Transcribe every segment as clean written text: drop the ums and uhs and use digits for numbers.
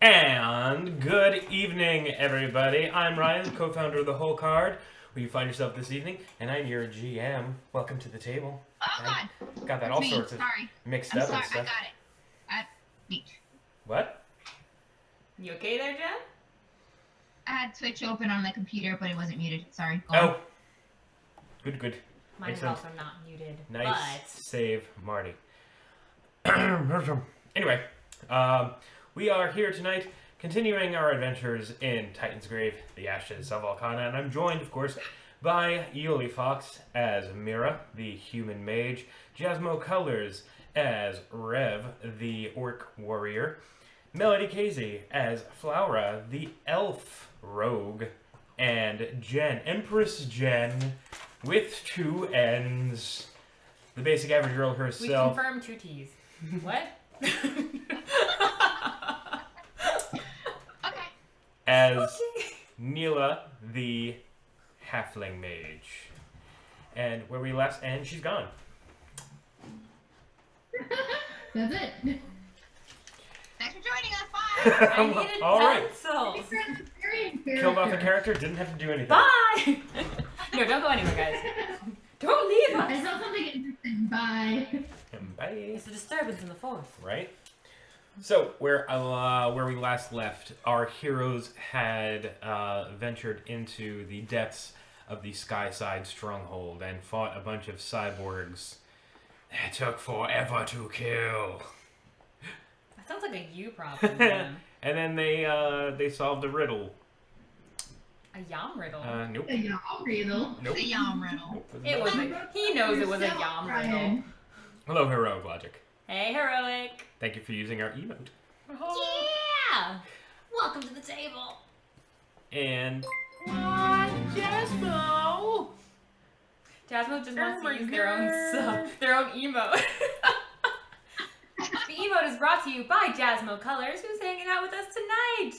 And good evening, everybody. I'm Ryan, co-founder of The Whole Card, where you find yourself this evening, and I'm your GM. Welcome to the table. Oh, God. Got that That's all me. sorts of Sorry. mixed I'm up sorry. and stuff. I got it. Me. What? You okay there, Jen? I had Twitch open on my computer, but it wasn't muted. Sorry. Go Oh. on. Good. Mine is Excellent. also not muted. Nice But save, Marty. Anyway, we are here tonight, continuing our adventures in Titansgrave, the Ashes of Valkana, and I'm joined, of course, by Yoli Fox as Mira, the human mage, Jasmo Colors as Rev, the orc warrior, Melody Casey as Flora, the elf rogue, and Jen, Empress Jen, with two N's, the basic average girl we herself. confirmed 2 T's. What? Okay. As Neela, the halfling mage. And where we last end, she's gone. That's it. Thanks for joining us. Bye. I needed All right. pencils. Killed off a character, didn't have to do anything. Bye! No, don't go anywhere, guys. Don't leave I us. saw something interesting. Bye. And bye. It's a disturbance in the forest. Right? So, where we last left, our heroes had ventured into the depths of the Skyside stronghold and fought a bunch of cyborgs. It took forever to kill. That sounds like a you problem, man. And then they solved a riddle. A yam riddle. Nope. A y'all riddle. Nope. The Yam Riddle. Nope. It was a, he knows it was a yam riddle. Hello, Heroic Logic. Hey, heroic. Thank you for using our emote. Yeah! Welcome to the table. And Jasmo! Jasmo just wants to use their own emote. The emote is brought to you by Jasmo Colors, who's hanging out with us tonight.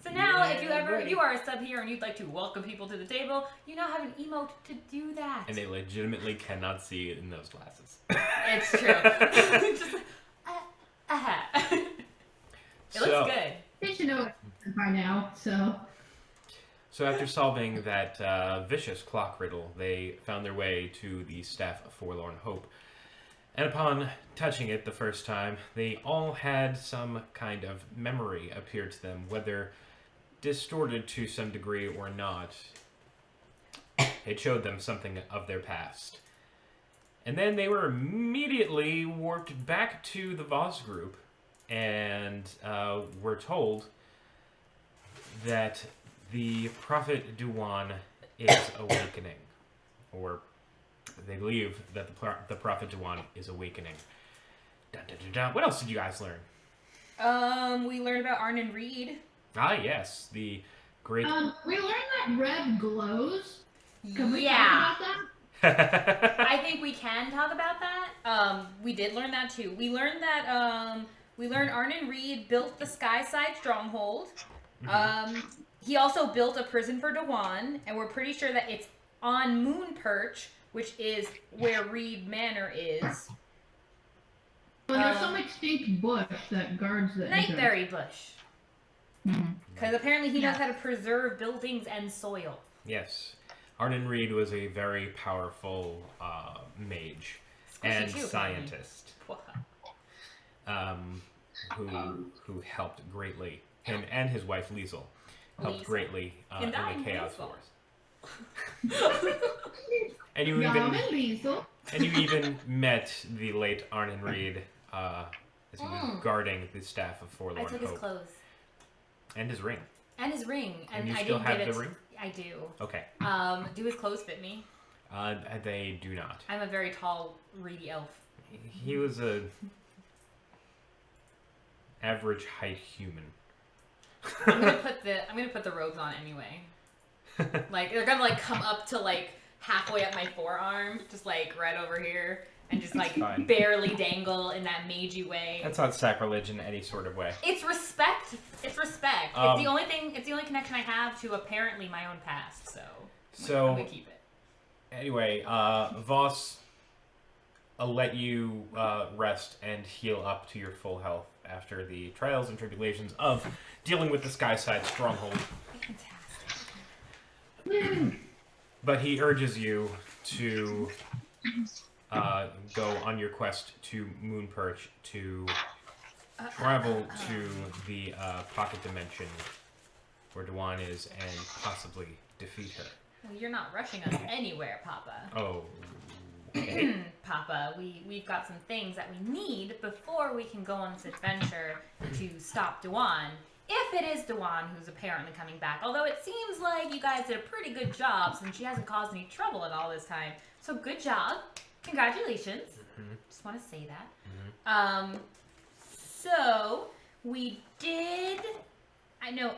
So now, if you are a sub here and you'd like to welcome people to the table, you now have an emote to do that. and they legitimately cannot see it in those glasses. It's true. Just like, It looks good. They should know it by now, so. So after solving that vicious clock riddle, they found their way to the Staff of Forlorn Hope. And upon touching it the first time, they all had some kind of memory appear to them, whether distorted to some degree or not. It showed them something of their past. And then they were immediately warped back to the Voss group and were told that the Prophet Duwan is awakening. Or they believe that the Prophet Duwan is awakening. Dun, dun, dun, dun. What else did you guys learn? We learned about Arnon Reed. Ah, yes, the great... We learned that red glows. Can we Yeah. talk about that? I think we can talk about that. We did learn that too. We learned that Arnon Reed built the Skyside stronghold. He also built a prison for Dewan, and we're pretty sure that it's on Moon Perch, which is where Reed Manor is. Well, there's some extinct bush that guards the entrance. Nightberry Bush. Mhm. Because apparently he knows how to preserve buildings and soil. Yes. Arnon Reed was a very powerful mage and Squishy too, scientist who helped greatly. Him and his wife Liesel helped Liesel. greatly in And the I'm Chaos Liesel. Wars. And you Yum even and Liesel. met the late Arnon Reed as he was guarding the Staff of I Forlorn took his Hope clothes. and his ring. And his ring. And you I still didn't have get it. the ring? I do. Okay. Do his clothes fit me? They do not. I'm a very tall, reedy elf. He was a average height human. I'm gonna put the robes on anyway. Like they're gonna like come up to like halfway up my forearm, just like right over here, and just like fine. barely dangle in that magey way. That's not sacrilege in any sort of way. It's respect. It's respect. It's the only thing. It's the only connection I have to apparently my own past. So I'm gonna keep it. Anyway, Voss, I'll let you rest and heal up to your full health. after the trials and tribulations of dealing with the Skyside stronghold. Fantastic. But he urges you to go on your quest to Moonperch to travel to the pocket dimension where Dewan is and possibly defeat her. Well, you're not rushing us anywhere, Papa. Oh. Papa, we've got some things that we need before we can go on this adventure to stop Dewan. If it is Dewan who's apparently coming back. Although it seems like you guys did a pretty good job since she hasn't caused any trouble in all this time. So good job. Congratulations. Mm-hmm. Just want to say that. Mm-hmm. So we did... I know...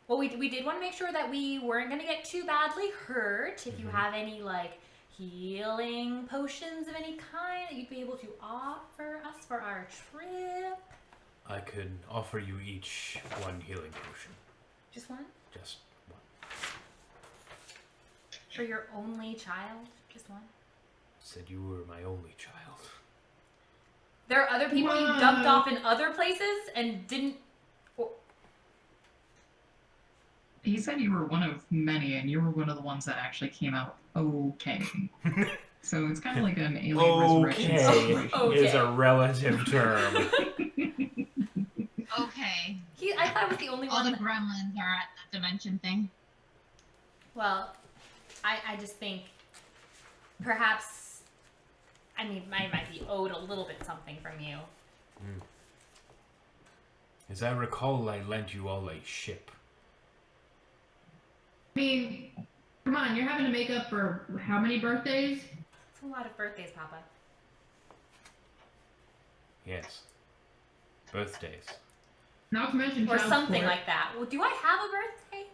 Well, we did want to make sure that we weren't going to get too badly hurt. If you have any, like, healing potions of any kind that you'd be able to offer us for our trip. I could offer you each one healing potion. Just one? Just one. For your only child? Just one? Said you were my only child. There are other people you dumped off in other places and didn't... He said you were one of many, and you were one of the ones that actually came out okay. So it's kind of like an alien resurrection situation. Okay. Is a relative term. Okay. I thought it was the only All one. the gremlins are at the dimension thing. Well, I just think perhaps, I mean, I might be owed a little bit something from you. As I recall, I lent you all a ship. I mean, come on, you're having to make up for how many birthdays? It's a lot of birthdays, Papa. Yes. Birthdays. Not to mention Or child something support. like that. Well, do I have a birthday?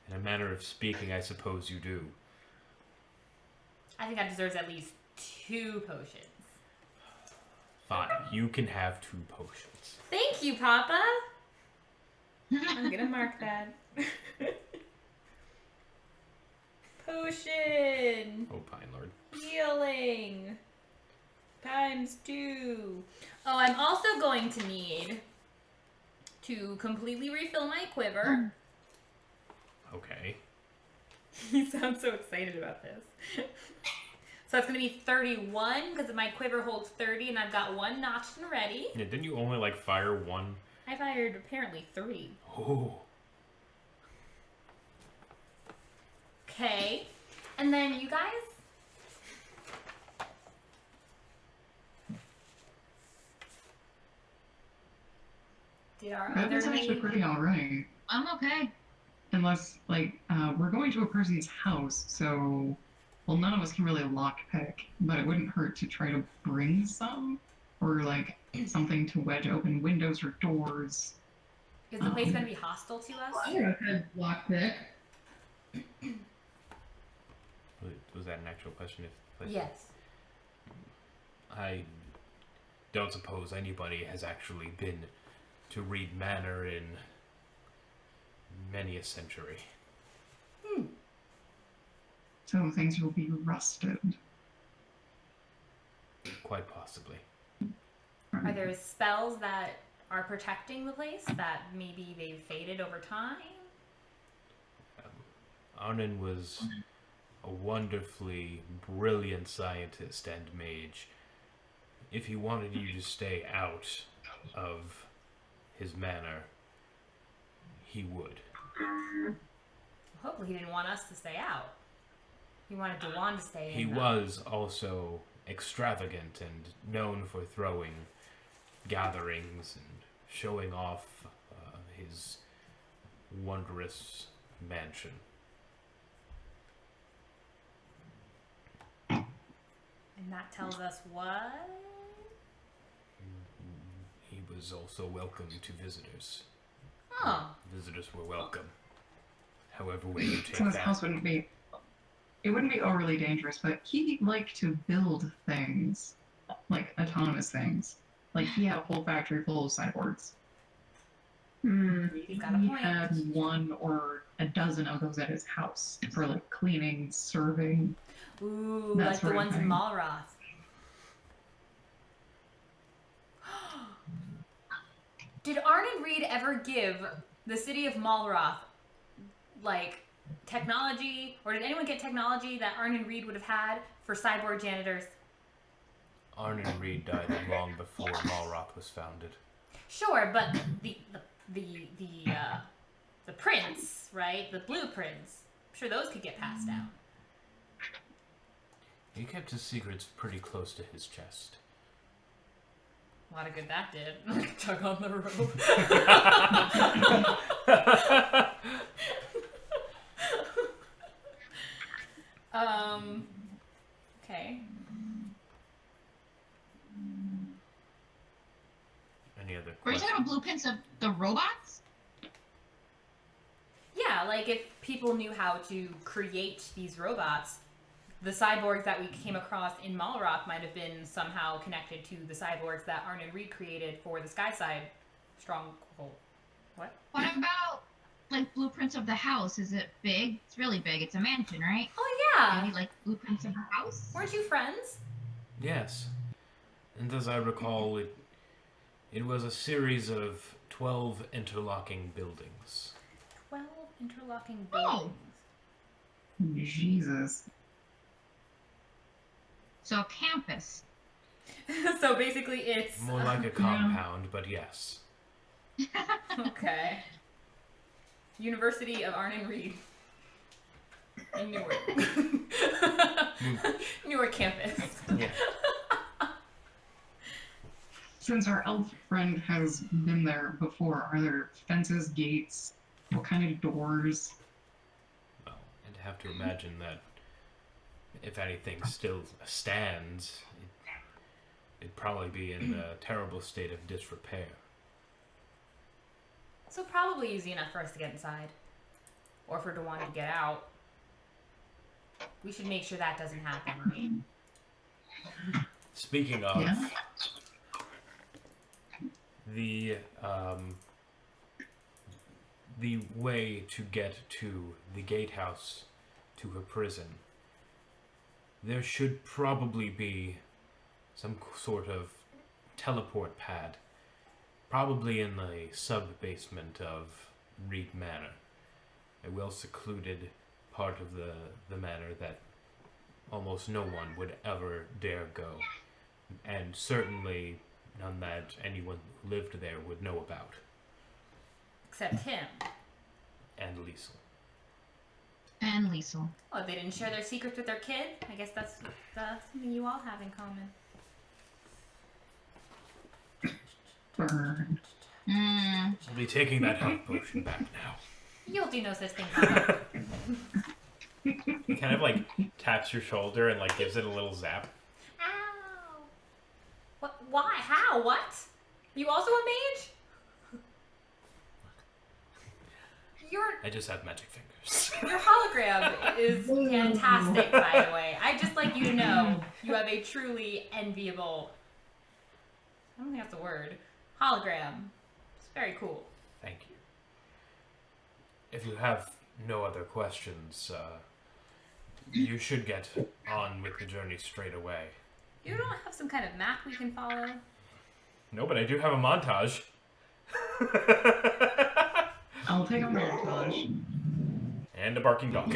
In a manner of speaking, I suppose you do. I think that deserves at least 2 potions. Fine, you can have 2 potions. Thank you, Papa. I'm gonna mark that. Potion. Oh, Pine Lord. Healing. ×2. Oh, I'm also going to need to completely refill my quiver. Okay. You sound so excited about this. So it's going to be 31 because my quiver holds 30 and I've got 1 notched and ready. Yeah, didn't you only, like, fire 1? I fired apparently 3. Oh. Okay. And then you guys... Did our That other was actually lady... pretty alright. I'm okay. Unless, like, we're going to a Percy's house, so... Well, none of us can really lockpick, but it wouldn't hurt to try to bring some. Or, like, something to wedge open windows or doors. Is the place going to be hostile to us? I would have had lockpick. Was that an actual question? Yes. I don't suppose anybody has actually been to Reed Manor in many a century. So things will be rusted. Quite possibly. Are there spells that are protecting the place that maybe they've faded over time? Arnon was a wonderfully brilliant scientist and mage. If he wanted you to stay out of his manor, he would. Hopefully he didn't want us to stay out. He wanted Dewan to stay in. He was also extravagant and known for throwing gatherings and showing off his wondrous mansion. And that tells us what? He was also welcome to visitors. Oh. Visitors were welcome. However way you take So his that. house wouldn't be... It wouldn't be overly dangerous, but he'd like to build things. Like, autonomous things. Like, he had a whole factory full of cyborgs. He's got a He point. had 1 or a dozen of those at his house for, like, cleaning, serving. Ooh, That like the sort of ones in thing. Malroth. Did Arnon Reed ever give the city of Malroth, like, technology, or did anyone get technology that Arnon Reed would have had for cyborg janitors? Arnon Reed died long before Malroth was founded. Sure, but the prints, right? The blueprints. I'm sure those could get passed down. He kept his secrets pretty close to his chest. A lot of good that did. Tug on the rope. Okay. Any other Were you questions? talking about blueprints of the robots? Yeah, like if people knew how to create these robots, the cyborgs that we came across in Malroth might have been somehow connected to the cyborgs that Arnon Reed created for the Skyside stronghold. What? What about like blueprints of the house? Is it big? It's really big. It's a mansion, right? Oh yeah. Any like blueprints of the house? Weren't you friends? Yes. And as I recall, it was a series of 12 interlocking buildings. 12 interlocking Oh. buildings. Jesus. So a campus. So basically it's More like a compound, but yes. okay. University of Arnon Reed. In Newark. Newark campus. Yeah. Since our elf friend has been there before, are there fences, gates? What kind of doors? Well, I'd have to imagine that if anything still stands, it'd probably be in a terrible state of disrepair. So probably easy enough for us to get inside. Or for Dewan to get out. We should make sure that doesn't happen. Speaking of, Yeah. the way to get to the gatehouse to her prison, there should probably be some sort of teleport pad, probably in the sub-basement of Reed Manor, a well-secluded part of the manor that almost no one would ever dare go, and certainly none that anyone who lived there would know about. Except him. And Liesel. And Liesel. Oh, they didn't share their secrets with their kid? I guess that's something you all have in common. Burn. I'll be taking that health potion back now. You'll do no such thing, Papa. He kind of like taps your shoulder and like gives it a little zap. Ow! What? Why? How? What? You also a mage? I just have magic fingers. Your hologram is fantastic, by the way. I'd just like you to know you have a truly enviable, I don't think that's a word, hologram. It's very cool. Thank you. If you have no other questions, you should get on with the journey straight away. You don't have some kind of map we can follow? No, but I do have a montage. I'll take a montage. And a barking dog.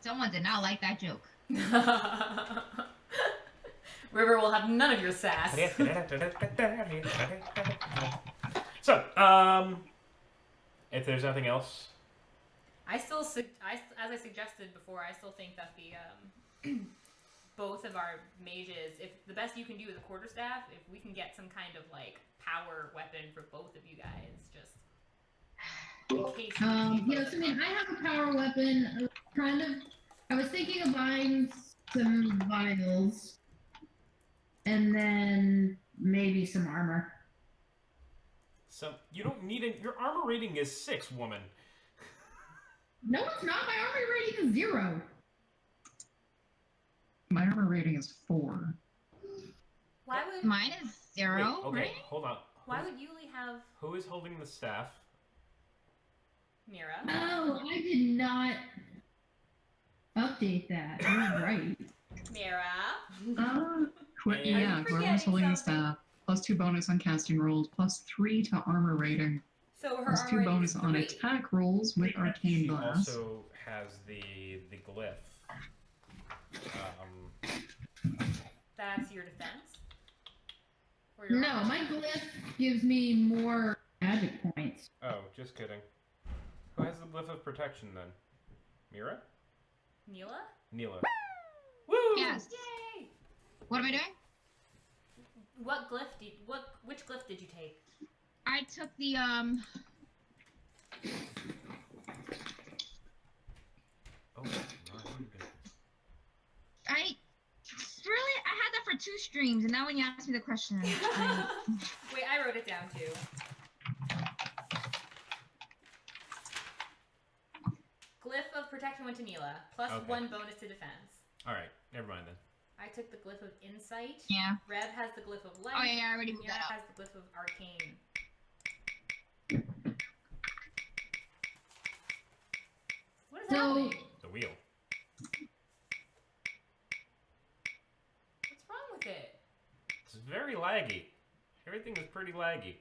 Someone did not like that joke. River will have none of your sass. So, if there's nothing else, As I suggested before, I still think that the both of our mages, if the best you can do is a quarterstaff, if we can get some kind of like power weapon for both of you guys, just in case. Yes, I mean, I have a power weapon. I was thinking of buying some vials and then maybe some armor. so you don't need it. Your armor rating is 6, woman. No, it's not. My armor rating is 0. My armor rating is 4. Why would Mine is 0, Wait, okay, right? hold on. Why would Yuli have Who is holding the staff? Mira? Oh, I did not update that. You're right. Mira. Yeah, forgetting whoever's holding the something? staff. +2 bonus on casting rolls, +3 to armor rating, So her +2 armor rating bonus is on 3. attack rolls with arcane She blast. also has the glyph. That's your defense? Or your No, armor? my glyph gives me more magic points. Oh, just kidding. Who has the glyph of protection then? Mira? Neela? Neela. Woo! Yes. Yay! What am I doing? Which glyph did you take? I took the Oh, my goodness. I had that for 2 streams, and now when you ask me the question, Wait, I wrote it down too. Glyph of protection went to Neela, plus Okay. 1 bonus to defense. Alright, never mind then. I took the glyph of insight. yeah. Rev has the glyph of light. Oh yeah, I already moved Mira that up. has the glyph of arcane. What is So, happening? The wheel. What's wrong with it? It's very laggy. Everything is pretty laggy.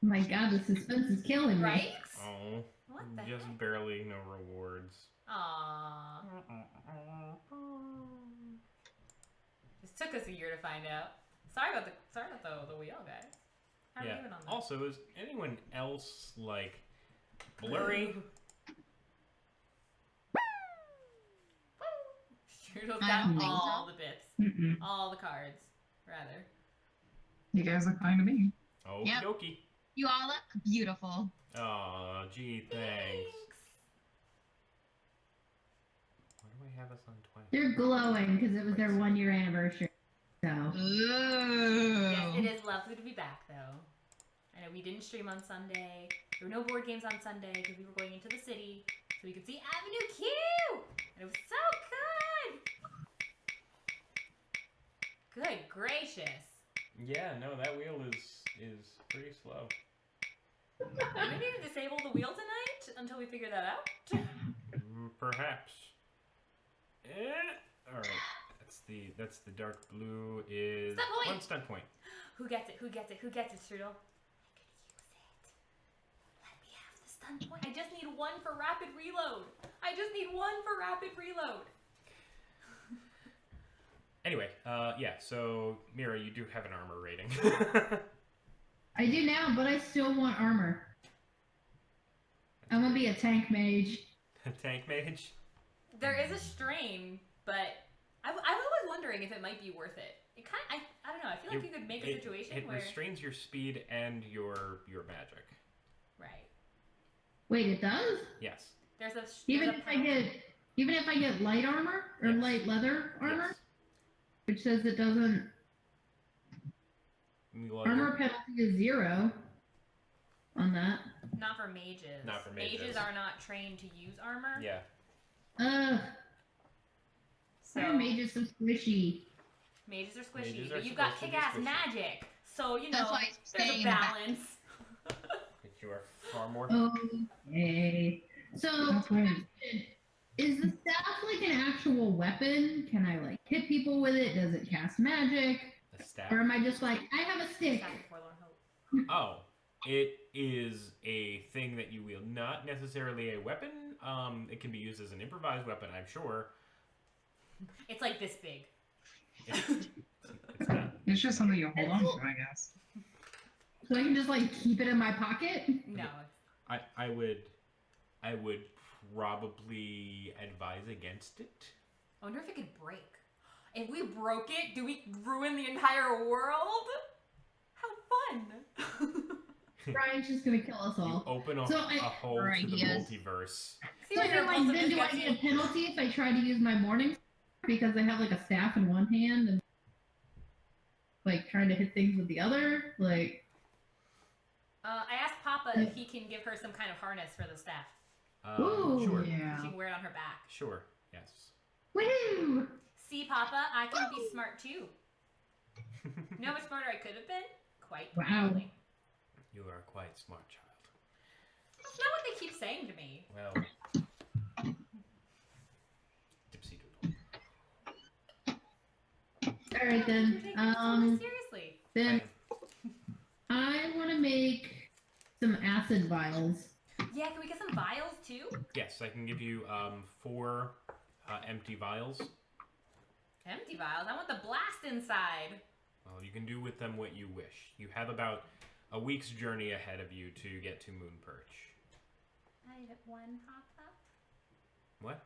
my God, the suspense is killing me. Right? Oh, What the just heck? barely no rewards. Aww. This took us a year to find out. Sorry about the wheel, guys. How are you Yeah. doing on that? Also, is anyone else like blurry? Strudel's I got don't think all so. the bits. Mm-mm. All the cards, rather. You guys look fine to me. Okie Yep. dokie. You all look beautiful. Aw, gee, thanks. Why do I have us on twice? They're glowing because it was their 1-year anniversary. So, Ooh. Yes, it is lovely to be back, though. I know we didn't stream on Sunday. There were no board games on Sunday because we were going into the city so we could see Avenue Q! And it was so good! Good gracious. Yeah, no, that wheel is pretty slow. Do we need to disable the wheel tonight until we figure that out? Perhaps. Alright. That's the dark blue is Stun point! 1 stun point. Who gets it? Who gets it? Who gets it, Strudel? I could use it. Let me have the stun point. I just need 1 for rapid reload. I just need 1 for rapid reload. Anyway, yeah, so Mira, you do have an armor rating. I do now, but I still want armor. I'm gonna be a tank mage. Tank mage? There is a strain, but I'm always wondering if it might be worth it. It kind of, I don't know. I feel like you could make a situation it where restrains your speed and your magic. right. Wait, it does? Yes. There's a Even there's a if I get light armor or Yes. light leather armor, Yes. which says it doesn't. Well, Armor penalty is 0 on that. not for mages. Not for mages. Mages are not trained to use armor. Yeah. Ugh, So why are mages so squishy? mages are squishy, Mages are but you've got supposed to be kick-ass squishy. magic. So you That's know why it's there's staying a in the back. balance. But you are far more. Okay. So, That's right. question, is the staff like an actual weapon? Can I like hit people with it? Does it cast magic? The staff. Or am I just like, I have a stick? Staff of Forlorn Hope. Oh, it is a thing that you wield, not necessarily a weapon. It can be used as an improvised weapon, I'm sure. It's like this big. It's not. It's just something you hold on to, I guess. So I can just like keep it in my pocket? No. I would probably advise against it. I wonder if it could break. If we broke it, do we ruin the entire world? How fun! Brian's just gonna kill us You all. open a So hole Or to the ideas. multiverse. See So what your then, like, then impulsiveness do I gets get you? a penalty if I try to use my morning because I have like a staff in one hand and like trying to hit things with the other? Like, I asked Papa if he can give her some kind of harness for the staff. Ooh. Sure. Yeah. She can wear it on her back. Sure. Yes. woohoo! See, Papa, I can be smart too. You know how much smarter I could have been? Quite Wow. probably. You are a quite smart child. That's not what they keep saying to me. Well. Dipsy doodle. All right You're then. taking this really seriously. Then I want to make some acid vials. Yeah, can we get some vials too? Yes, I can give you 4 empty vials. Empty vials. I want the blast inside. Well, you can do with them what you wish. You have about a week's journey ahead of you to get to Moon Perch. I have one hop up. What?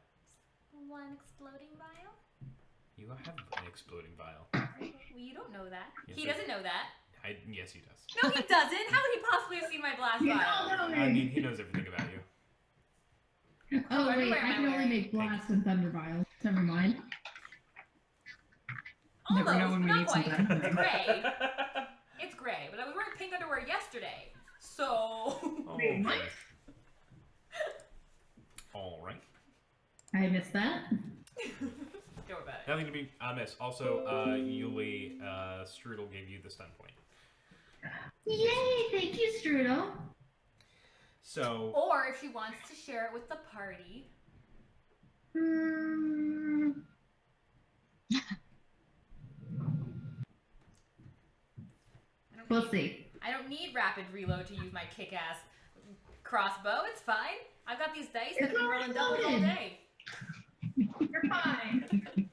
One exploding vial. You have an exploding vial. Well, you don't know that. Yes, He I- doesn't know that. Yes, he does. No, he doesn't. How would he possibly have seen my blast You vial? don't know I me. mean, he knows everything about you. Oh wait, Underwear I am I can only wearing? make blast and thunder vials. Never mind. Almost, Never know when but we not need some quite. thunder. It's gray. It's gray, but I was wearing pink underwear yesterday, so. Oh, Wait, what? okay. All right. I missed that. Don't worry about it. Nothing to be missed. Also, Yuli, Strudel gave you the stun point. Yay! Thank you, Strudel. So, Or if she wants to share it with the party. Hmm. We'll see. I don't need rapid reload to use my kick-ass crossbow. It's fine. I've got these dice that have It's been already rolling doubles all loaded. day. You're fine.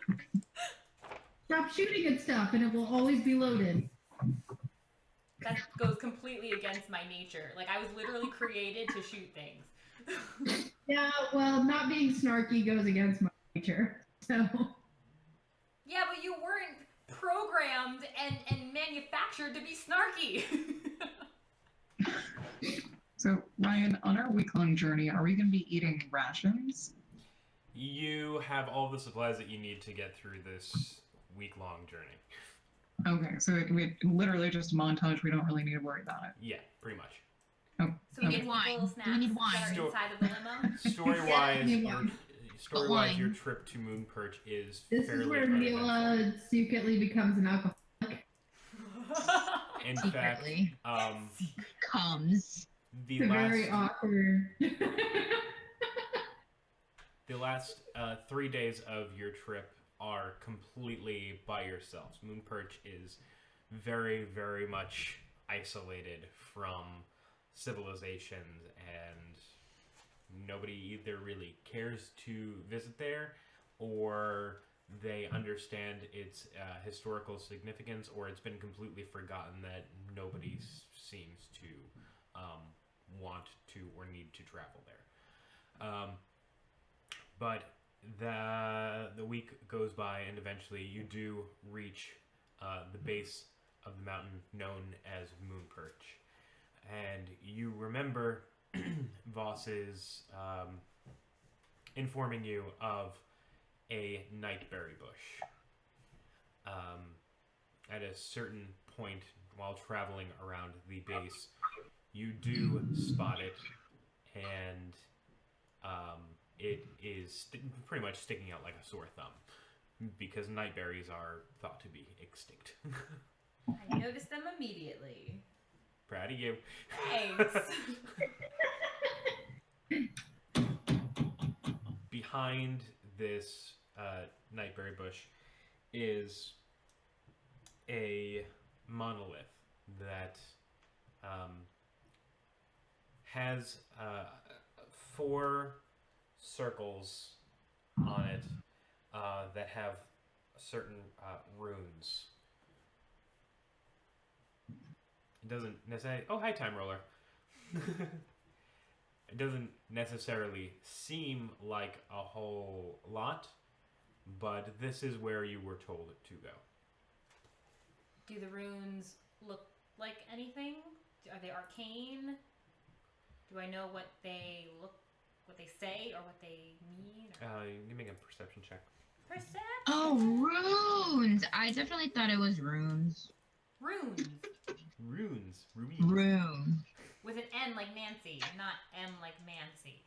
Stop shooting at stuff, and it will always be loaded. That goes completely against my nature. Like, I was literally created to shoot things. Yeah, well, not being snarky goes against my nature. So. Yeah, but you weren't programmed and manufactured to be snarky. So, Ryan, on our week-long journey, are we going to be eating rations? you have all the supplies that you need to get through this week-long journey. Okay, so we literally just a montage. We don't really need to worry about it. Yeah, pretty much. Oh, So we okay. get Wine. little Do snacks we need wine? that are Sto- inside of the limo. Story-wise, Yeah, your, wine. story-wise, your wine. trip to Moon Perch is This fairly is where uneventful. Mila secretly becomes an alcoholic. In fact, Secretly comes. the It's very last awkward. the last 3 days of your trip are completely by yourselves. Moon Perch is very, very much isolated from civilizations, and nobody either really cares to visit there, or they understand its historical significance, or it's been completely forgotten that nobody seems to want to or need to travel there. But the week goes by, and eventually you do reach the base of the mountain known as Moon Perch. And you remember Voss's informing you of a nightberry bush. At a certain point while traveling around the base, you do spot it, and it is pretty much sticking out like a sore thumb, because nightberries are thought to be extinct. I noticed them immediately. Proud of you. Thanks. Behind this nightberry bush is a monolith that has 4 circles on it that have certain runes. It doesn't necessarily... Oh, hi, Time Roller. It doesn't necessarily seem like a whole lot, but this is where you were told to go. Do the runes look like anything? Are they arcane? Do I know what they look, what they say, or what they mean? Or... You can make a perception check. Perception. Oh, runes! I definitely thought it was runes. Runes Runes. Rubies. Rune. with an N like Nancy, not M like Mancy.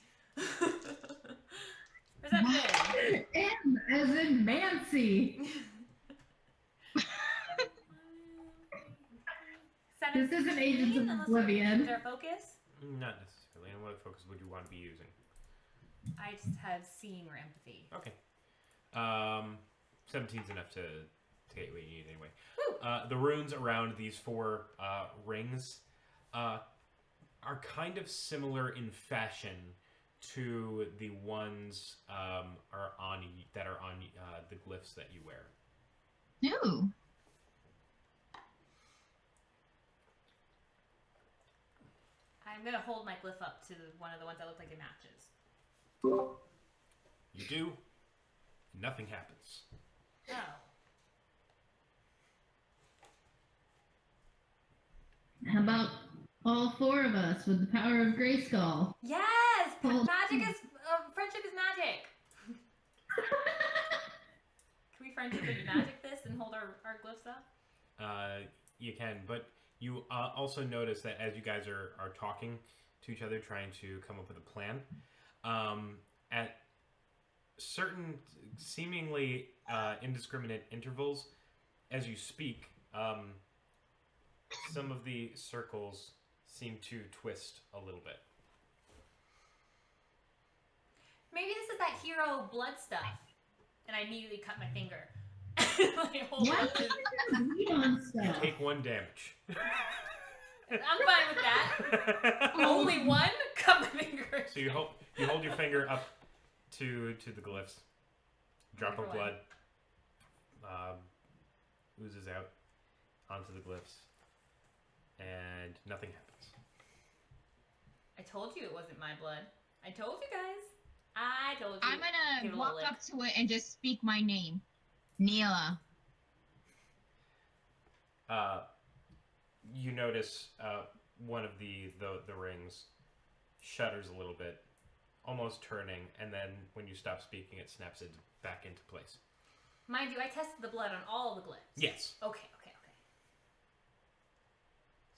Perception. M as in Mancy. This isn't Agents of Unless Oblivion. Is there a focus? Not necessarily. And what focus would you want to be using? I just have seeing or empathy. Okay. 17's enough to to get what you need anyway. Woo! The runes around these 4 rings are kind of similar in fashion to the ones that are on the glyphs that you wear. Ooh. I'm gonna hold my glyph up to one of the ones that look like it matches. You do, nothing happens. Oh. How about all 4 of us with the power of Grayskull? Yes! Hold- Magic is friendship is magic. Can we friendship and magic this and hold our glyphs up? You can, but you also notice that as you guys are talking to each other, trying to come up with a plan, at certain seemingly indiscriminate intervals, as you speak, some of the circles seem to twist a little bit. Maybe this is that hero blood stuff. And I immediately cut my finger. Like, hold Why on. do you bleed on stuff? Take 1 damage. I'm fine with that. Only one? Cut my finger. So you hold your finger up to the glyphs. Drop of blood oozes out onto the glyphs, and nothing happens. I told you it wasn't my blood. I told you guys. I told you. I'm Give it gonna a walk lick. up to it and just speak my name. Neela. You notice one of the rings shudders a little bit, almost turning, and then when you stop speaking, it snaps it back into place. Mind you, I tested the blood on all of the glyphs. Yes. Okay.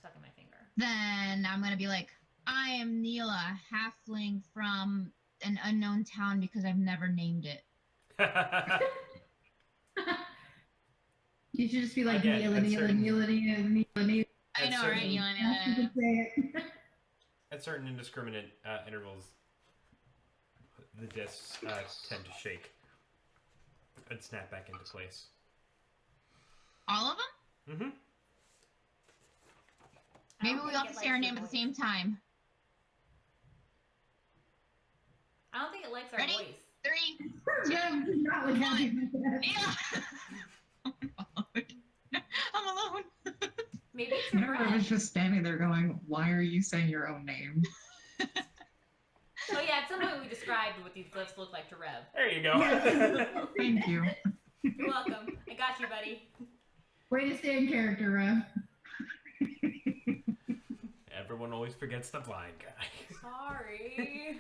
Sucking my finger. Then I'm gonna be like, I am Neela, halfling from an unknown town because I've never named it. You should just be like Again, Neela, at Neela, certain- Neela, Neela, Neela, Neela. I know, certain- right? Neela, That's Neela. what you say. At certain indiscriminate intervals, the discs tend to shake and snap back into place. All of them? Mm-hmm. I Maybe don't we think all it have to say our likes name your at the voice. same time. I don't think it likes our Ready? voice. 3, Yeah, I'm not like happy about that. Neela. I'm alone. Maybe it's your Whenever I breath. was just standing there going, why are you saying your own name? So yeah, at some point we described what these glyphs look like to Rev. There you go. Thank you. You're welcome. I got you, buddy. Way to stay in character, Rev. Everyone always forgets the blind guy. Sorry.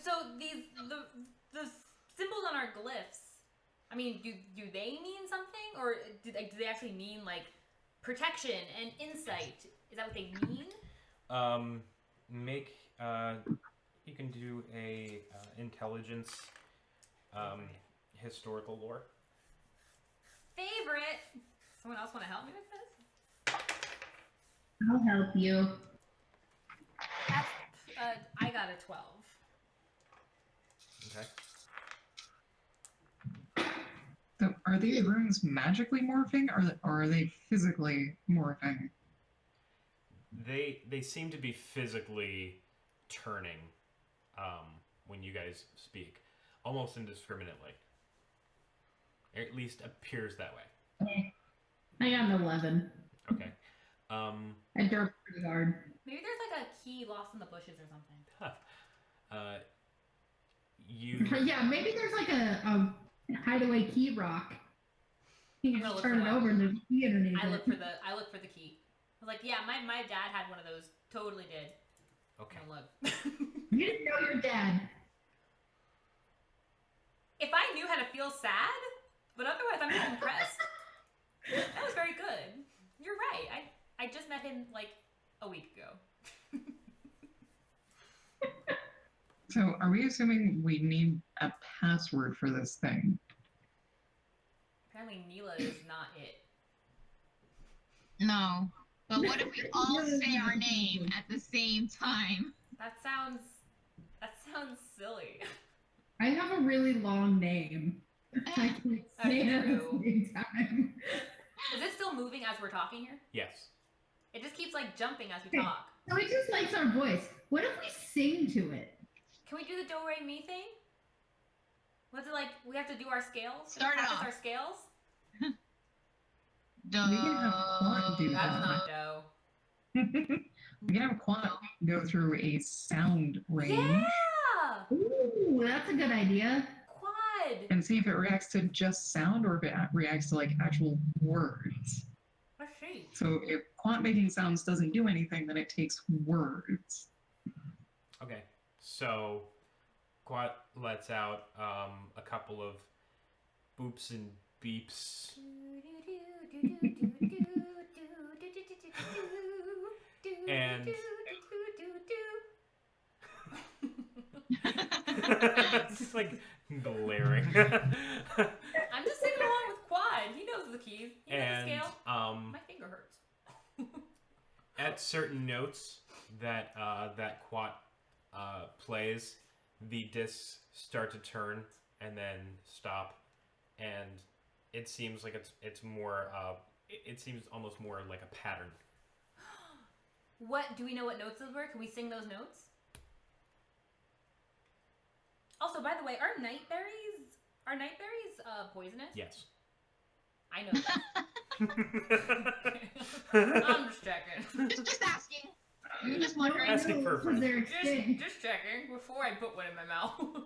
So the symbols on our glyphs. I mean, do they mean something, or do they actually mean like protection and insight? Is that what they mean? Make you can do a intelligence historical lore. Favorite. Someone else want to help me with this? I'll help you. That's, I got a 12. Okay. So are these runes magically morphing, or are they physically morphing? They seem to be physically turning when you guys speak, almost indiscriminately. Or at least appears that way. I got an 11. Okay. I jerked pretty hard. Maybe there's like a key lost in the bushes or something. You Yeah, maybe there's like a hideaway key rock. You I'm can gonna just look turn for it one. over and there's a key underneath I it. look for the key. I was like, yeah, my dad had one of those. Totally did. okay? And look. You didn't know your dad. If I knew how to feel sad, but otherwise I'm just impressed. That was very good. You're right. I just met him like a week ago. So are we assuming we need a password for this thing? Apparently Neela is not it. No. But what if we all say our name at the same time? That sounds silly. I have a really long name. I can't say it at the True. same time. Is it still moving as we're talking here? Yes. It just keeps like jumping as we Okay. talk. So it just likes our voice. What if we sing to it? Can we do the do re mi thing? What's it like? We have to do our scales. Start it Practice off. our scales. We can have Quant do That's that. not dough. We can have Quant go through a sound range Yeah. Ooh, that's a good idea. Quad. and see if it reacts to just sound or if it reacts to like actual words. Let's see. So if Quant making sounds doesn't do anything, then it takes words. Okay. So, Quat lets out a couple of boops and beeps. And it's just like glaring. I'm just singing along with Quad. He knows the keys. He knows the And scale. My finger hurts. at certain notes that that Quat plays, the discs start to turn and then stop, and it seems like it's more it seems almost more like a pattern. What do we know? What notes those were? Can we sing those notes? Also, by the way, are night berries poisonous? Yes. I know that. I'm just checking. Just asking. You're just wondering. Asking for a friend. They're extinct. Just checking before I put one in my mouth.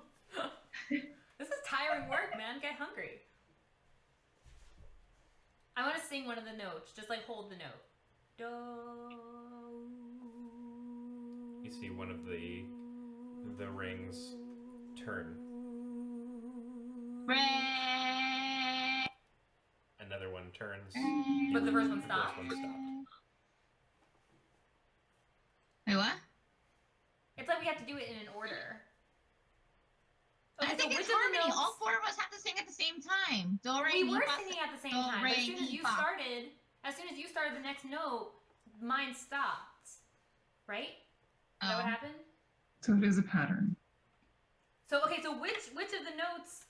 This is tiring work, man. Get hungry. I want to sing one of the notes. Just like hold the note. Do. You see one of the rings turn. Ray. Another one turns. But the first one The stopped. first one stopped. Wait, what? It's like we have to do it in an order. I think which it's of the harmony. notes- All four of us have to sing at the same time. Do, re, We mi, were fa, singing at the same do, time. But re, as soon as mi, you fa. started the next note, mine stopped. Right? Is that what Oh. happened? So it is a pattern. So okay, so which of the notes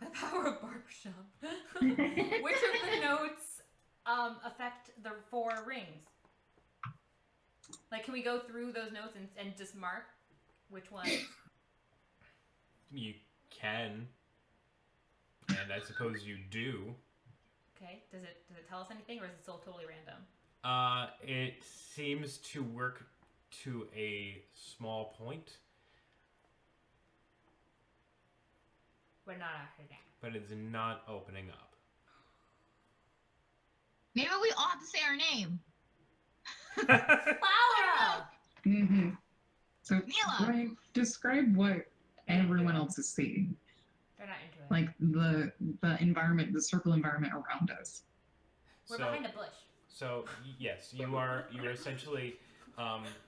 the power of barbershop. Which of the notes affect the four rings? Like, can we go through those notes and just mark which one? You can, and I suppose you do. Okay. Does it tell us anything, or is it still totally random? It seems to work to a small point, We're not after that. but it's not opening up. Maybe we all have to say our name. Laura! Mm-hmm. So Mila! describe what everyone else is seeing. They're not into it. Like the environment, the circle environment around us. We're behind a bush. So yes, you are essentially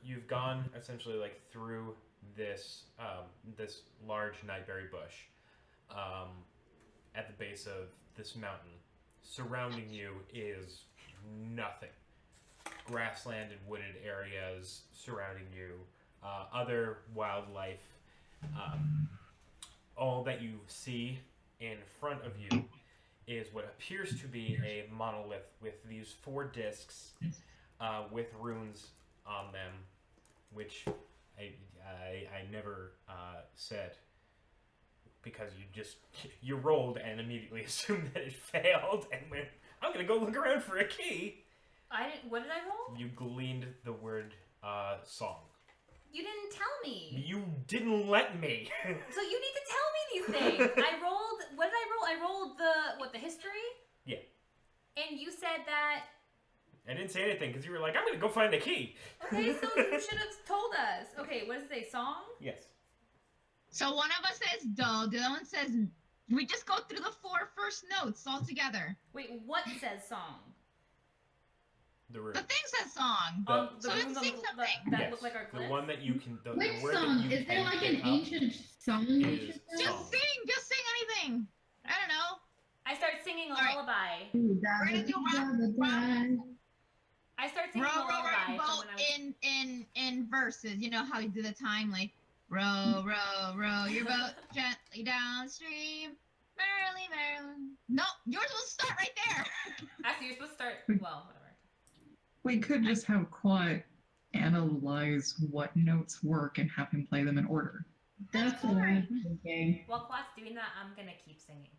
you've gone essentially like through this this large nightberry bush at the base of this mountain. Surrounding you is nothing. Grassland and wooded areas surrounding you, other wildlife. All that you see in front of you is what appears to be a monolith with these 4 discs with runes on them, which I never said, because you rolled and immediately assumed that it failed and went, I'm gonna go look around for a key. What did I roll? You gleaned the word song. You didn't tell me. You didn't let me. So you need to tell me these things. I rolled. What did I roll? I rolled the history. Yeah. And you said that. I didn't say anything because you were like, I'm gonna go find a key. Okay, so you should have told us. Okay, what does it say? Song. Yes. So one of us says do, the other one says. We just go through the 4 first notes all together. Wait, what says song? The room. The thing says song. The- The So we have runes to sing something. that Yes, look like our the glyphs? one that you can. The Which word song? That you Is there can like an pick up ancient song we is should know? song. Just sing anything. I don't know. I start singing a All right. lullaby. We're gonna do I start singing row, a lullaby. boat from when I was... in verses. You know how you do the time, like Row, row, row your boat gently downstream. Merrily, merrily. No, yours will start right there. Actually, you're supposed to start. Well, whatever. We could just have Quat analyze what notes work and have him play them in order. That's what I'm thinking. While Quat's doing that, I'm gonna keep singing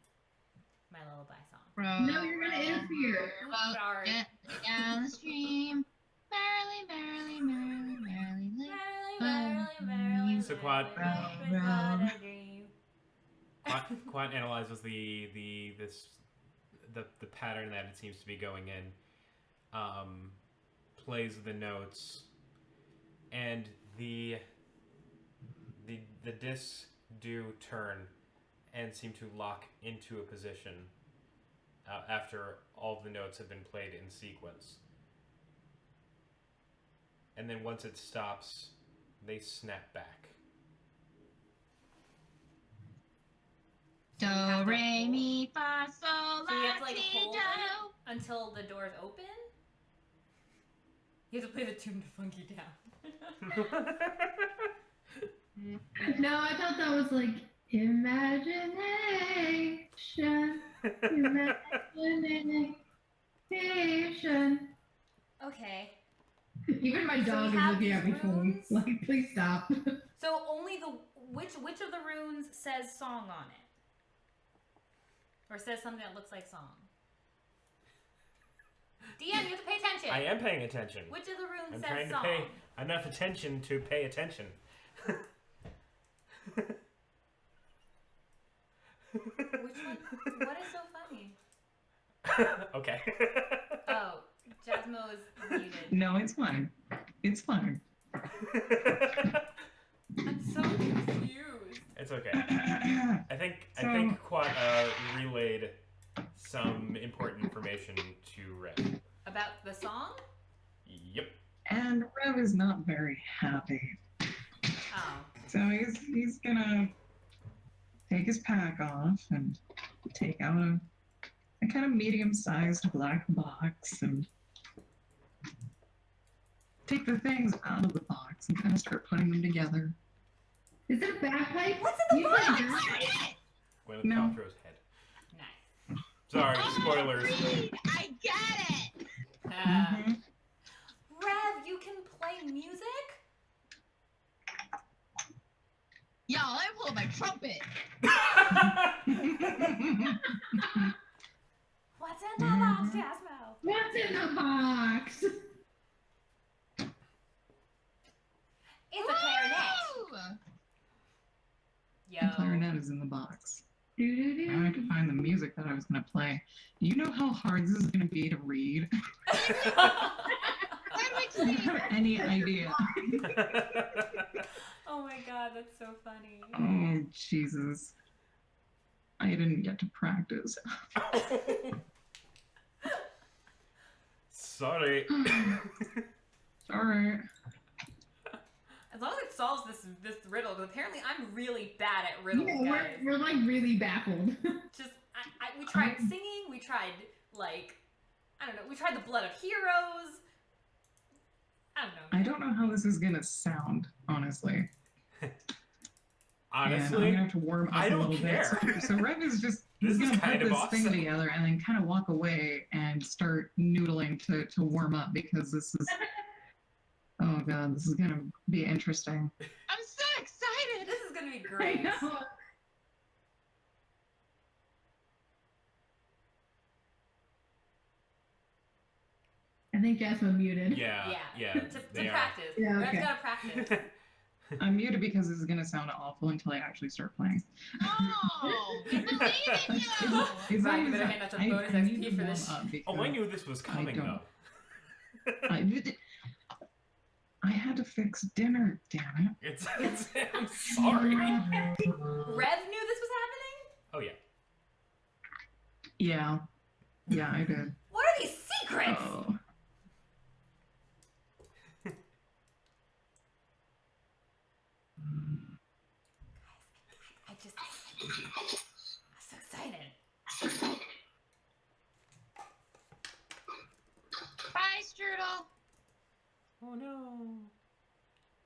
my lullaby song. Row, No, you're gonna interfere. row Sorry. gently downstream. Merrily, merrily, merrily, merrily. Merrily, merrily, merrily. So Quad- merrily, what a dream. Quant analyzes the pattern that it seems to be going in, plays the notes, and the discs do turn and seem to lock into a position after all the notes have been played in sequence. And then once it stops, they snap back. Do, re, mi, fa, sol, So you la, have to like ti, hold do. it until the doors open? You have to play the tune to Funky Down. No, I thought that was like imagination. Imagination. Okay. Even my So dog we is have looking at me these funny. runes? Like, please stop. So only which of the runes says song on it? Or says something that looks like song? DM, you have to pay attention. I am paying attention. Which of the runes I'm says trying to song? pay enough attention to pay attention. Which one? What is so funny? Okay. Oh, Jasmo is muted. No, it's fine. It's fine. I'm so confused. It's okay. I think Quad relayed some important information to Rev. About the song? Yep. And Rev is not very happy. Oh. So he's gonna take his pack off and take out a kind of medium-sized black box and take the things out of the box and kind of start putting them together. Is it a bagpipe? What's in the You box? play bagpipe? Gwyneth No. Paltrow's head. Nice. Sorry, Oh, spoilers. Reed, I get it. Mhm. Rev, you can play music? Y'all, let me pull up my trumpet. What's in the box, Jasmo? What's in the box? It's a clarinet. Woo! Yo. The clarinet is in the box. Now I have Do-do-do. to find the music that I was going to play. Do you know how hard this is going to be to read? Why do I Do you have any idea? Oh my god, that's so funny. Oh, Jesus. I didn't get to practice. Sorry. Sorry. As long as it solves this riddle, because apparently I'm really bad at riddles, Yeah, guys. we're like really baffled. Just, we tried singing, we tried, like, I don't know, we tried the Blood of Heroes. I don't know. I don't know how this is going to sound, honestly. And I'm Honestly, going to have to warm up I a don't little care. bit. So Rev is just, This he's is going to kind put of this thing awesome. together and then kind of walk away and start noodling to warm up because this is, oh God, this is going to be interesting. I'm so excited. This is gonna be I great. know. I think Jasmine muted. Yeah. Yeah. To they are. practice. Yeah, Rev's okay. gotta practice. I'm muted because this is going to sound awful until I actually start playing. Oh, we believe in you. It's Right, always- you better hand out some I- bonus I need XP to for this. warm up Oh, I because knew this was coming don't. though. I had to fix dinner, damn It's I'm sorry. Rev knew this was happening? Oh yeah. it. Yeah. Yeah, I did. What are these secrets? Oh. I'm so excited. Bye, Strudel. Oh no.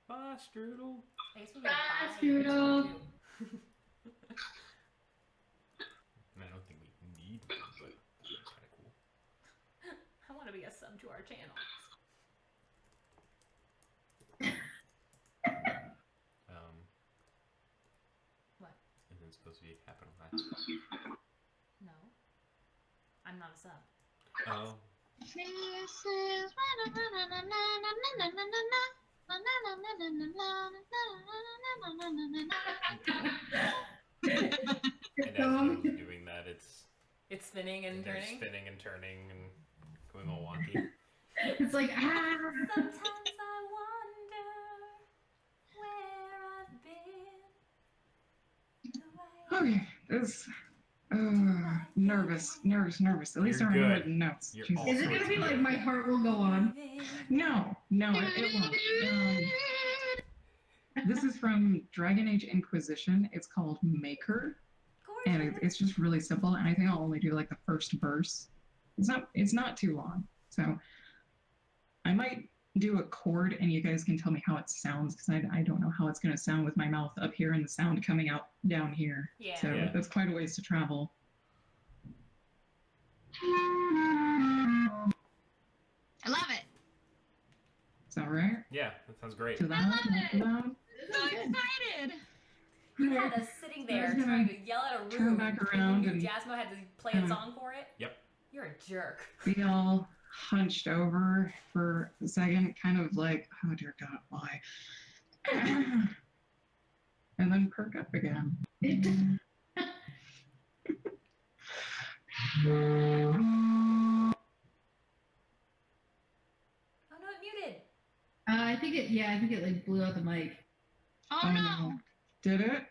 Bye, Strudel. I guess we could Ah, buy Strudel. too. And I don't think we need one, but it's kind of cool. I want to be a sub to our channel. What? Isn't it supposed to be a capital I? No. I'm not a sub. Oh. This is And as I was doing that, It's spinning and they're turning. spinning and turning and going all wonky. It's like, ah. Sometimes I wonder where I've been. Okay, this. Nervous. At least You're I remember good. the notes. You're Jesus. all Is it gonna sorts be of like good. my heart will go on? No, it won't. This is from Dragon Age Inquisition. It's called Maker, and it's just really simple. And I think I'll only do like the first verse. It's not too long, so I might do a chord, and you guys can tell me how it sounds because I don't know how it's gonna sound with my mouth up here and the sound coming out down here. Yeah. So Yeah. that's quite a ways to travel. I love it. Is that right? Yeah, that sounds great. Too loud? Not too loud? So excited. You had us sitting there I was gonna trying to yell at a room. turn back around and and- Jasmo had to play a song for it. Yep. You're a jerk. Be all hunched over for a second, kind of like, oh dear God, why? And then perk up again. Oh no, it muted. I think it like blew out the mic. Oh no. Did it?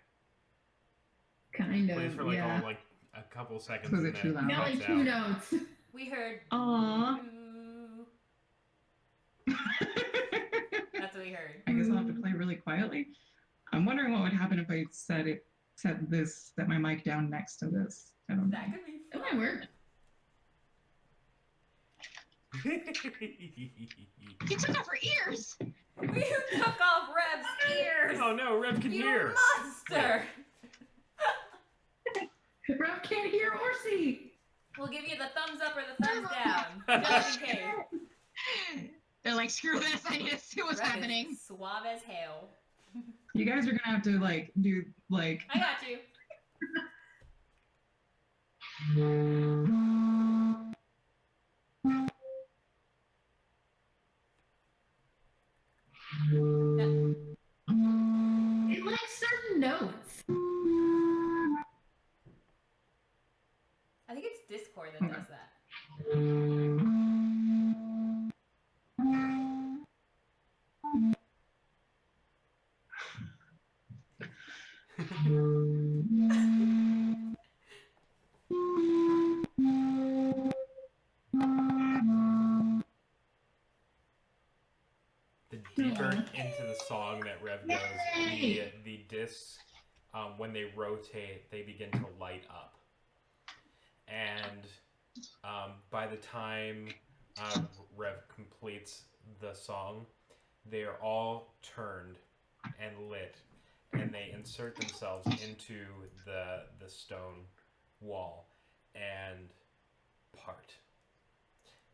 Kind Plays of. for like Yeah. all like a couple seconds. Was and it too then loud? Got like cuts 2 out. notes. We heard. Aww. "Ooh." That's what we heard. I guess I'll have to play really quietly. I'm wondering what would happen if I set my mic down next to this. I don't know. That could be That fun. might work. You took off her ears. You took off Rev's ears. Oh no, Rev can You hear. monster. Rev can't hear or see. We'll give you the thumbs up or the thumbs down, just in case. They're like, screw this. I need to see what's Rev is happening. Suave as hell. You guys are gonna have to like do like. I got you. It likes certain notes. I think it's Discord that does that. The deeper into the song that Rev goes, the discs, when they rotate, they begin to light up. And by the time Rev completes the song, they are all turned and lit, and they insert themselves into the stone wall and part.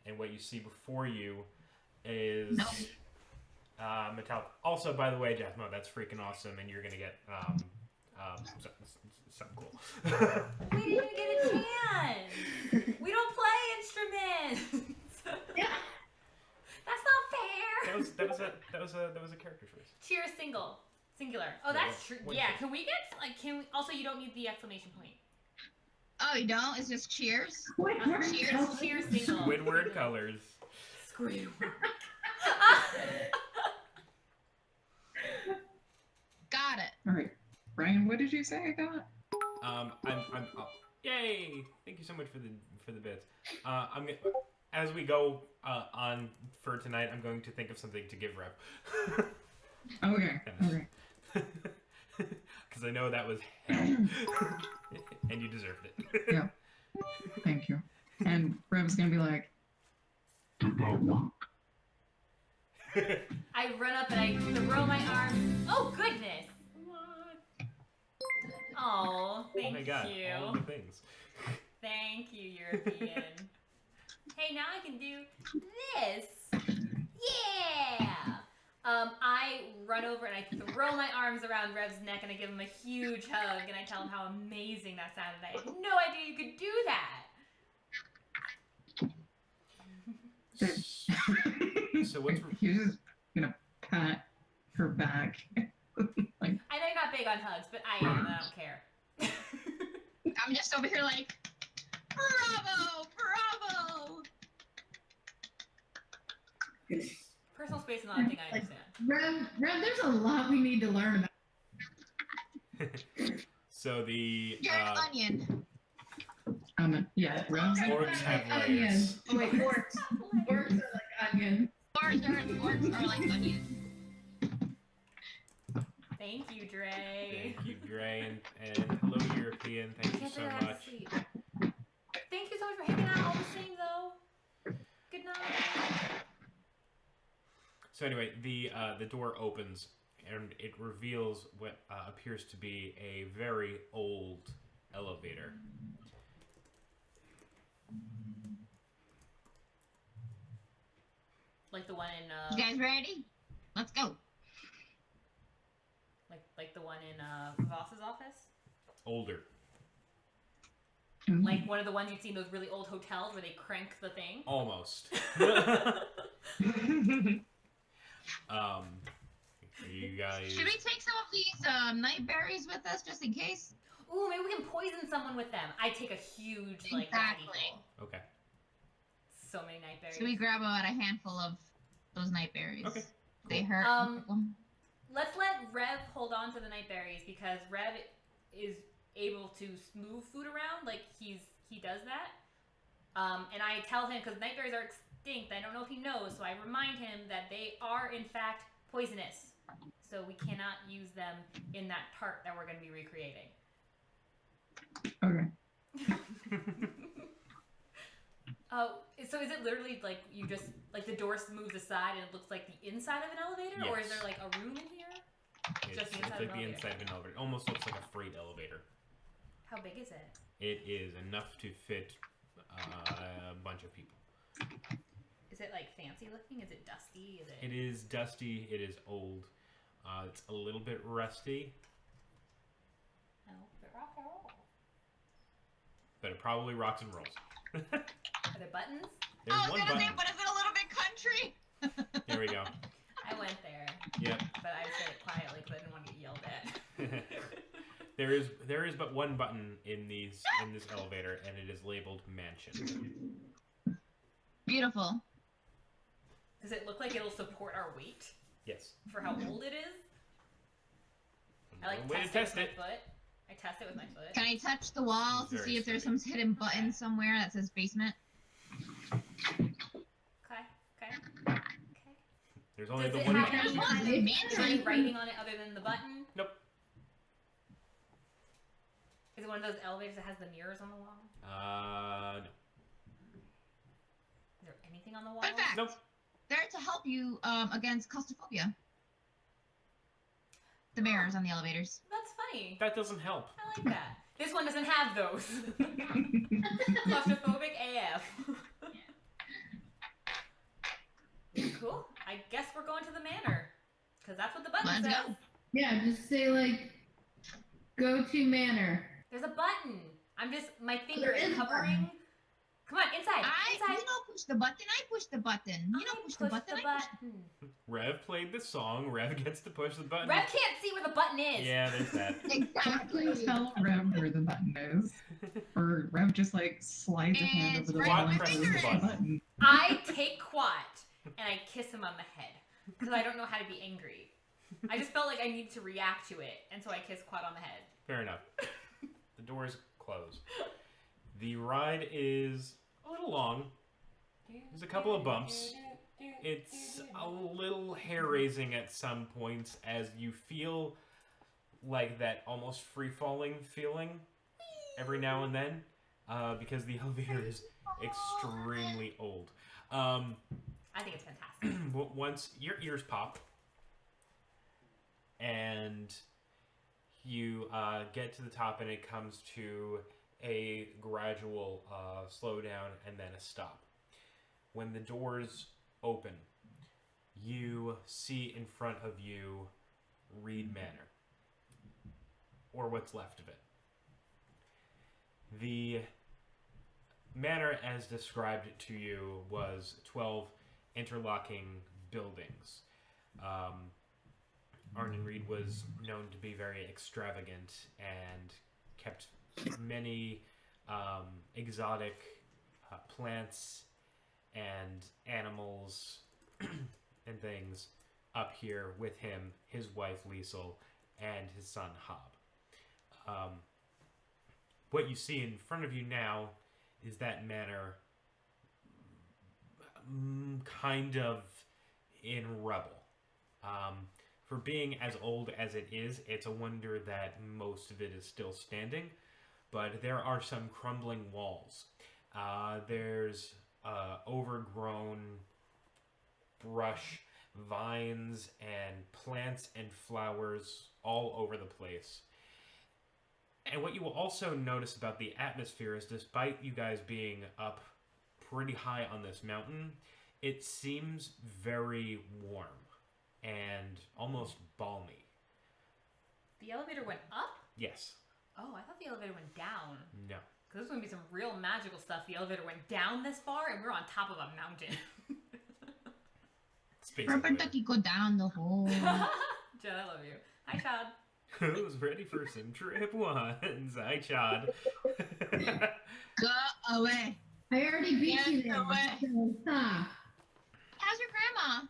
And what you see before you is metallic. Also, by the way, Jasmo, that's freaking awesome, and you're gonna get something cool. We didn't even get a chance. We don't play instruments. Yeah. That's not fair. that was a character choice. Cheers, singular. Oh, that's true. One Yeah. cheer. Can we get can we? Also, you don't need the exclamation point. Oh, you don't? It's just cheers? Cheers, cheers, single. Squidward colors. Squidward. Got it. All right, Brian, what did you say I got? I'm yay! Thank you so much for the bits. I'm gonna, as we go on for tonight, I'm going to think of something to give Rev. Okay. Because I know that was hell, and you deserved it. Yeah. Thank you. And Rev's gonna be like, I run up and I throw my arm. Oh goodness! What? Oh, Oh thank my god, you. all the things. Thank you, European. Hey, now I can do this. Yeah. I run over and I throw my arms around Rev's neck and I give him a huge hug and I tell him how amazing that sounded. I had no idea you could do that. So what's He was just gonna pat her back. Like, I know you're not big on hugs, but I am and I don't care. I'm just over here like, bravo, bravo. Personal space is not a thing I understand. Rev, there's a lot we need to learn about. so the You're an onion. yeah, Rev's orcs have Onion. layers. Oh wait, orcs. Orcs are like onion. Orcs are like onions. Thank you, Dre. Thank you, Dre, and hello, European. Thank you Can't so say I have to much. sleep. Thank you so much for hanging out all the same, though. Good night. So anyway, the door opens and it reveals what appears to be a very old elevator. Like the one in You guys ready? Let's go. like the one in Voss's office. Older. Like one of the ones you'd see in those really old hotels where they crank the thing. Almost. You guys. Should we take some of these night berries with us just in case? Ooh, maybe we can poison someone with them. I take a huge like baggie Exactly. full. Okay. So many night berries. Should we grab about a handful of those night berries? Okay. They hurt. Let's let Rev hold on to the night berries because Rev is able to move food around. Like he does that. And I tell him because night berries are extinct. I don't know if he knows, so I remind him that they are in fact poisonous. So we cannot use them in that tart that we're going to be recreating. Okay. So is it literally like you just like the door moves aside and it looks like the inside of an elevator, or is Yes. there like a room in here? It's Just the inside like of the an elevator. inside of an elevator. It almost looks like a freight elevator. How big is it? It is enough to fit a bunch of people. Is it like fancy looking? Is it dusty? Is It is dusty. It is old. It's a little bit rusty, No, but rock and roll. but it probably rocks and rolls. Are there buttons? There's I was one gonna say, button. but is it a little bit country? There we go. I went there, Yep. but I said it quietly because I didn't want to get yelled at. There is but one button in this elevator, and it is labeled mansion. Beautiful. Does it look like it'll support our weight Yes. for how old it is? I like Way to test test it it. with my foot. I test it with my foot. Can I touch the wall It's to very see if there's sturdy. some hidden button somewhere that says basement? Okay. There's only Does the it one have button. any Well, kind the of mansion. writing on it other than the button? Nope. Is it one of those elevators that has the mirrors on the wall? No. Is there anything on the wall? Fun fact. Nope. They're to help you against claustrophobia. The mirrors on the elevators. That's funny. That doesn't help. I like that. This one doesn't have those. Claustrophobic AF. Cool. I guess we're going to the manor. Because that's what the button Let's says. go. Yeah, just say like, go to manor. There's a button. My finger There is is a hovering. Come on, inside. You Inside. don't push the button. I push the button. You don't push the button. I push the Rev played the song. Rev gets to push the button. Rev can't see where the button is. Yeah, there's that. Exactly. Please tell Rev where the button is. Or Rev just like slides a hand It's over the right wall and where my presses finger the is. button. I take Quat and I kiss him on the head. Because I don't know how to be angry. I just felt like I needed to react to it. And so I kissed Quat on the head. Fair enough. The doors close. The ride is a little long. There's a couple of bumps. It's a little hair-raising at some points as you feel like that almost free-falling feeling every now and then because the elevator is extremely old. I think it's fantastic. Once your ears pop, and you get to the top, and it comes to a gradual slowdown and then a stop. When the doors open, you see in front of you Reed Manor, or what's left of it. The manor, as described to you, was 12 interlocking buildings. Arden Reed was known to be very extravagant and kept many exotic plants and animals and things up here with him, his wife Liesel, and his son Hob. What you see in front of you now is that manor kind of in rubble. For being as old as it is, it's a wonder that most of it is still standing, but there are some crumbling walls. There's overgrown brush, vines, and plants and flowers all over the place. And what you will also notice about the atmosphere is, despite you guys being up pretty high on this mountain, it seems very warm and almost balmy. The elevator went up? Yes. Oh, I thought the elevator went down. No. Because there's going to be some real magical stuff. The elevator went down this far, and we're on top of a mountain. Space Robert elevator. Ducky go down the hole. Chad, I love you. Hi, Chad. Who's ready for some trip ones? Hi, Chad. Go away. I already beat Get you there. away. So, How's your grandma?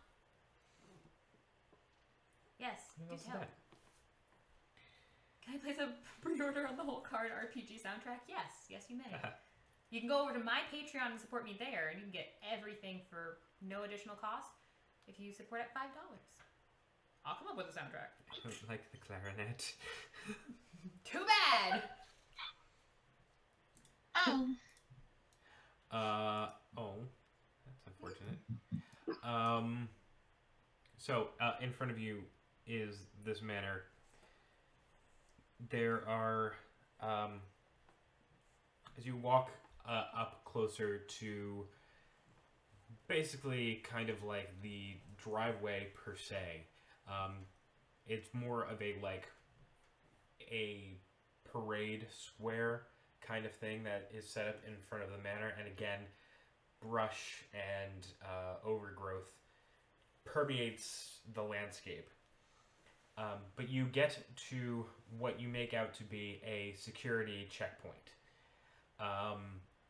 Yes, do What's tell. that? Can I place a pre-order on the whole card RPG soundtrack? Yes, you may. You can go over to my Patreon and support me there, and you can get everything for no additional cost if you support at $5. I'll come up with a soundtrack. I don't like the clarinet. Too bad! Oh, Oh, that's unfortunate. So, in front of you is this manor. There are, as you walk up closer to basically kind of like the driveway per se, it's more of a parade square kind of thing that is set up in front of the manor, and again, brush and overgrowth permeates the landscape. But you get to what you make out to be a security checkpoint.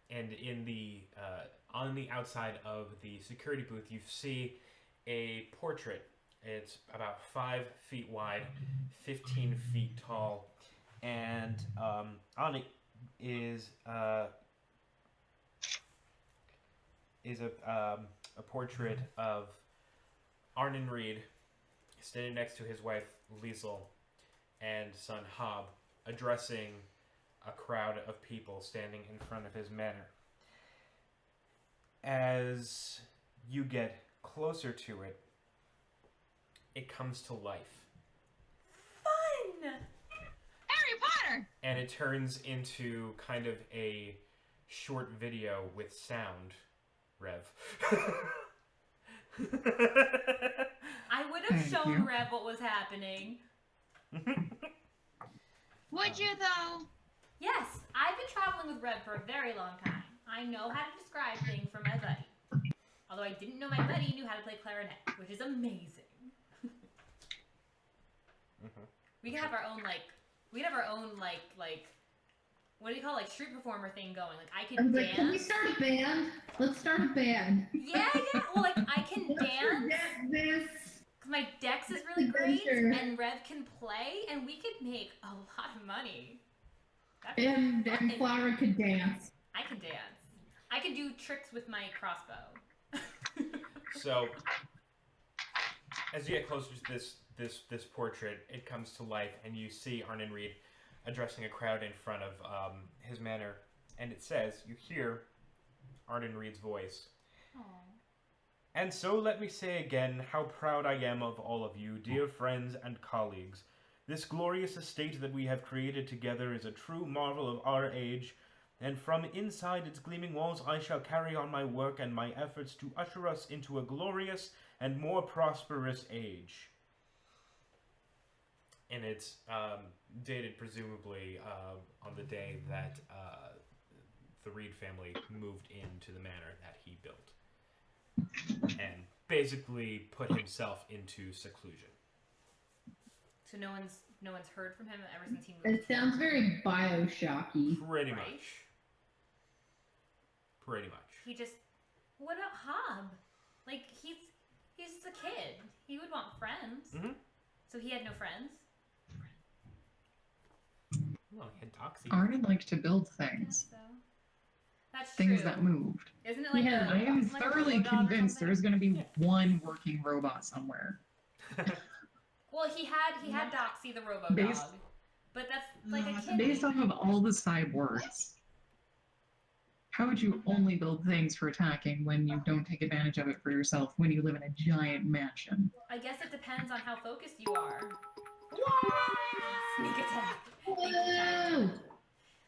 And in the on the outside of the security booth, you see a portrait. It's about 5 feet wide, 15 feet tall, and on it is a portrait of Arnon Reed standing next to his wife Liesel and son Hob, addressing a crowd of people standing in front of his manor. As you get closer to it, it comes to life. Fun! Harry Potter! And it turns into kind of a short video with sound, Rev. I would have Thank shown you. Rev what was happening. Would you though? Yes, I've been traveling with Rev for a very long time. I know how to describe things for my buddy. Although I didn't know my buddy knew how to play clarinet, which is amazing. We could have our own what do you call street performer thing going? Like I I can was like, can we dance. start a band? Let's start a band. Yeah. Well, I can Let's dance. forget this. Cause my dex is really great, Adventure. and Rev can play, and we could make a lot of money. That'd be And fun. Flower could dance. I can dance. I can do tricks with my crossbow. So, as you get closer to this portrait, it comes to life, and you see Arnon Reed addressing a crowd in front of his manor, and it says, you hear Arnon Reed's voice. Aww. And so let me say again how proud I am of all of you, dear friends and colleagues. This glorious estate that we have created together is a true marvel of our age, and from inside its gleaming walls I shall carry on my work and my efforts to usher us into a glorious and more prosperous age. And it's dated presumably on the day that the Reed family moved into the manor that he built. And basically put himself into seclusion. So no one's heard from him ever since he moved. It sounds very Bioshocky. Pretty Right? much. Pretty much. He just. What about Hob? Like he's a kid. He would want friends. Mm-hmm. So he had no friends. Well, he had Doxy. Arden liked to build I things. guess so. That's Things true. that moved. Isn't it like Yeah, I am isn't it like a thoroughly robot or convinced something? there's going to be one working robot somewhere. Well, he had Doxy the Robo Based- Dog, but that's like a kid. Based off of all the cyborgs, how would you only build things for attacking when you don't take advantage of it for yourself when you live in a giant mansion? I guess it depends on how focused you are. Sneak attack. Whoa!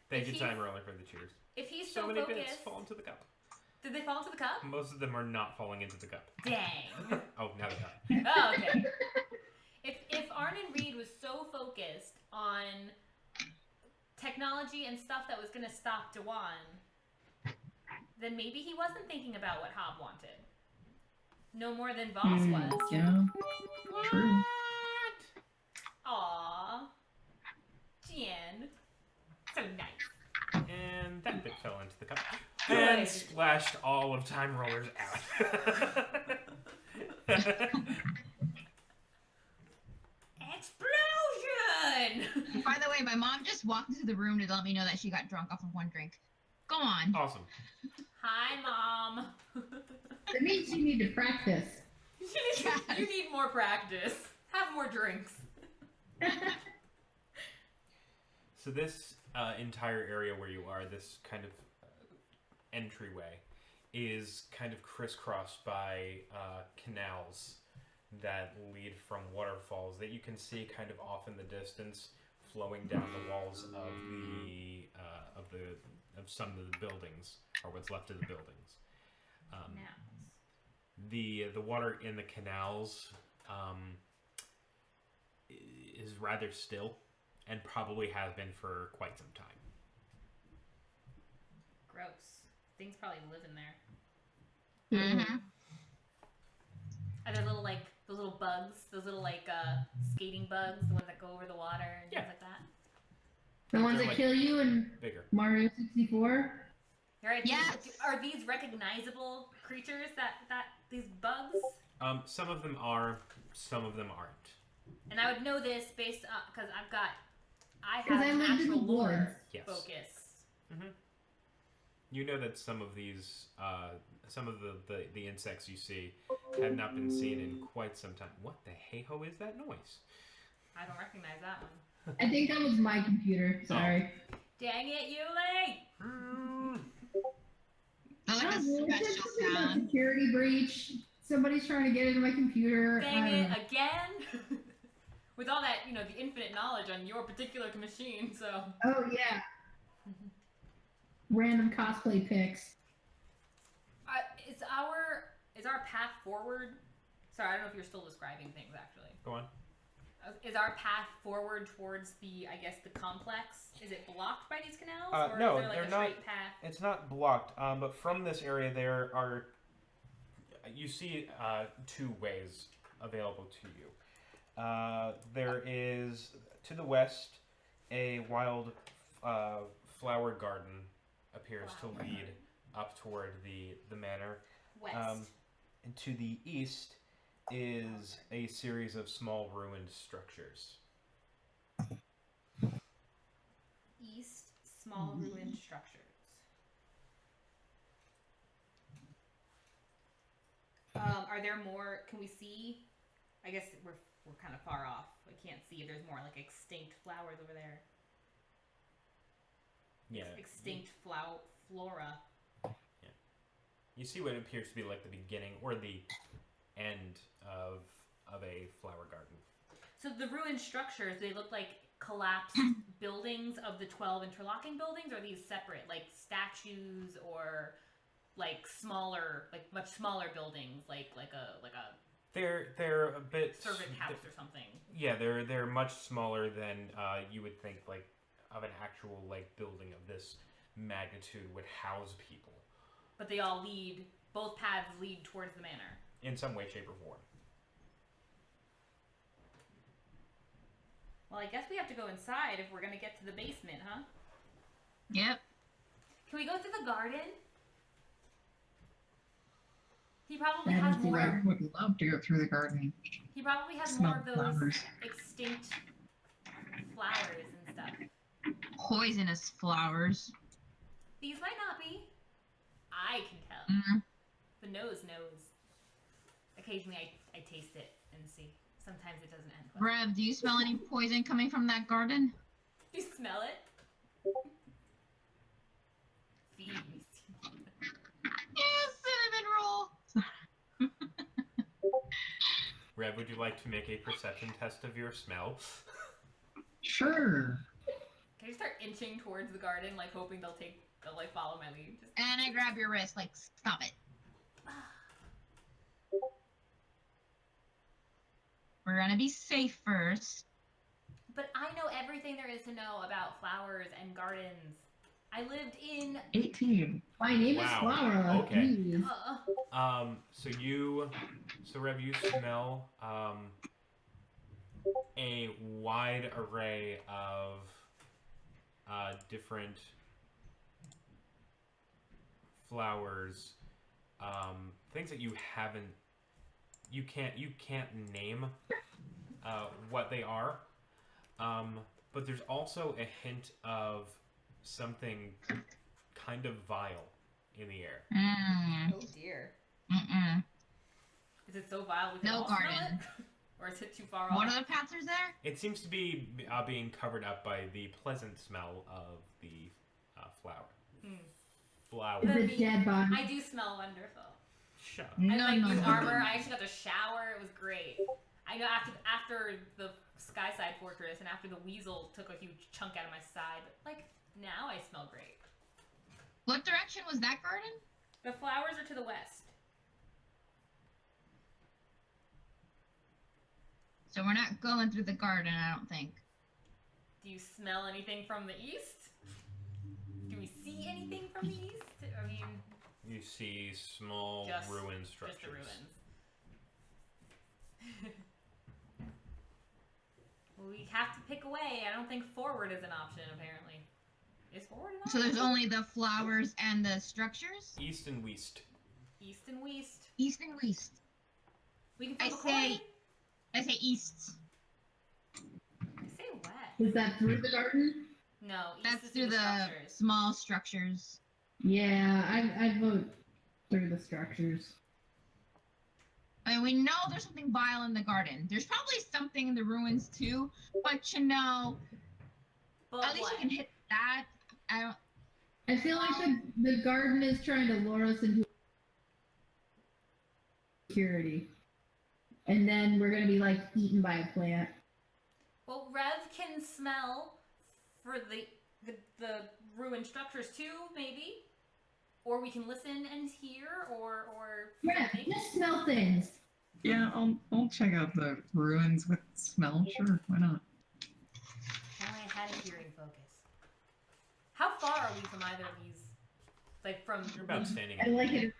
Thank If you, he's- Time Roller, for the cheers. If he's So so many focused, bits fall into the cup. did they fall into the cup? Most of them are not falling into the cup. Dang. Oh, now they are. Oh, okay. If Arnon Reed was so focused on technology and stuff that was gonna stop Dewan, then maybe he wasn't thinking about what Hob wanted. No more than Voss was. Yeah, true. Aww. Jen. So nice. And that bit fell into the cup. Good. And splashed all of Time Roller's out. Explosion! By the way, my mom just walked into the room to let me know that she got drunk off of one drink. Go on. Awesome. Hi, Mom. That means you need to practice. You need more practice. Have more drinks. So this entire area where you are, this kind of entryway, is kind of crisscrossed by canals that lead from waterfalls that you can see kind of off in the distance, flowing down the walls of some of the buildings, or what's left of the buildings. The water in the canals is rather still, and probably has been for quite some time. Gross. Things probably live in there. Mm-hmm. Are there those little bugs, those little skating bugs, the ones that go over the water and Yeah. things like that? The ones They're that like- kill you in Bigger. Mario 64? All right. Yes. Are these recognizable creatures? That these bugs? Some of them are, some of them aren't. And I would know this based on because I 'Cause I have lived in natural the lore woods. Yes. focus. You know that some of these, some of the insects you see have not been seen in quite some time. What the hey-ho is that noise? I don't recognize that one. I think that was my computer. Sorry. Dang it, Yuli! Like a It's special just a sound. security breach. Somebody's trying to get into my computer. Dang I don't know. it again! With all that, the infinite knowledge on your particular machine, so. Oh, yeah. Random cosplay pics. Is our path forward? Sorry, I don't know if you're still describing things actually. Go on. Is our path forward towards the complex? Is it blocked by these canals, or no, is there like they're a not- straight path? It's not blocked, but from this area there are, you see two ways available to you. There is, to the west, a wild flower garden appears to Flower lead up toward the manor. West. And to the east is a series of small ruined structures. East, small ruined structures. Are there more? Can we see? I guess we're kind of far off. I can't see if there's more like extinct flowers over there. Yeah. Extinct flora. You see what appears to be like the beginning or the end of a flower garden. So the ruined structures, they look like collapsed buildings of the 12 interlocking buildings, or are these separate, like statues or like smaller, like much smaller buildings, like a They're a bit servant house or something. Yeah, they're much smaller than you would think like of an actual like building of this magnitude would house people. But they all lead, both paths lead towards the manor. In some way, shape, or form. Well, I guess we have to go inside if we're gonna get to the basement, huh? Yep. Can we go through the garden? He probably has I more. would love to go through the garden. He probably has Smell more of those flowers. extinct flowers and stuff. Poisonous flowers. These might not be. I can tell. Mm. The nose knows. Occasionally, I taste it and see. Sometimes it doesn't end well. Rev, do you smell any poison coming from that garden? Do you smell it? Feed me. Yeah, cinnamon roll. Rev, would you like to make a perception test of your smell? Sure. Can you start inching towards the garden, like hoping they'll like follow my lead? Just... And I grab your wrist, like, stop it. We're gonna be safe first. But I know everything there is to know about flowers and gardens. I lived in. 18. My name is Wow. Flora. Okay. Please. So Rev, you smell a wide array of different flowers, things that you can't name what they are, but there's also a hint of something kind of vile in the air. Oh dear. Mm-mm. Is it so vile we can No all smell garden. it? Or is it too far off? What other paths are there? It seems to be being covered up by the pleasant smell of the flower. Flower. Is it dead body? I do smell wonderful. Shut up. I No, like no, new no. armor. I actually got to shower. It was great. I know after the Skyside Fortress and after the weasel took a huge chunk out of my side, but like now I smell great. What direction was that garden? The flowers are to the west. So we're not going through the garden, I don't think. Do you smell anything from the east? Do we see anything from the east? I mean, You see small Just- ruined just structures. the ruins. Well, we have to pick away. I don't think forward is an option, apparently. Is forward an So option? there's only the flowers and the structures? East and west. East and west. East and west. We can I flip a say- coin. I say east. I say west. Is that through the garden? No, east That's is through the structures. small structures. Yeah, I vote through the structures. I mean, we know there's something vile in the garden. There's probably something in the ruins too, but you know, But at least what? we can hit that. I don't. I feel like the garden is trying to lure us into security. And then we're gonna be like eaten by a plant. Well, Rev can smell for the ruined structures too, maybe. Or we can listen and hear, or Yeah, something. just smell things. Yeah, I'll check out the ruins with smell. Sure, why not? If only I had a hearing focus. How far are we from either of these? Like from. You're about standing. I like it.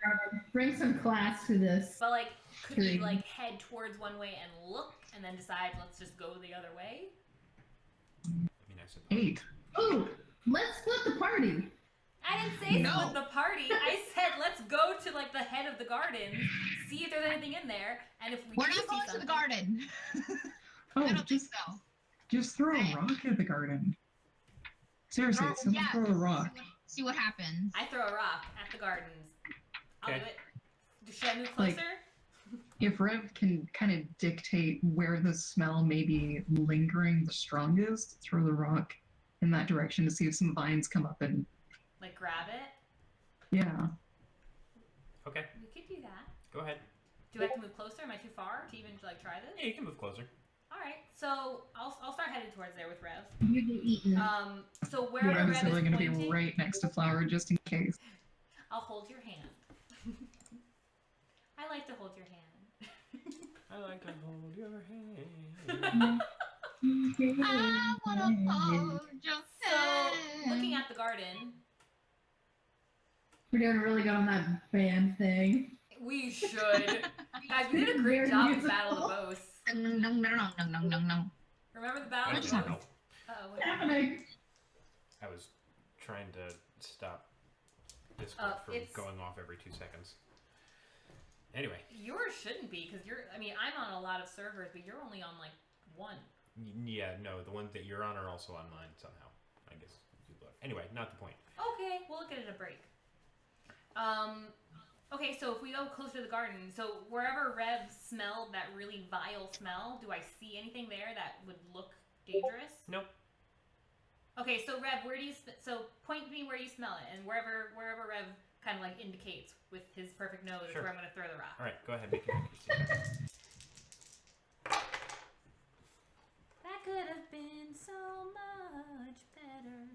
Bring some class to this. But like, could we Hearing. like head towards one way and look, and then decide let's just go the other way? I mean, I suppose. 8. Ooh, let's split the party. I didn't say No. split the party. I said let's go to like the head of the garden, see if there's anything in there, and if we We're do not see going to something, the garden. Oh, I don't think just so. just throw a Right. rock at the garden. Seriously, Throw- someone yeah, throw a rock. See what happens. I throw a rock at the gardens. I'll Okay. do it. Should I move Like- closer? If Rev can kind of dictate where the smell may be lingering the strongest, throw the rock in that direction to see if some vines come up and Like grab it? yeah. Okay. Go ahead. Do I have to move closer? Am I too far to even like try this? Yeah, you can move closer. All right, so I'll start heading towards there with Rev. You get eaten. So wherever Yeah, Rev so is we're gonna pointing, be right next to Flower just in case. I'll hold your hand. I like to hold your hand. I like to hold your hand. I wanna hold your So hand. looking at the garden, We're doing really good on that band thing. we should. Guys, we did a great job with Battle of the Bows. No. Remember the Battle of What the just Bows? Uh-oh, what What's happened? happening? I was trying to stop Discord from it's- going off every 2 seconds. Anyway, Yours shouldn't be, because you're. I mean, I'm on a lot of servers, but you're only on like one. yeah, no, the ones that you're on are also on mine somehow. I guess you look. Anyway, not the point. Okay, we'll look at it at a break. Okay, so if we go closer to the garden, so wherever Rev smelled that really vile smell, do I see anything there that would look dangerous? Nope. Okay, so Rev, where do you so point me where you smell it, and wherever Rev kind of like indicates with his perfect nose is Sure. where I'm gonna throw the rock. All right, go ahead, make your accuracy. That could have been so much better.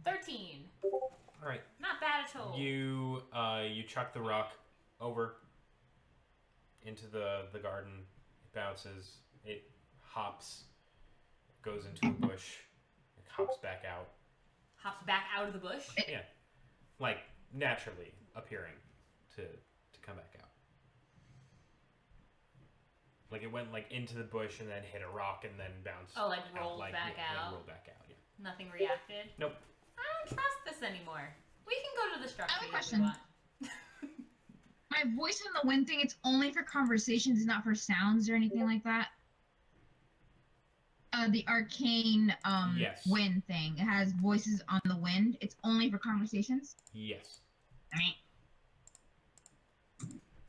13. All right, Not bad at all. you chuck the rock over into the garden. It bounces. It hops, goes into a bush. It hops back out. Hops back out of the bush. Yeah, like naturally appearing to come back out. Like it went like into the bush and then hit a rock and then bounced. Oh, like out, rolled back out? Like rolled back out. Yeah. Nothing reacted. Nope. I don't trust this anymore. We can go to the structure I have a if we question. want. My voice in the wind thing, it's only for conversations, it's not for sounds or anything like that. The arcane Yes. wind thing. It has voices on the wind. It's only for conversations. Yes.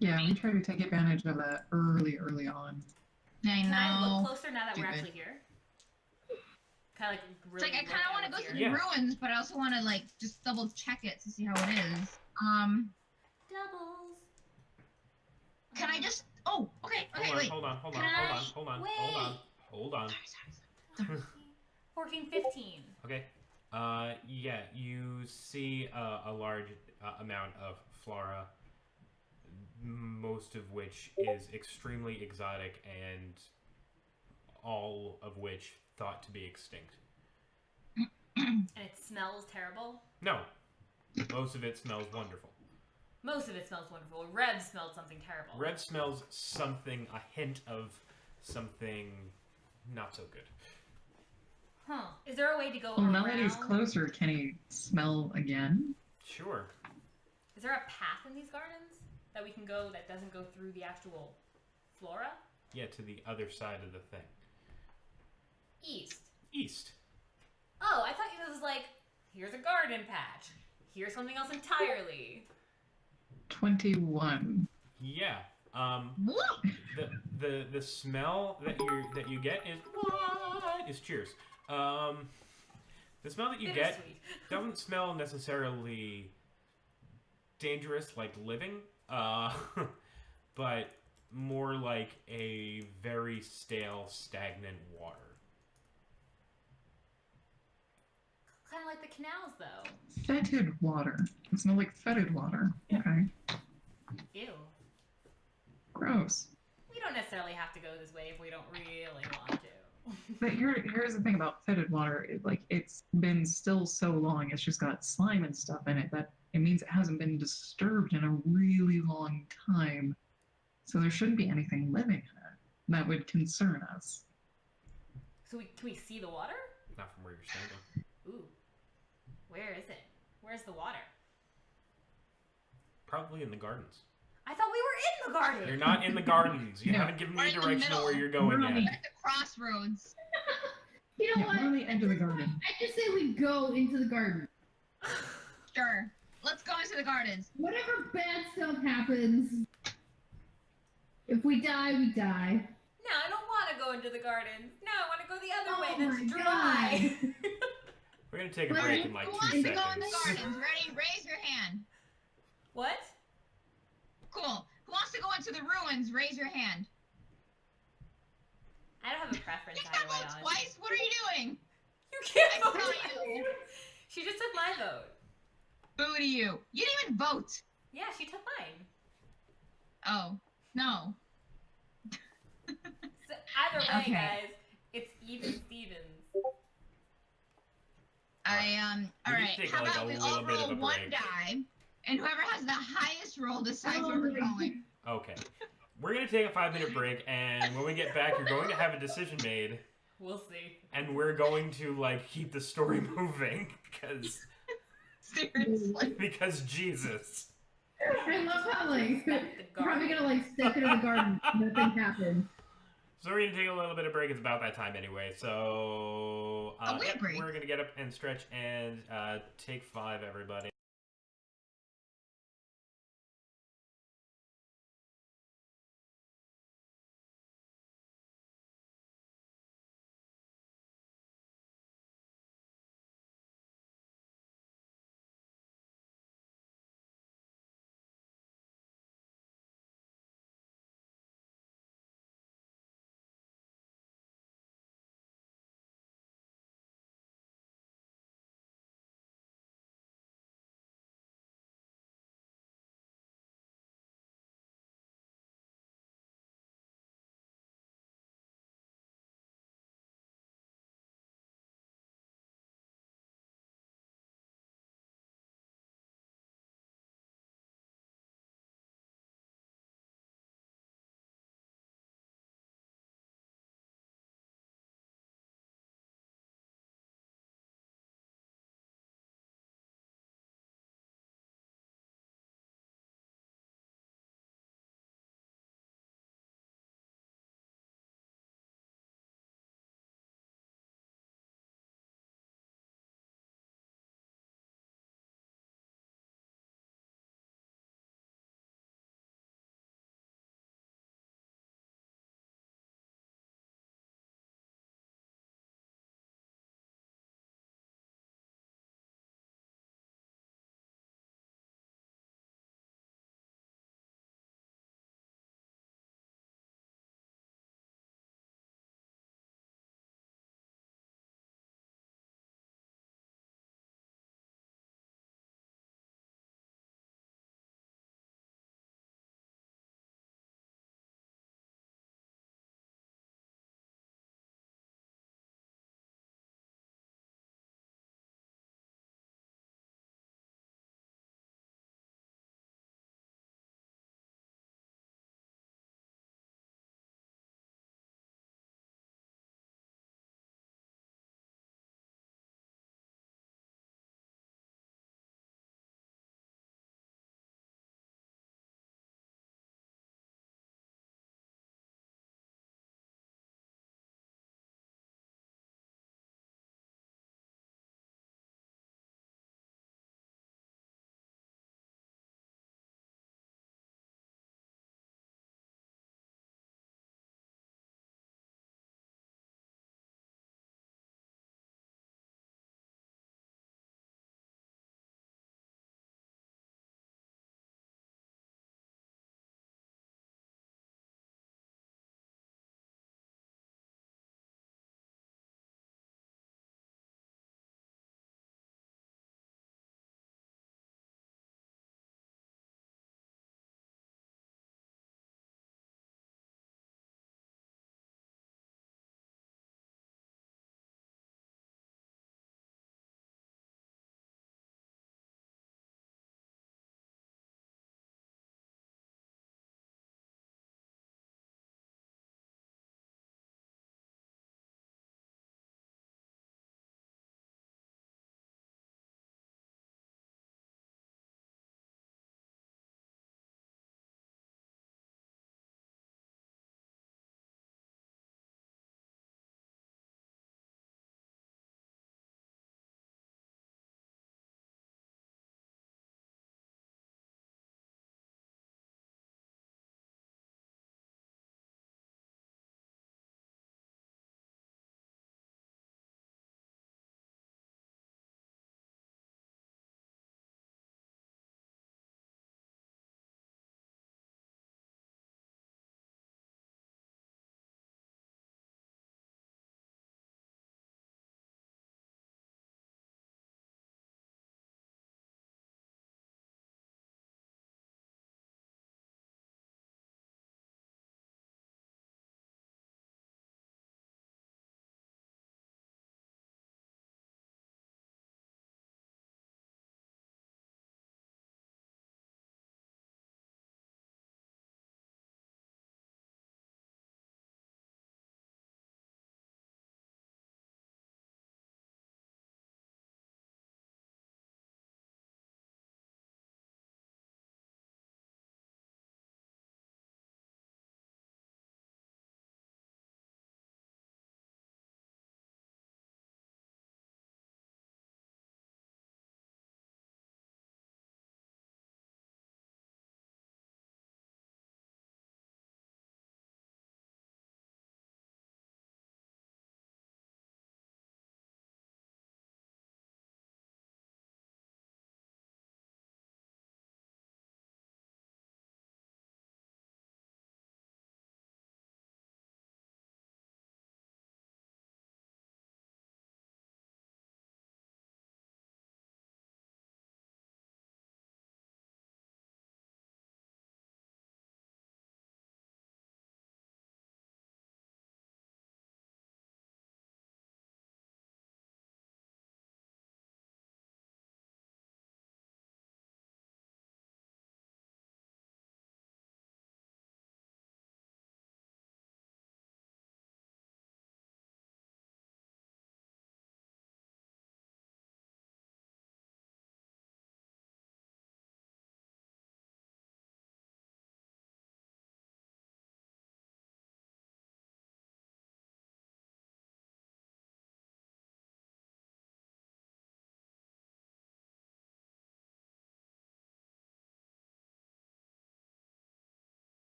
Yeah, we try to take advantage of that early on. I Can I look know. closer now that we're Stupid. actually here? Kind of like It's really. like I kind of want to go through Yeah. the ruins, but I also want to like just double check it to see how it is. Doubles. Can I just? Oh, okay, wait. Hold on. Can I- Hold on. Sorry. 14, 15. Okay. Yeah, you see a large amount of flora, most of which is extremely exotic and all of which thought to be extinct. And it smells terrible. No. Most of it smells wonderful. Most of it smells wonderful. Rev smelled something terrible. Red smells something, a hint of something not so good. Huh. Is there a way to go Well, around? now that he's closer, can he smell again? Sure. Is there a path in these gardens that we can go that doesn't go through the actual flora? Yeah, to the other side of the thing. East. East. Oh, I thought it was like, here's a garden patch. Here's something else entirely. 21. Yeah. Look. The smell that you get is cheers. The smell that you get Bittersweet. doesn't smell necessarily dangerous like living, but more like a very stale, stagnant water. Kind of like the canals, though. Fetid water. It smells like fetid water. Yeah. Okay. Ew. Gross. We don't necessarily have to go this way if we don't really want to. But here's the thing about fetid water. It's been still so long. It's just got slime and stuff in it that it means it hasn't been disturbed in a really long time. So there shouldn't be anything living in it that would concern us. So can we see the water? Not from where you're standing. Ooh. Where is it? Where's the water? Probably in the gardens. I thought we were in the garden. You're not in the gardens. You No. haven't given We're me in the direction of where middle. you're going We're on yet. At the crossroads. You know Yeah, what? we're on the edge of the garden. I just say we go into the garden. Sure. Let's go into the gardens. Whatever bad stuff happens, if we die, we die. No, I don't want to go into the garden. No, I want to go the other Oh way. That's my dry. We're gonna take a Well, break in like Who 2 wants to go in seconds. the gardens? Ready? Raise your hand. What? Cool. Who wants to go into the ruins? Raise your hand. I don't have a preference You either can't way, vote honestly. twice. What are you doing? You can't I vote. tell you. She just took my vote. Boo to you. You didn't even vote. Yeah, she took mine. Oh no. So either way, Okay. guys, it's even Stevens. We All need to right. take, How like, about a we little all bit of roll a one break. die, and whoever has the highest roll decides Oh where we're my going. Okay. We're going to take a 5-minute break, and when we get back, you're going to have a decision made, We'll see. and we're going to, like, keep the story moving, Seriously. because Jesus. I love how like Respect the you're probably garden. gonna like step into the garden. Nothing happens. So we're going to take a little bit of break. It's about that time anyway. So A wee break. we're going to get up and stretch and take 5, everybody.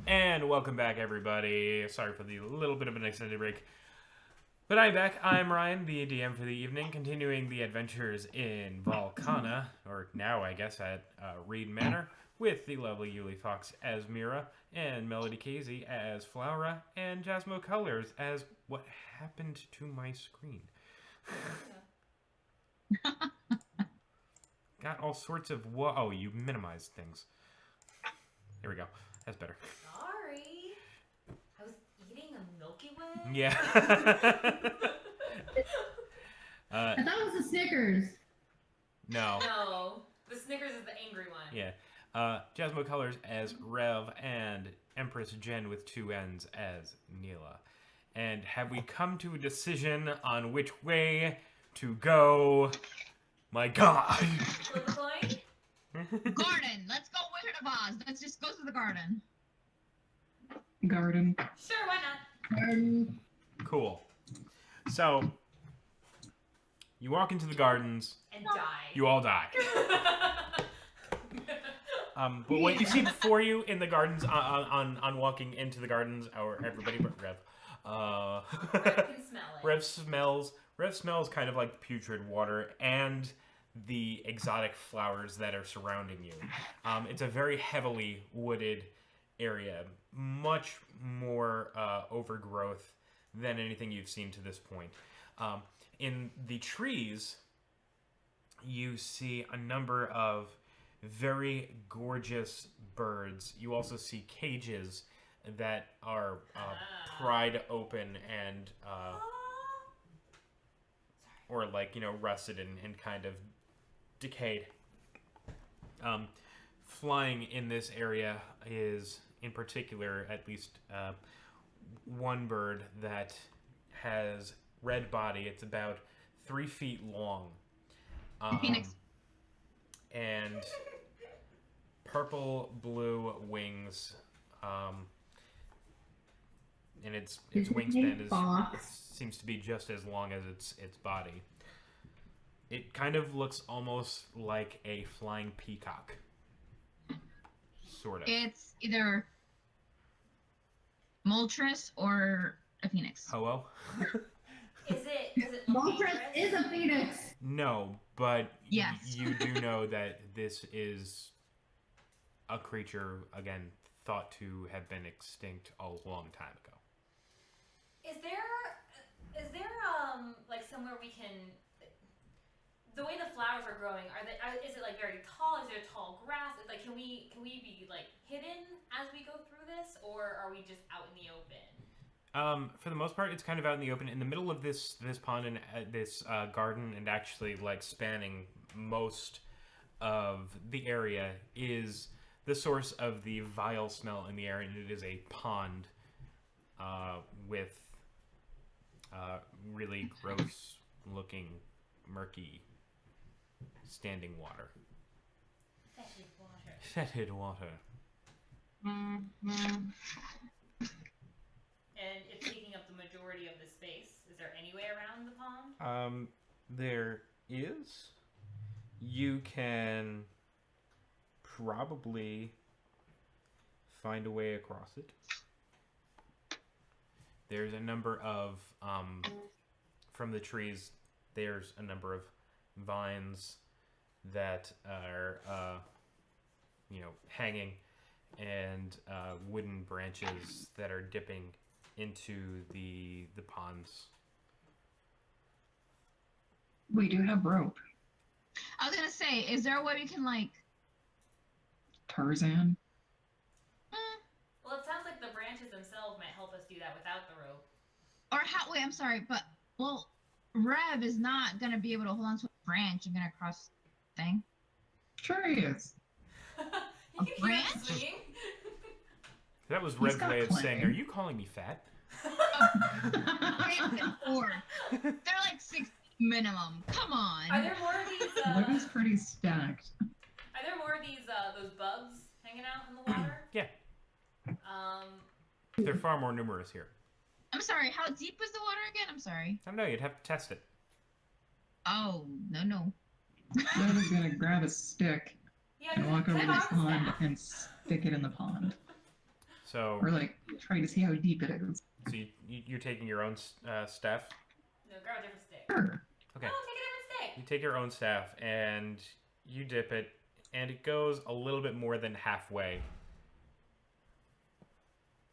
And welcome back, everybody. Sorry for the little bit of an extended break. But I'm back. I'm Ryan, the DM for the evening, continuing the adventures in Valkana, or now, I guess, at Reed Manor, with the lovely Yuli Fox as Mira, and Melody Casey as Flowera, and Jasmo Colors as what happened to my screen. Got all sorts of... Oh, you minimized things. There we go. That's better. Sorry. I was eating a Milky Way. Yeah. I thought it was a Snickers. No. No. The Snickers is the angry one. Yeah. Jasmo Colors as Rev, and Empress Jen with 2 N's as Neela. And have we come to a decision on which way to go? My God. Flip a coin? Garden. Let's go Wizard of Oz. Let's just go to the garden. Garden. Sure, why not? Cool. So, you walk into the gardens. And die. You all die. But what you see before you in the gardens, on walking into the gardens, or everybody but Rev. Rev can smell it. Rev smells kind of like putrid water and the exotic flowers that are surrounding you. It's a very heavily wooded area, much more overgrowth than anything you've seen to this point. In the trees, you see a number of very gorgeous birds. You also see cages that are pried open and or like, rusted and kind of decayed. Flying in this area is, in particular, at least one bird that has red body. It's about 3 feet long. Phoenix. And purple blue wings. And its wingspan seems to be just as long as its body. It kind of looks almost like a flying peacock. Sort of. It's either Moltres or a phoenix. Ho-oh? Is it Moltres is a phoenix. No, but Yes. you do know that this is a creature, again, thought to have been extinct a long time ago. Is there like somewhere we can, the way the flowers are growing, is it like very tall? Is there tall grass? Like can we be like hidden as we go through this, or are we just out in the open? For the most part, it's kind of out in the open. In the middle of this pond and this garden, and actually like spanning most of the area, is the source of the vile smell in the air, and it is a pond with really gross-looking, murky, standing water. Fetid water. Fetid water. And it's taking up the majority of the space. Is there any way around the pond? There is. You can probably find a way across it. There's a number of, from the trees, there's a number of vines that are, hanging, and wooden branches that are dipping into the ponds. We do have rope. I was gonna say, is there a way we can like? Tarzan. Well, it sounds like the branches themselves might help us do that without the rope. Or how? Wait, I'm sorry, but Rev is not gonna be able to hold on to a branch and get across the thing. Sure he is. You can hear him branch? swinging. That was He's Rev's got way of saying, clay. "Are you calling me fat?" They're like 6 minimum. Come on. Are there more of these? Weapon's pretty stacked. Are there more of these those bugs hanging out in the water? Yeah. Um, They're far more numerous here. I'm sorry. How deep was the water again? I'm sorry. I don't know. You'd have to test it. Oh no. Weapon's gonna grab a stick yeah. and walk over can to I the borrow the pond staff? and stick it in the pond. So, Or like trying to see how deep it is. so you're taking your own staff. No, grab a different stick. Sure. Okay. No, take a different stick. You take your own staff and you dip it, and it goes a little bit more than halfway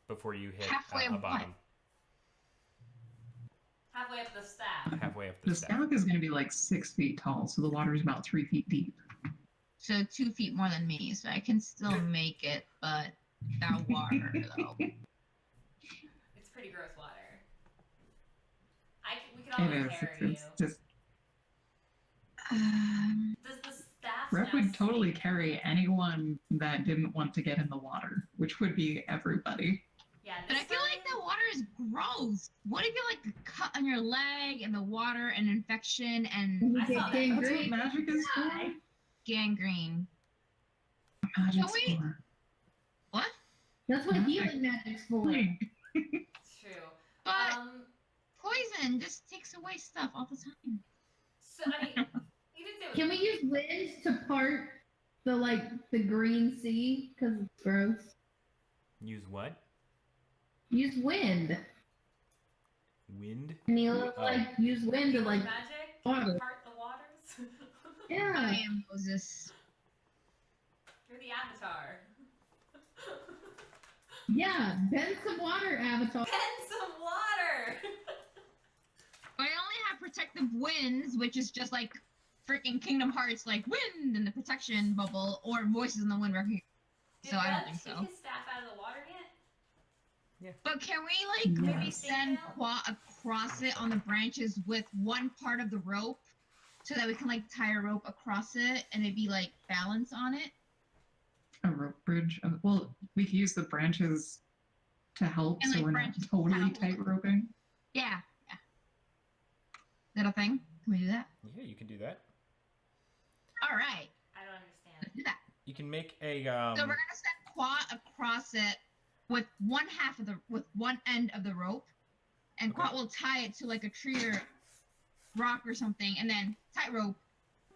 before you hit Halfway a of bottom. Halfway up the staff. Halfway up the The staff. staff is going to be like 6 feet tall, so the water is about 3 feet deep. So 2 feet more than me, so I can still make it, but that water though. It's pretty gross water. We could It always is. carry you. It's just Does the staff Rep now would totally sink? carry anyone that didn't want to get in the water, which would be everybody. Yeah, But I feel like the water is gross. What if you like a cut on your leg and the water and infection and I saw that. That's what Gangrene. magic is for. gangrene? Magic's we- for. What? That's what Yeah. healing magic's for. It's true. But Um, poison just takes away stuff all the time. so I mean, even though Can we use wind to part the green sea? Because it's gross. Use what? Use wind. Wind? Neil, Oh. use wind to healing magic water. part the waters. I Yeah. am Moses. You're the avatar. Yeah. Bend some water, Avatar. And some water. I only have protective winds, which is just like freaking Kingdom Hearts, like wind and the protection bubble, or voices in the wind. So I don't Reb think take so. his staff out of the water yet? But can we maybe Yes. send Qua across it on the branches with one part of the rope, so that we can tie a rope across it and it'd be balance on it? A rope bridge. Well, we could use the branches to help, And, so we're not branches to totally help. tight roping. Yeah. Is that a thing? Can we do that? Yeah, you can do that. All right. I don't understand. Let's do that. You can make a So we're gonna send Qua across it with one end of the rope, and Okay. Qua will tie it to a tree or rock or something, and then tight rope,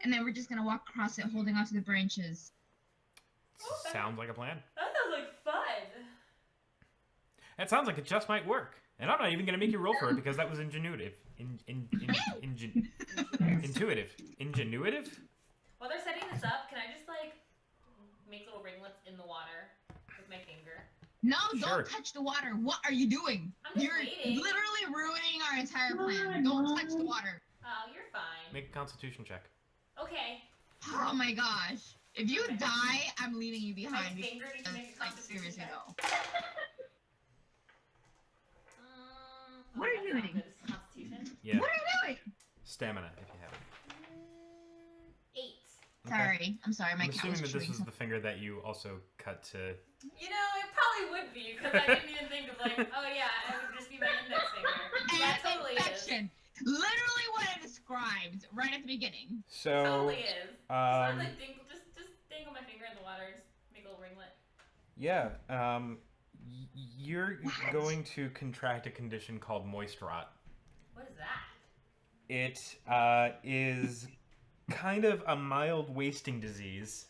and then we're just gonna walk across it, holding onto the branches. sounds like a plan. That sounds like fun. That sounds like it just might work. And I'm not even gonna make you roll for it because that was ingenuitive. Intuitive. Ingenuitive? While they're setting this up, can I just make little ringlets in the water with my finger? No, Sure. don't touch the water. What are you doing? I'm just You're waiting. literally ruining our entire plan. Come Don't on. touch the water. Oh, you're fine. Make a constitution check. Okay. Oh my gosh. If you die, I'm leaving you My behind. finger needs to make a Because, constitution seriously check. though. What are you that's not doing? good. It's Constitution. Yeah. What are you doing? Stamina, if you have it. 8. Okay. Sorry. I'm sorry. My I'm cat assuming was that this chewing was the finger that you also cut to. You know, it probably would be because I didn't even think of oh yeah, it would just be my index finger. That And totally is. infection. Literally what I described right at the beginning. So, Totally is. So I um, just dangle my finger in the water, just make a little ringlet. yeah, you're going to contract a condition called moist rot. What is that? It is kind of a mild wasting disease.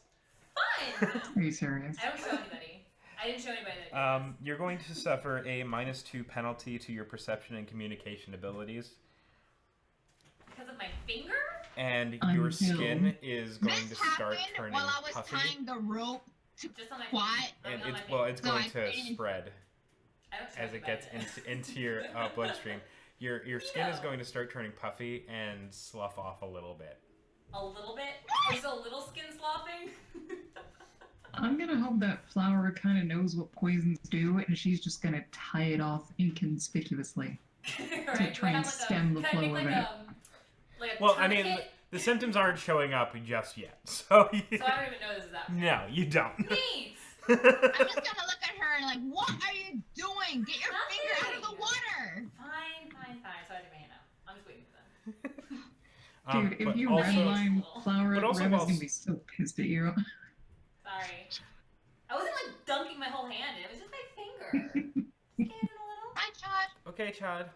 Fun! Are you serious? I don't show anybody. I didn't show anybody that. You're going to suffer a -2 penalty to your perception and communication abilities, Because of my finger? and Until- your skin is going This to start happened turning while I was puffy, tying the rope. Just on my What? finger. and On my it's finger. it's So going I to created- spread I don't show as it anybody gets this. into your bloodstream. Your skin is Ew. going to start turning puffy and slough off a little bit. A little bit? There's a little skin sloughing? I'm gonna hope that Flower kind of knows what poisons do, and she's just gonna tie it off inconspicuously. Right? try and stem the can I flow make of like it. like a Well, I mean, tourniquet? the symptoms aren't showing up just yet, so, So I don't even know this is happening. no, you don't. Neat! I'm just gonna look at her and what are you doing? Get your Nothing. finger out of the water. Fine. So I did my hand out. I'm just waiting for them. Dude, if but you also, redline Flower, but also Reb is while- gonna be so pissed at you. Sorry. I wasn't dunking my whole hand in. It was just my finger. Just get in a little. Hi, Chad. Okay, Chad.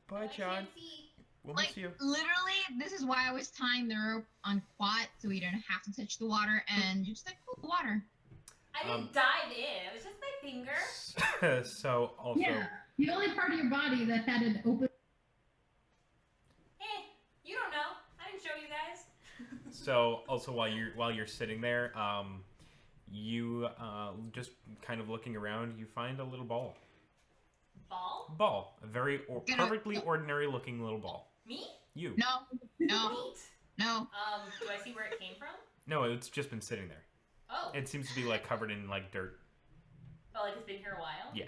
Bye, I Chad. can't see. We'll miss you. Literally, this is why I was tying the rope on Quat so we didn't have to touch the water and you just pull the water. I didn't dive in. It was just my finger. So also, Yeah, the only part of your body that had an open. You don't know. I didn't show you guys. so also while you're sitting there, you just kind of looking around, you find a little ball. Ball? A very perfectly ordinary looking little ball. Me? You. No. Neat. No. Do I see where it came from? No, it's just been sitting there. Oh. It seems to be like covered in like dirt. Oh, like it's been here a while? Yeah.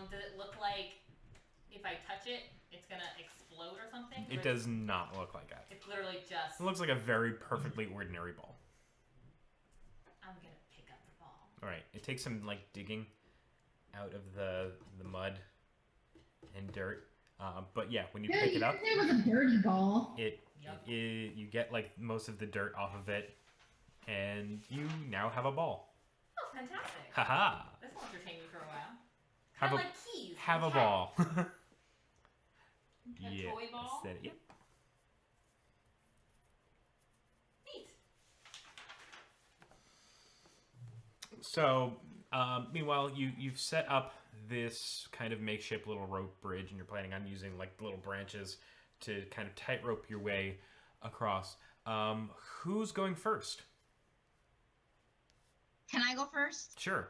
Does it look like if I touch it, it's gonna explode or something? It does not look like that. It's literally just... It looks like a very perfectly ordinary ball. I'm gonna pick up the ball. Alright, it takes some like digging out of the mud and dirt. But yeah, when you pick it up, It was a dirty ball. you get like most of the dirt off of it, and you now have a ball. Oh, fantastic. Haha! This will entertain me for a while. Have Kind a of like keys. have a and ball. cat. A Yeah, toy ball? said it. Yep. Neat. So, meanwhile, you've set up this kind of makeshift little rope bridge, and you're planning on using like little branches to kind of tightrope your way across. Who's going first? Can I go first? Sure.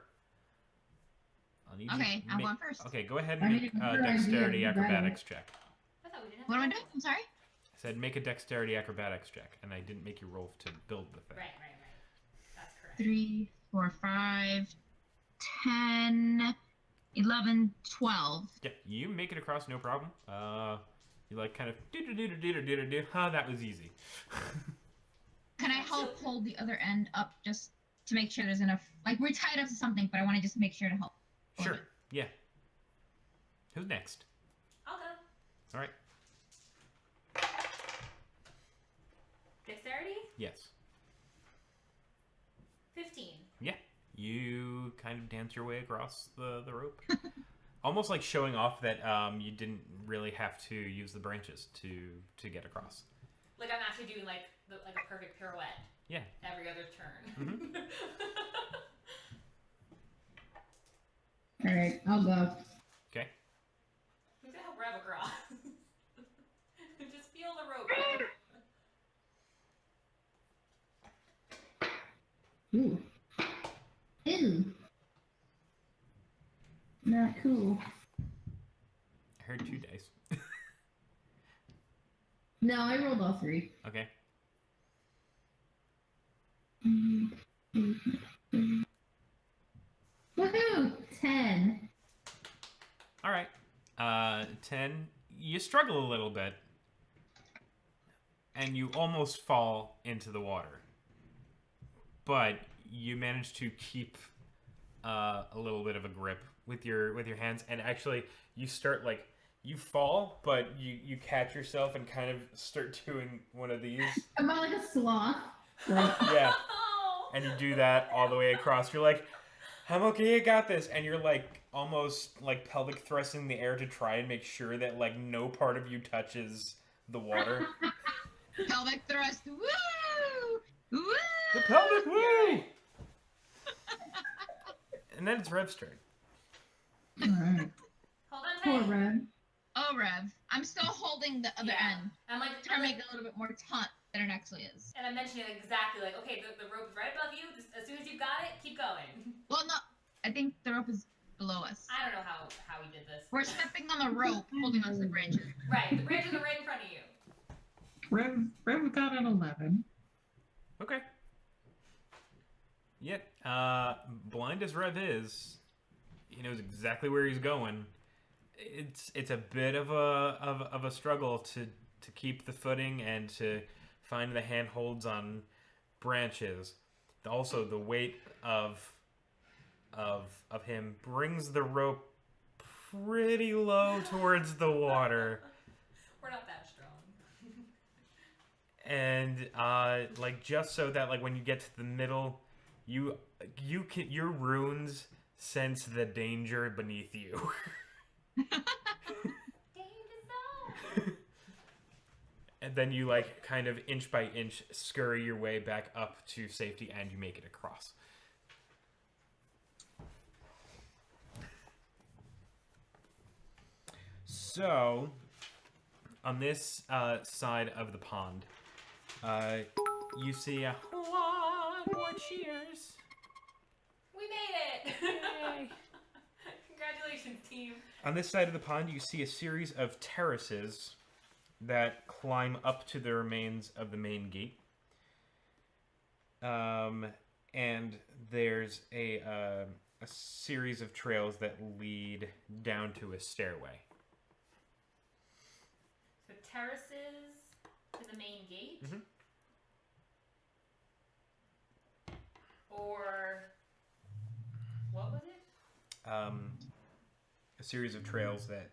I'll need Okay, you to I'm going first. Okay, go ahead I and mean, make it's a a good dexterity idea, but- acrobatics check. I thought we didn't have What am I to doing? I'm sorry. I said make a dexterity acrobatics check, and I didn't make you roll to build the thing. Right. That's correct. 3, 4, 5, 10, 11, 12. Yeah, you make it across, no problem. You like kind of do. Huh, that was easy. Can I help hold the other end up just to make sure there's enough? Like, we're tied up to something, but I want to just make sure to help. hold Sure. it. Yeah. Who's next? I'll go. All right. Dexterity? Yes. 15. Yeah. You kind of dance your way across the rope. Almost like showing off that you didn't really have to use the branches to get across. Like I'm actually doing like a perfect pirouette Yeah. every other turn. Mhm. All right, I'll go. Okay. Who's gonna help Rev across? Just feel the rope. Ooh. Ew. Not cool. I heard 2 dice. No, I rolled all 3. Okay. Woohoo! 10. All right. 10. You struggle a little bit, and you almost fall into the water, but you manage to keep a little bit of a grip with your hands, and actually you start like you fall, but you catch yourself and kind of start doing one of these. I'm not like a sloth. Like, Yeah. Oh! And you do that all the way across. You're like, I'm okay, I got this. And you're like almost like pelvic thrusting in the air to try and make sure that like no part of you touches the water. Pelvic thrust. Woo! Woo! The pelvic woo! You're And then it's Rev's turn. alright. Hold on Poor tight. Red. Oh, Rev. I'm still holding the other Yeah. end. I'm like, Trying to make it a little bit more taut than it actually is. and I'm mentioning it exactly like, okay, the rope is right above you. Just, as soon as you've got it, keep going. Well, no. I think the rope is below us. I don't know how we did this. We're stepping on the rope, holding onto the branches. Right, the branches are right in front of you. Rev got an 11. Okay. Yet, blind as Rev is, he knows exactly where he's going. It's a bit of a struggle to keep the footing and to find the handholds on branches. Also, the weight of him brings the rope pretty low towards the water. We're not that strong. And like just so that like when you get to the middle, you can your runes sense the danger beneath you. Danger zone. And then you like kind of inch by inch scurry your way back up to safety, and you make it across. So, on this side of the pond, you see more cheers. We made it! Yay. Congratulations, team. On this side of the pond, you see a series of terraces that climb up to the remains of the main gate. And there's a series of trails that lead down to a stairway. So terraces to the main gate? Mhm. Or what was it? A series of trails that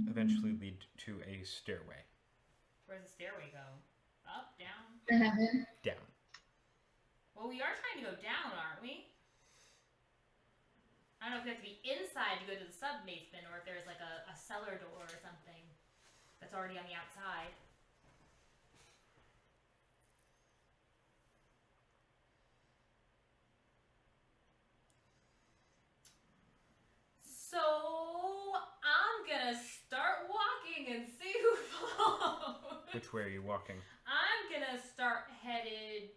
eventually lead to a stairway. Where does the stairway go? Up, down? To heaven. Down. Well, we are trying to go down, aren't we? I don't know if we have to be inside to go to the sub-basement or if there's like a cellar door or something that's already on the outside. So I'm gonna start walking and see who follows. Which way are you walking? I'm gonna start headed.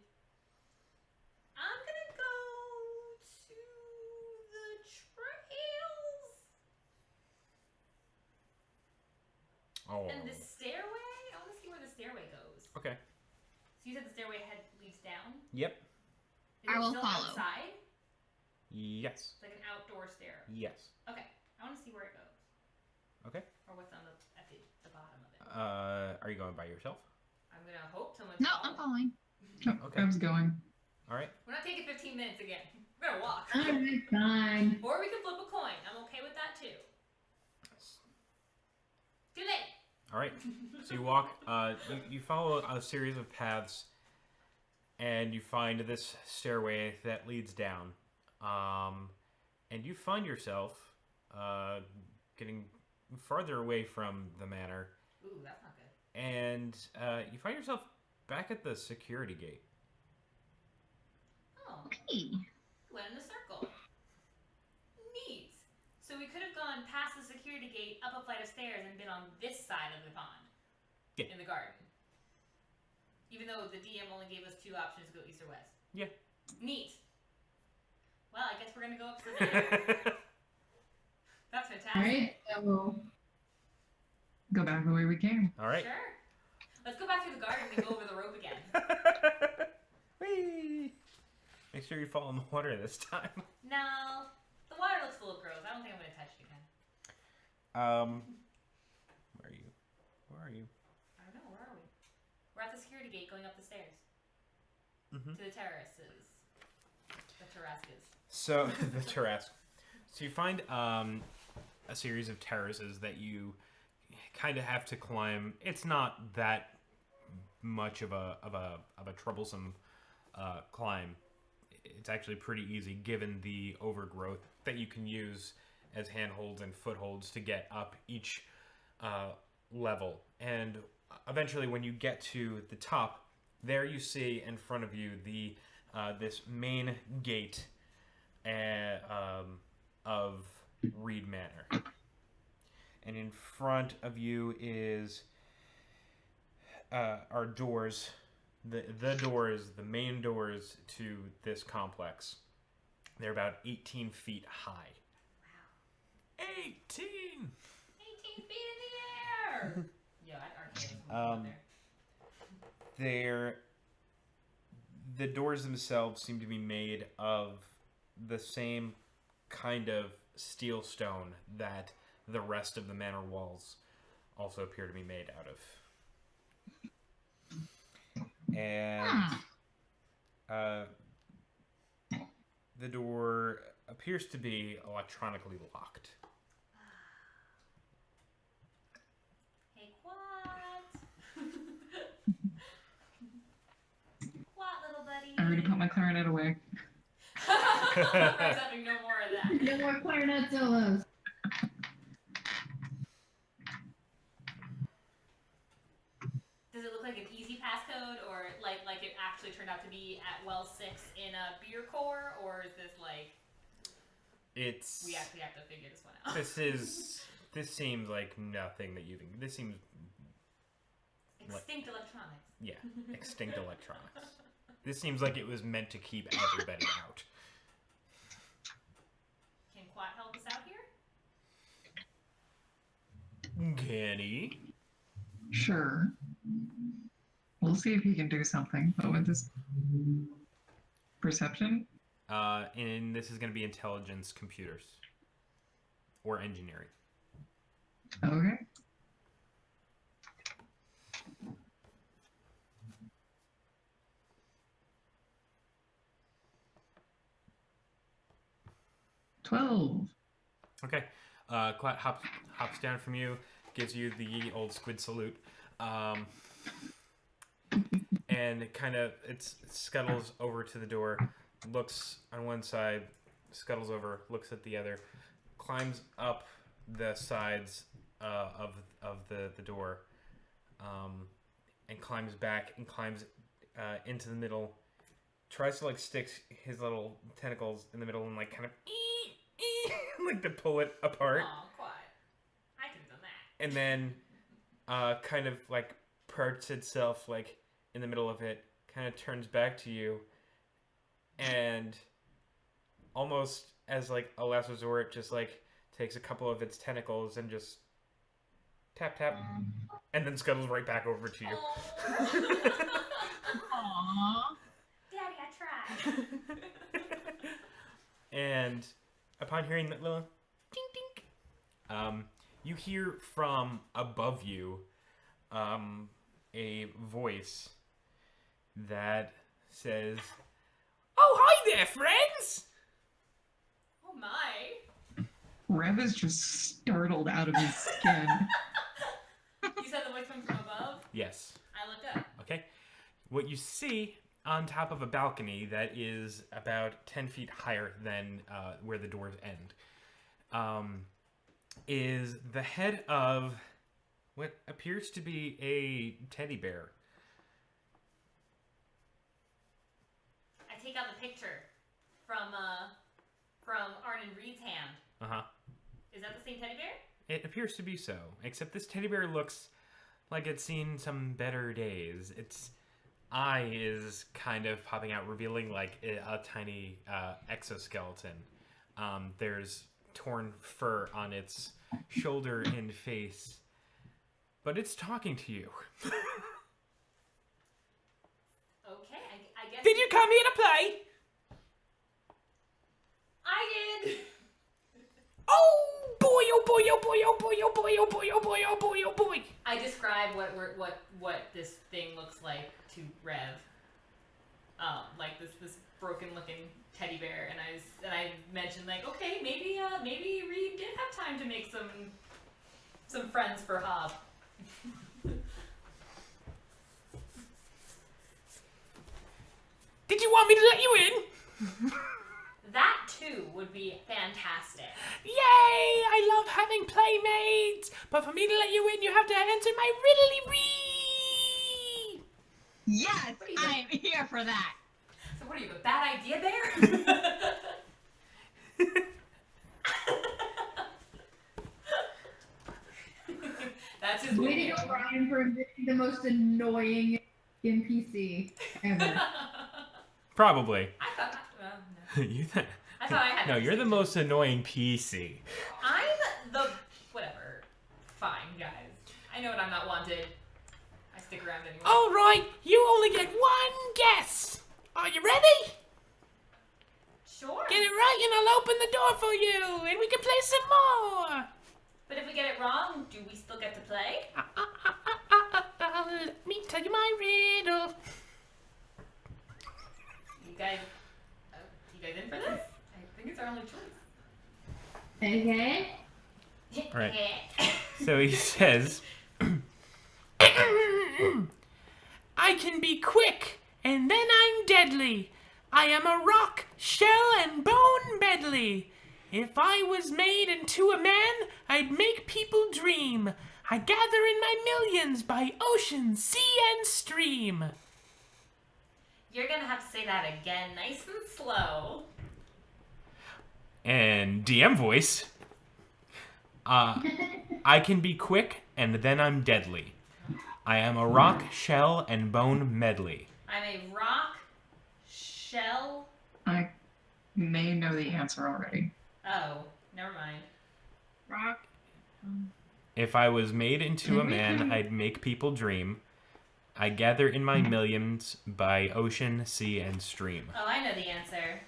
I'm gonna go to the trails Oh. and the stairway. I want to see where the stairway goes. Okay. So you said the stairway leads down. Yep. Is I it will still follow. outside? Yes. It's like an outdoor stair. Yes. Okay, I want to see where it goes Okay. or what's on at the bottom of it. Are you going by yourself? I'm gonna hope someone's. No, I'm following. Okay. I was going. All right. We're not taking 15 minutes again. We're gonna walk. Alright, fine. Or we can flip a coin. I'm okay with that too. Too late. All right. So you walk. You follow a series of paths, and you find this stairway that leads down. And you find yourself getting farther away from the manor, Ooh, that's not good. and you find yourself back at the security gate. Oh, Hey. went in a circle. Neat. So we could have gone past the security gate, up a flight of stairs, and been on this side of the pond. Yeah. In the garden. Even though the DM only gave us 2 options to go east or west. Yeah. Neat. Well, I guess we're gonna go up to the manor. That's fantastic. Alright, so Go back the way we came. All right. Sure. Let's go back through the garden and go over the rope again. Whee! Make sure you fall in the water this time. No. The water looks full of crows. I don't think I'm gonna touch it again. Where are you? Where are you? I don't know, where are we? We're at the security gate going up the stairs. Mm-hmm. To the terraces. The terrascas. So the terrace. So you find a series of terraces that you kind of have to climb. It's not that much of a troublesome climb. It's actually pretty easy given the overgrowth that you can use as handholds and footholds to get up each level. And eventually, when you get to the top, there you see in front of you the this main gate of Reed Manor. And in front of you is are doors. The doors, the main doors to this complex. They're about 18 feet high. Wow. 18! 18 feet in the air! Yeah, I'd arcade there. The doors themselves seem to be made of the same kind of steel stone that the rest of the manor walls also appear to be made out of. And the door appears to be electronically locked. Hey, Quat! Quat, little buddy! I already put my clarinet away. I'm having no more of that. no more clarinet solos. Does it look like an easy passcode, or like it actually turned out to be at Well 6 in a beer core, or is this like It's we actually have to figure this one out? This seems like nothing that you think. This seems Extinct electronics. yeah, extinct electronics. This seems like it was meant to keep everybody out. Can Quat help us out here? Can he? Sure. We'll see if he can do something. But with this perception, And this is going to be intelligence, computers, or engineering. okay. $12. Okay. Quat hops down from you, gives you the old squid salute, and it scuttles over to the door, looks on one side, scuttles over, looks at the other, climbs up the sides of the door, and climbs back and climbs into the middle. Tries to stick his little tentacles in the middle and kind of like to pull it apart. Aw, Quat. I could have done that. And then parts itself in the middle of it, kind of turns back to you, and almost as a last resort, just takes a couple of its tentacles and just tap tap, and then scuttles right back over to you. Aww. Daddy, I tried. And upon hearing that little ding ding, you hear from above you a voice that says, "Oh, hi there, friends!" Oh my. Rev is just startled out of his skin. You said the voice comes from above? Yes. I look up. Okay. What you see on top of a balcony that is about 10 feet higher than where the doors end, is the head of what appears to be a teddy bear. I take out the picture from Arnon Reed's hand. Uh-huh. Is that the same teddy bear? It appears to be so, except this teddy bear looks like it's seen some better days. Its eye is kind of popping out, revealing a tiny exoskeleton. There's torn fur on its shoulder and face, but it's talking to you. Okay, I guess. Did you come here to play? I did. Oh boy! Oh boy! Oh boy! Oh boy! Oh boy! Oh boy! Oh boy! Oh boy! Oh boy! I describe what this thing looks like to Rev. This broken looking teddy bear, and I mentioned okay, maybe Reed did have time to make some friends for Hob. Did you want me to let you in? That too would be fantastic. Yay! I love having playmates! But for me to let you in, you have to answer my riddly-ree! Yes, I'm here for that. So what are you, a bad idea bear? That's his Way to go, Brian, for being the most annoying NPC ever. Probably. I thought, no. I thought I had. No, you're the most annoying PC. I'm the whatever. Fine, guys. I know what I'm not wanted. I stick around anyway. All right, you only get one guess. Are you ready? Sure. Get it right, and I'll open the door for you, and we can play some more. But if we get it wrong, do we still get to play? Let me tell you my riddle. You guys in for this? I think it's our only choice. Okay. All right. So he says, I can be quick, and then I'm deadly. I am a rock, shell, and bone medley. If I was made into a man, I'd make people dream. I gather in my millions by ocean, sea, and stream. You're gonna have to say that again, nice and slow. And DM voice. I can be quick, and then I'm deadly. I am a rock, shell, and bone medley. I'm a rock, shell. I may know the answer already. Oh, never mind. Rock. If I was made into a man, I'd make people dream. I gather in my millions by ocean, sea, and stream. Oh, I know the answer.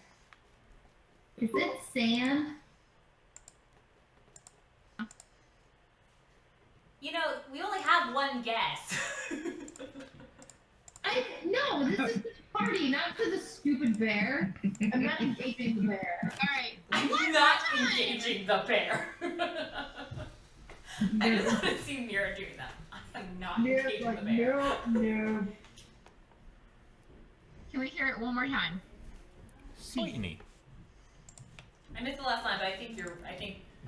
Is it sand? You know, we only have one guess. No, this is the party, not for the stupid bear. I'm not engaging the bear. Alright. I'm one not more time. engaging the bear. I just want to see Mira doing that. I am not engaging the bear. No. Can we hear it one more time? Sweetney. I missed the last line, but I think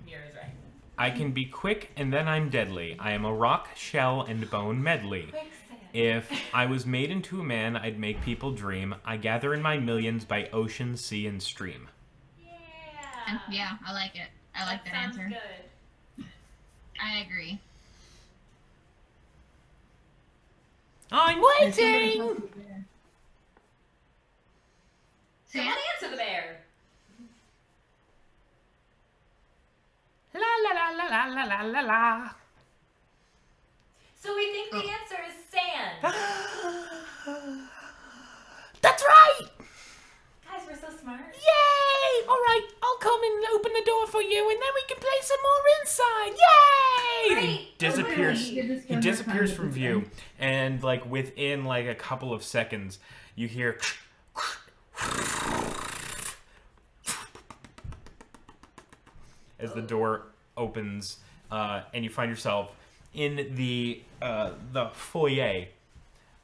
Mira's right. I can be quick, and then I'm deadly. I am a rock, shell, and bone medley. Quicksand. If I was made into a man, I'd make people dream. I gather in my millions by ocean, sea, and stream. Yeah. Yeah, I like it. I like that sounds answer. Good. I agree. I'm waiting! Someone answer the bear. La la la la la la la la la. So we think the answer is sand. That's right! Guys, we're so smart. Yay! Alright, I'll come and open the door for you, and then we can play some more inside. Yay! Great. He disappears. Okay. He disappears from view, and like within like a couple of seconds, you hear as the door opens, and you find yourself in the foyer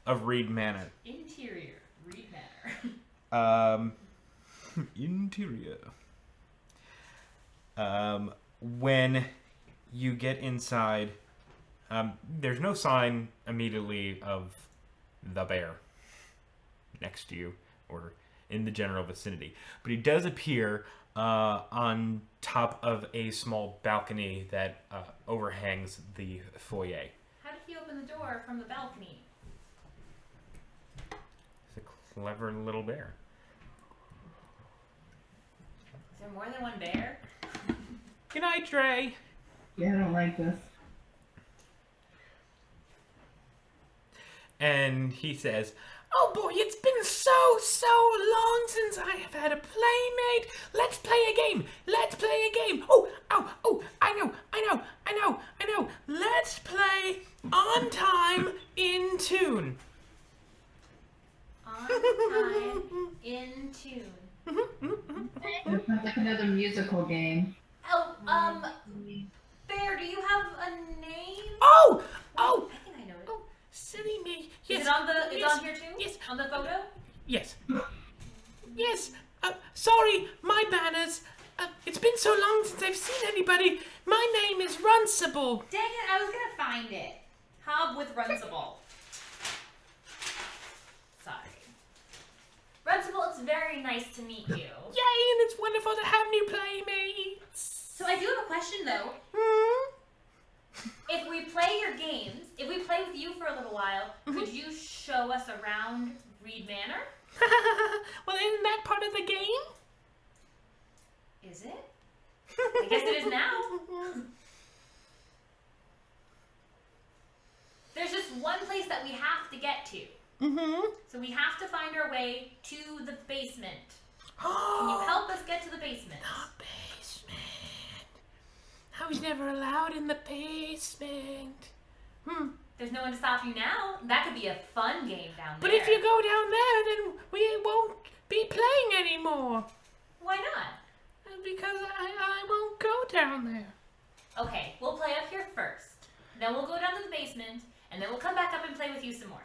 of Reed Manor. Interior. Read matter. Interior. When you get inside, there's no sign immediately of the bear next to you or in the general vicinity, but he does appear on top of a small balcony that overhangs the foyer. How did he open the door from the balcony? He's a clever little bear. Is there more than one bear? Good night, Trey. Yeah, I don't like this. And he says, "Oh boy, it's been so long since I have had a playmate. Let's play a game. Let's play a game. Oh, I know. Let's play On Time in Tune." On time, in tune. It sounds like another musical game. Oh, Bear, do you have a name? Oh, I think I know it. oh, silly me. Yes. Is it on the? It's yes, on here too. Yes. On the photo. Yes. Yes. Sorry, my manners. It's been so long since I've seen anybody. My name is Runcible. Dang it! I was gonna find it. Hob with Runcible. Sorry. Runcible, it's very nice to meet you. Yay, and it's wonderful to have new playmates. So I do have a question though. If we play your games, if we play with you for a little while, could you show us around Reed Manor? Well, isn't that part of the game? Is it? I guess it is now. There's just one place that we have to get to. So we have to find our way to the basement. Can you help us get to the basement? The basement. I was never allowed in the basement. There's no one to stop you now. That could be a fun game down there. But if you go down there, then we won't be playing anymore. Why not? Because I won't go down there. Okay, we'll play up here first. Then we'll go down to the basement, and then we'll come back up and play with you some more.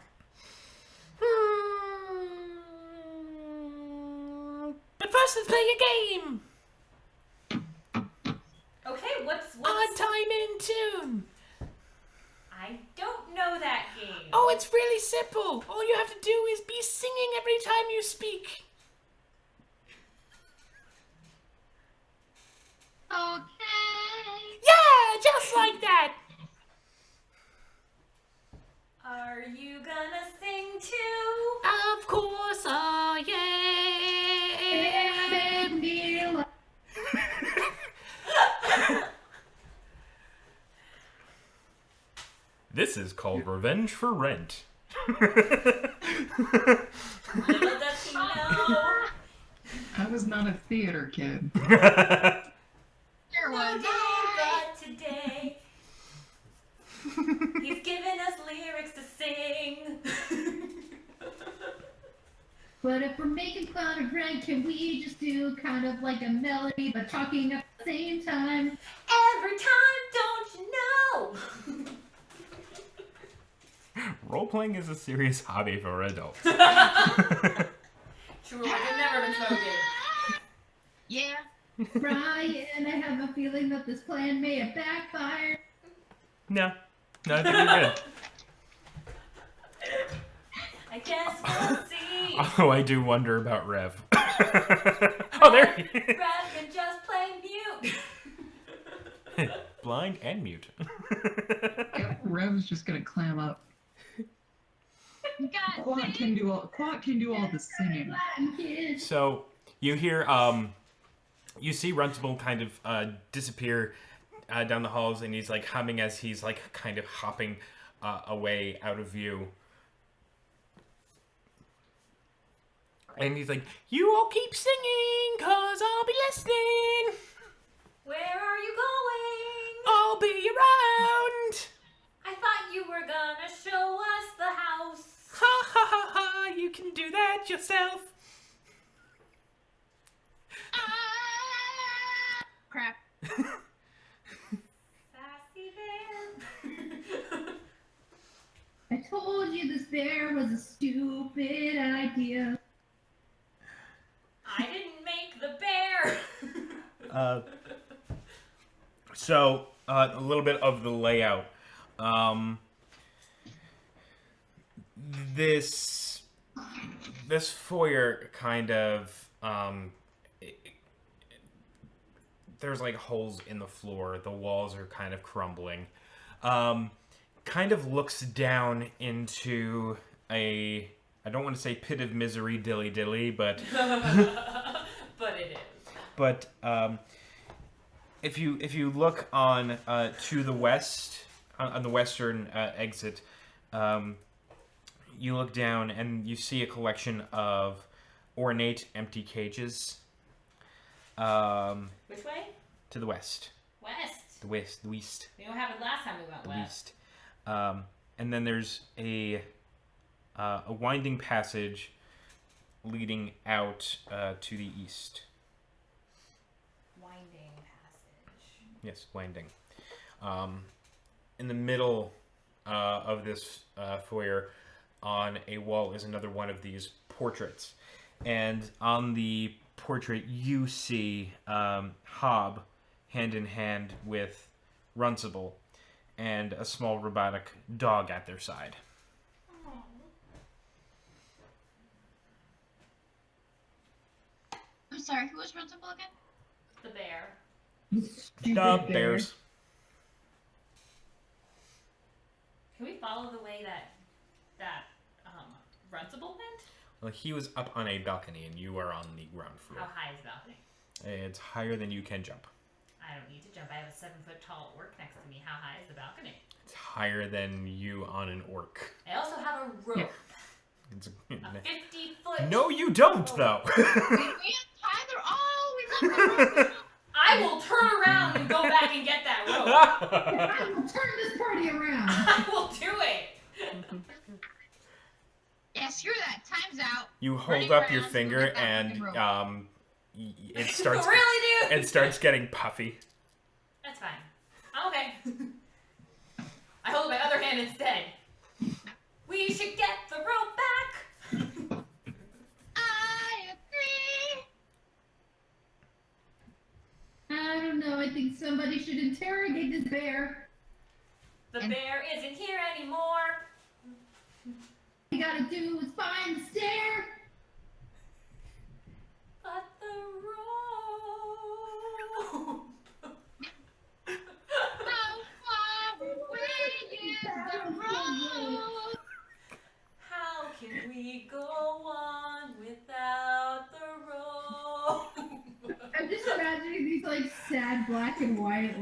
But first, let's play a game. Okay, what's On Time in Tune. I don't know that game. Oh, it's really simple. All you have to do is be singing every time you speak. Okay. Yeah, just just like that. Are you gonna sing too? Of course I am. This is called Revenge for Rent. Little does he know. I was not a theater kid. There No was. day but today. He's given us lyrics to sing. But if we're making fun of Rent, can we just do kind of like a melody but talking at the same time? Every time, don't you know? Role-playing is a serious hobby for adults. True, I've never been smoking. Yeah. Brian, I have a feeling that this plan may have backfired. No, I think you're good. I guess we'll see. Although I do wonder about Rev. Oh, there he is. Rev can just play mute. Blind and mute. Yeah, Rev's just gonna clam up. God, Quat can do all the singing. Latin kids. So you hear, you see Runtable kind of disappear down the halls, and he's like humming as he's like kind of hopping away out of view. And he's like, "You all keep singing, 'cause I'll be listening. Where are you going? I'll be around. I thought you were gonna show us the house. Ha ha ha ha, you can do that yourself." crap. Sassy bear. I told you this bear was a stupid idea. I didn't make the bear. So a little bit of the layout. This foyer kind of there's like holes in the floor. The walls are kind of crumbling. Kind of looks down into a, I don't want to say pit of misery, dilly dilly, but But it is. but if you look on to the west, on the western exit, you look down and you see a collection of ornate empty cages. Which way? To the west, West. the west, the east, We don't have it last time we went the west. east. And then there's a winding passage leading out to the east. Winding passage. Yes, winding. In the middle of this foyer, on a wall, is another one of these portraits. And on the portrait, you see Hob hand in hand with Runcible and a small robotic dog at their side. I'm sorry, who was Runcible again? The bear. Stupid The bear. bears. Can we follow the way that Runcible went? Well, he was up on a balcony, and you are on the ground floor. How high is the balcony? It's higher than you can jump. I don't need to jump. I have a 7-foot tall orc next to me. How high is the balcony? It's higher than you on an orc. I also have a rope. Yeah. It's A 50-foot. No, you don't, though. We untie the. Oh, we left the rope. I will turn around and go back and get that rope. I will turn this party around. I will do it. Yeah, screw that. Time's out. You hold Running up your around, finger, look at that and fucking rope. it starts. Really, dude? It starts getting puffy. That's fine. I'm okay. I hold my other hand instead. We should get the rope back. I agree. I don't know. I think somebody should interrogate this bear. The bear isn't here anymore. All you gotta do is find the stair. But the rope. No sad black and white.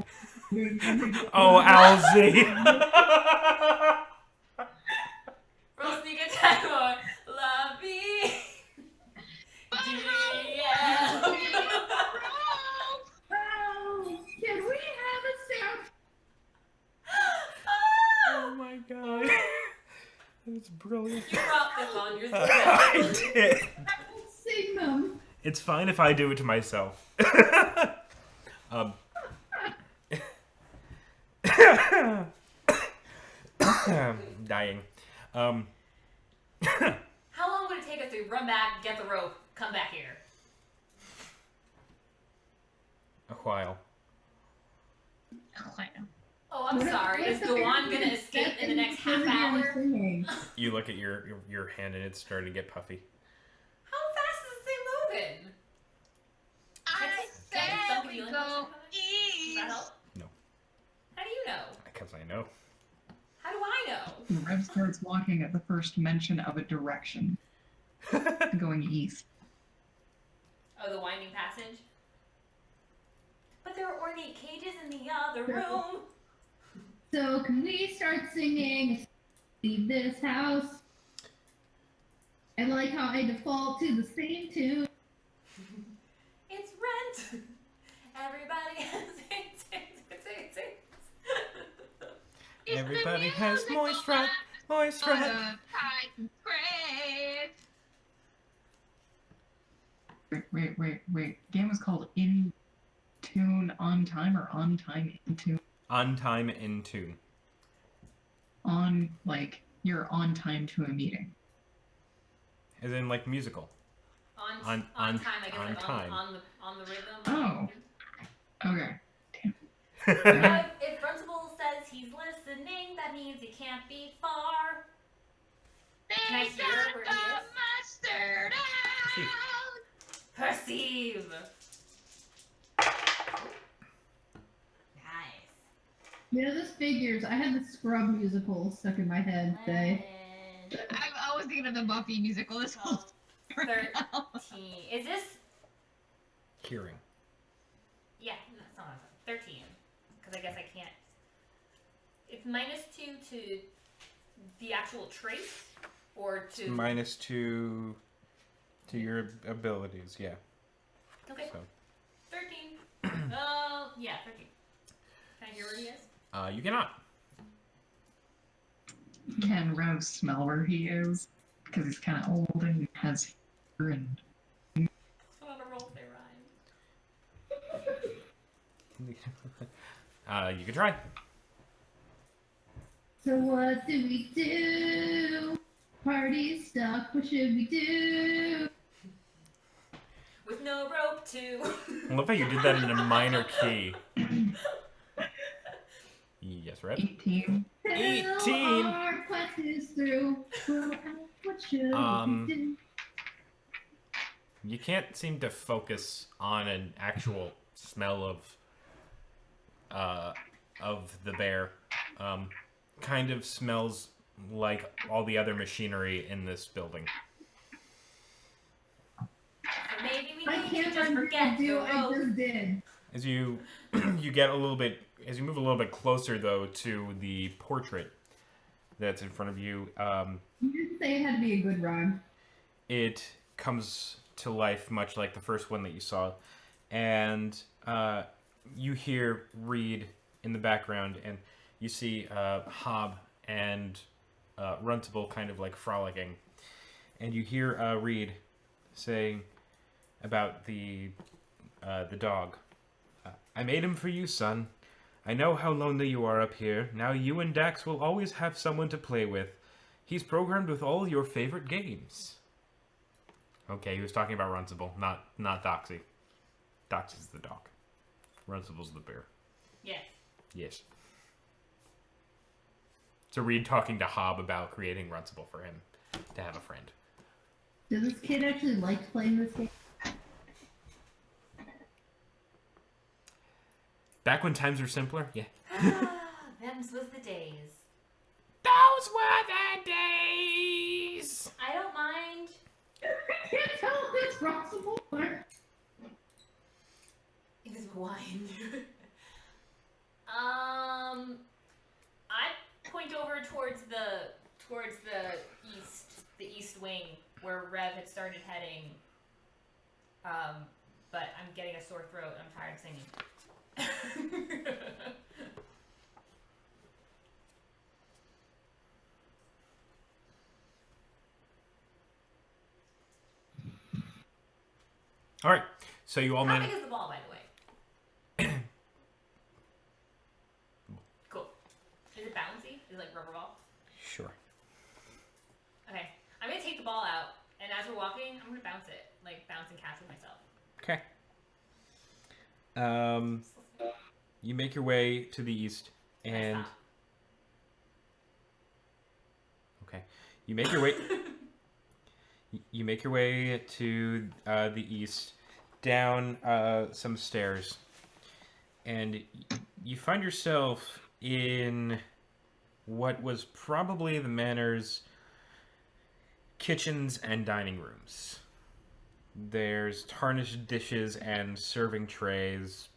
Oh, Alzy. Roll sneak attack or love me. DM. Oh, can we have a sound? Oh my god. That's brilliant. You brought this on yourself. I did. I will sing them. It's fine if I do it to myself. Dying. How long would it take us to run back, get the rope, come back here? A while. Oh, I'm sorry. Is What's the Dewan big gonna escape step in the next half further down hour? singing? You look at your hand and it's starting to get puffy. How fast is this thing moving? I said we go Does that east. help? No. How do you know? Because I know. How do I know? Rev starts walking at the first mention of a direction, going east. Oh, the winding passage? But there are ornate cages in the other room. So can we start singing Leave This House? I like how I default to the same tune. It's rent. Everybody has it. Everybody has moist rat. Moist rat. Wait. Game was called In Tune On Time or On Time In Tune? On time in tune. On, like, you're on time to a meeting. As in like musical. On time, I guess, on like time. on the rhythm. Oh. Okay. If Runcible says he's listening, that means he can't be far. Can I hear where he is? Mustard out. Perceive. Nice. You know, this figures. I had the Scrub musical stuck in my head today. I was thinking of the Buffy musical this whole time. 13. Is this? Hearing. Yeah, that's not what I said. 13. Because I guess I can't. It's -2 to the actual trait, or to. It's -2 to your abilities, yeah. Okay. So. 13. Yeah, 13. Can I hear where he is? You cannot. Can Rev smell where he is? Because he's kind of old and has hair and... So on a roll they rhyme. You can try. So what do we do? Party stuck. What should we do? With no rope too. I love how you did that in a minor key. Yes, Red? 18. 18. Our quest is through. Well, what should we do? You can't seem to focus on an actual smell of the bear. Kind of smells like all the other machinery in this building. So maybe we I need to can't just remember forget what to do. the I rope. just did. As you get a little bit, as you move a little bit closer though to the portrait that's in front of you, You didn't say it had to be a good rhyme. it comes to life much like the first one that you saw, and you hear Reed in the background, and you see Hob and Runtable kind of like frolicking, and you hear Reed saying about the dog. I made him for you, son. I know how lonely you are up here. Now you and Dax will always have someone to play with. He's programmed with all your favorite games. Okay, he was talking about Runcible, not Doxy. Doxy's the dog. Runcible's the bear. Yes. Yes. So Reed talking to Hob about creating Runcible for him to have a friend. Does this kid actually like playing this game? Back when times were simpler? Yeah. Them's was the days. Those were the days! I don't mind. I can't tell if it's possible or... It was Hawaiian. I point over towards the east wing where Rev had started heading. But I'm getting a sore throat and I'm tired of singing. All right. So you all How manage. big is the ball, by the way? Cool. Is it bouncy? Is it like rubber ball? Sure. Okay. I'm gonna take the ball out, and as we're walking, I'm gonna bounce it, like bounce and catch with myself. Okay. You make your way to the east, and Stop. okay, you make your way. You make your way to the east, down some stairs, and you find yourself in what was probably the manor's kitchens and dining rooms. There's tarnished dishes and serving trays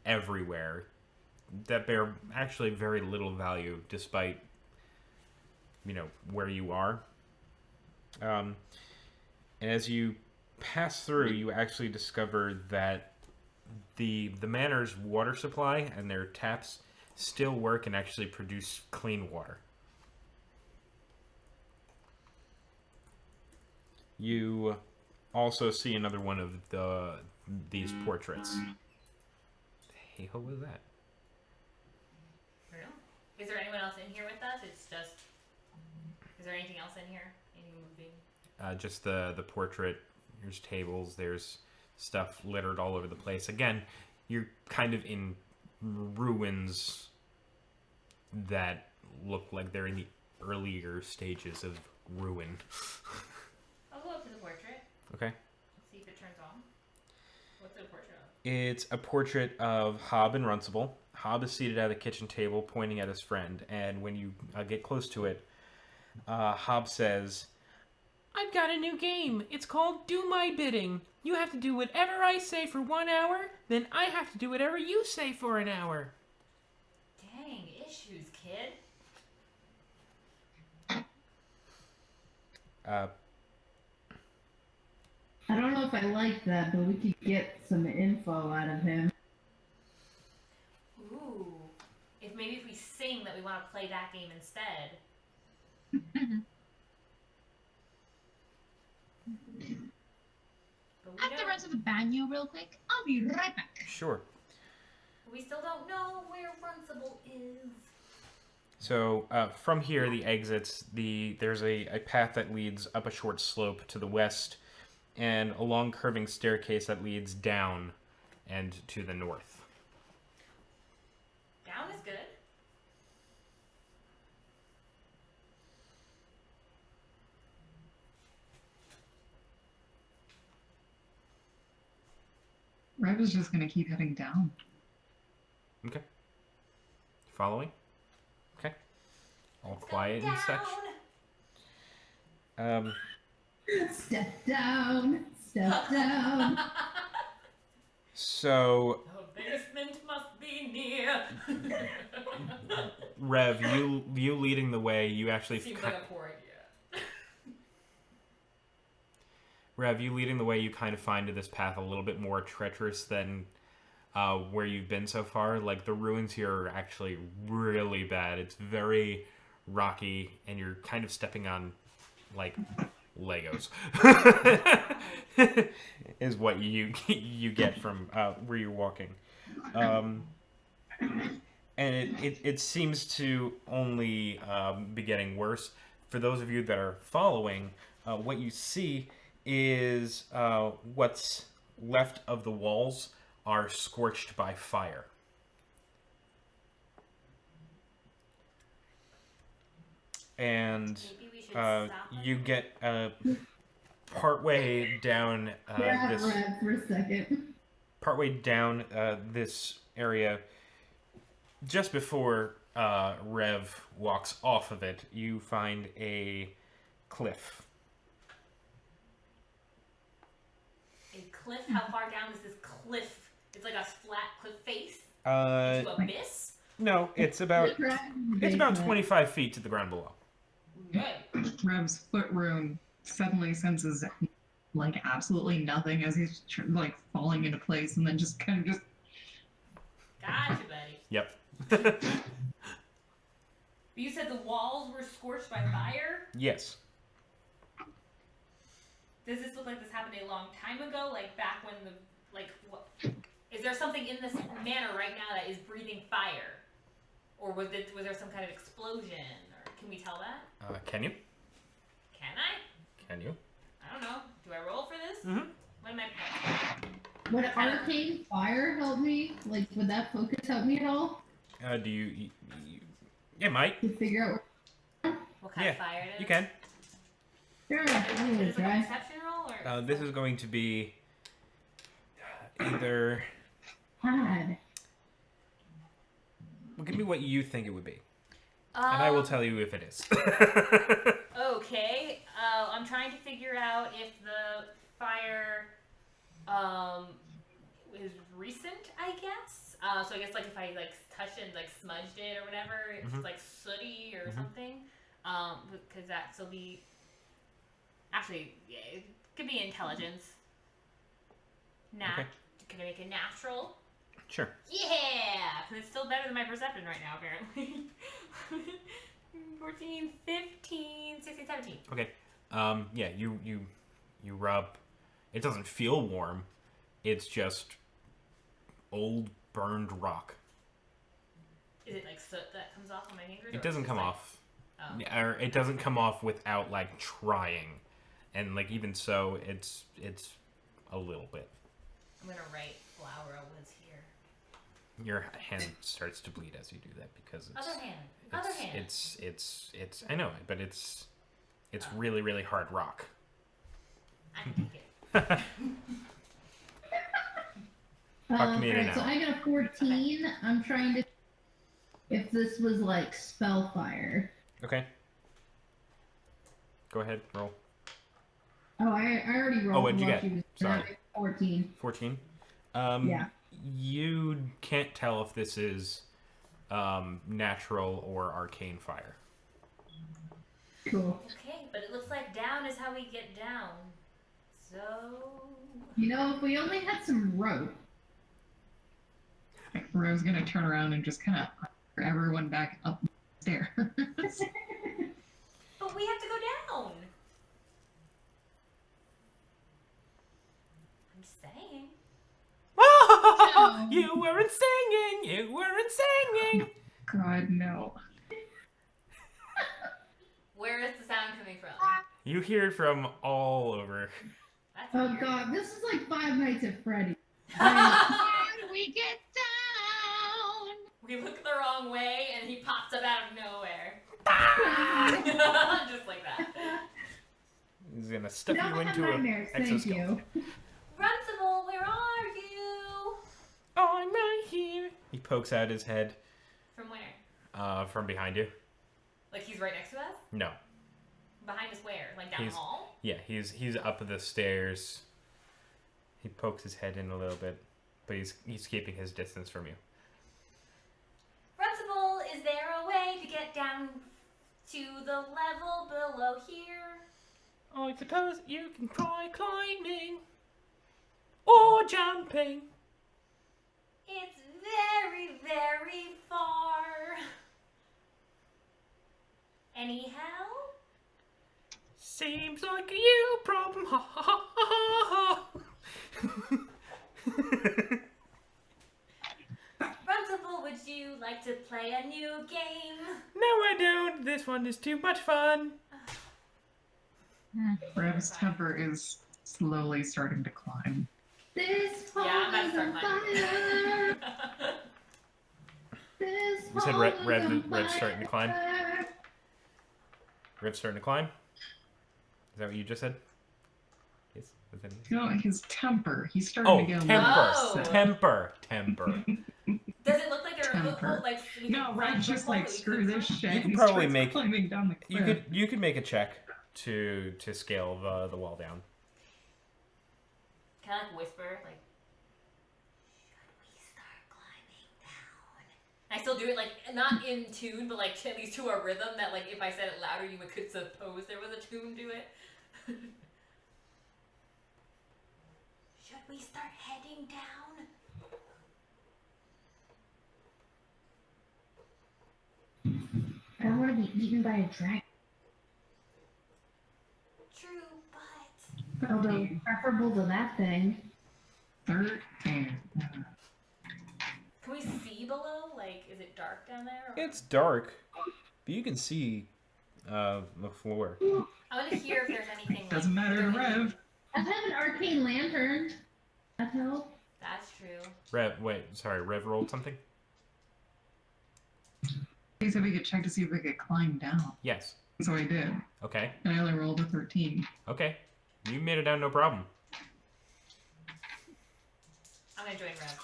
everywhere that bear actually very little value despite, where you are. And as you pass through, you actually discover that the manor's water supply and their taps still work and actually produce clean water. You also see another one of these portraits. Hey, what was that? Real? Is there anyone else in here with us? It's just. Is there anything else in here? Anything moving? Just the portrait. There's tables. There's stuff littered all over the place. Again, you're kind of in ruins that look like they're in the earlier stages of ruin. I'll go up to the portrait. Okay. See if it turns on. What's it a portrait of? It's a portrait of Hob and Runcible. Hob is seated at a kitchen table pointing at his friend, and when you get close to it, Hob says, "I've got a new game. It's called Do My Bidding. You have to do whatever I say for 1 hour, then I have to do whatever you say for an hour." Dang, issues, kid. I don't know if I like that, but we could get some info out of him. Ooh. Maybe if we sing that we want to play that game instead. But I have to run to the banyo real quick. I'll be right back. Sure. we still don't know where Runcible is. So from here, the exits, there's a path that leads up a short slope to the west, and a long curving staircase that leads down and to the north. Down is good. Rev is just going to keep heading down. Okay. Following? Okay. All quiet and such. Step down, step down. So, The basement must be near. Rev, you leading the way, you actually... Seems like a poor idea. Rev, you leading the way, you kind of find this path a little bit more treacherous than where you've been so far. Like, the ruins here are actually really bad. It's very rocky, and you're kind of stepping on, like, Legos. Is what you get from where you're walking. And it seems to only be getting worse. For those of you that are following, what you see is what's left of the walls are scorched by fire. And Maybe we should stop. you get partway down Grab Rev for a second. partway down this area, just before Rev walks off of it, you find a cliff. A cliff? How far down is this cliff? It's It's like a flat cliff face Uh, into abyss. no, it's about The it's about basement. 25 feet to the ground below. Good. Rev's foot rune suddenly senses like absolutely nothing as he's like falling into place, and then just kind of just Gotcha, buddy. Yep. You said the walls were scorched by fire? Yes. Does this look like this happened a long time ago? Like back when the, like, what? Is there something in this manor right now that is breathing fire? Or was there some kind of explosion? Or can we tell that? Can you? Can I? Can you? I don't know. Do I roll for this? Mm-hmm. What am I? Would arcane fire help me? Like, would that focus help me at all Do you yeah, might. to figure out where? What kind of fire it is? You can. Sure, I'm Is gonna it like a try. perception roll or? This is going to be either. God. Well, give me what you think it would be, and I will tell you if it is. Okay. I'm trying to figure out if the fire is recent, I guess. So I guess like if I like touched it and like smudged it or whatever, it's like sooty or something. Because that still be actually yeah, it could be intelligence. Okay. Can I make it natural? Sure. Yeah, because it's still better than my perception right now, apparently. 14, 15, 16, 17. Okay. Yeah, you rub. It doesn't feel warm. It's just old burned rock. Is it like soot that comes off on my fingers? It doesn't come off. Oh. Or it doesn't come off without like trying, and like even so, it's a little bit. I'm gonna write flower was here. Your hand starts to bleed as you do that because it's Other hand. Other hand. it's I know, but it's really, really hard rock. I can take it. Talk to me in an alright, so hour. I got a 14. I'm trying to. If this was like spellfire. Okay. Go ahead, roll. Oh, I already rolled. Oh, what'd you while get? she was- Sorry. 14. 14. Yeah. You can't tell if this is natural or arcane fire. Cool. Okay, but it looks like down is how we get down. So. You know, if we only had some rope. Rev's gonna turn around and just kind of usher everyone back up the stairs. But we have to go down. I'm saying. You weren't singing! You weren't singing! God, no. Where is the sound coming from? You hear it from all over. That's Oh weird. god, this is like Five Nights at Freddy's. How do we get down? We look the wrong way and he pops up out of nowhere. Just like that. He's gonna stuff Now you I have into nightmares, an thank exoskeleton. you. Runcible, where are you? I'm right here. He pokes out his head From where? from behind you. Like he's right next to us? No. Behind us where? Like down He's- the hall? Yeah, he's up the stairs. He pokes his head in a little bit, but he's keeping his distance from you. Runcible, is there a way to get down to the level below here? I suppose you can try climbing or jumping. It's very, very far. Any help? Seems like a you problem. Ha ha ha ha ha. Runcible, would you like to play a new game? No, I don't. This one is too much fun. Rev's temper is slowly starting to climb. This hall Yeah, I'm is about on to start fire. This You said hall Rev- is Rev- on Rev's starting to climb? fire. Riv's starting to climb. Is that what you just said? Yes. Is that it? No, his temper. He's starting Oh, to get a temper. Oh. little Temper. Does it look like there are Temper. foothold, like we No, can Rev's just foothold like, that we screw could this climb? shit. You could He probably starts make- climbing down the cliff. You could make a check to scale the wall down. Can I like whisper, like, I still do it like not in tune, but like at least to a rhythm that like if I said it louder, you could suppose there was a tune to it. Should we start heading down? I don't want to be eaten by a dragon. True, but Although preferable to that thing. 13. can we see below? Like, is it dark down there? Or... It's dark, but you can see the floor. I want to hear if there's anything. Doesn't like, matter to Rev. I have an arcane lantern. That helps. That's true. Rev rolled something? He said we could check to see if we could climb down. Yes. So I did. Okay. And I only rolled a 13. Okay. You made it down, no problem. I'm gonna join Rev.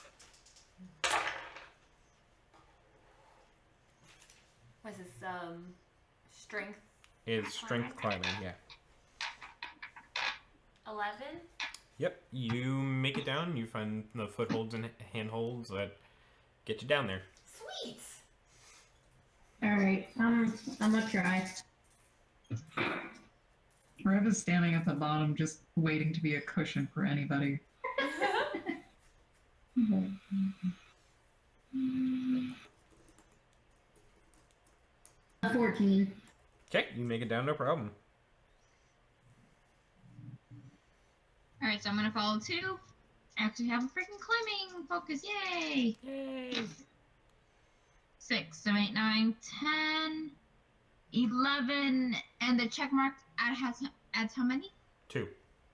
What's this? Strength It's strength climbing, yeah. 11. Yep. You make it down, you find the footholds and handholds that get you down there. Sweet. Alright, I'm gonna try. Rev is standing at the bottom just waiting to be a cushion for anybody. A 14. Okay, you make it down, no problem. Alright, so I'm gonna follow too. I actually have a freaking climbing focus, yay! Yay! 6, 7, 8, 9, 10, 11, and the check mark adds how many? 2.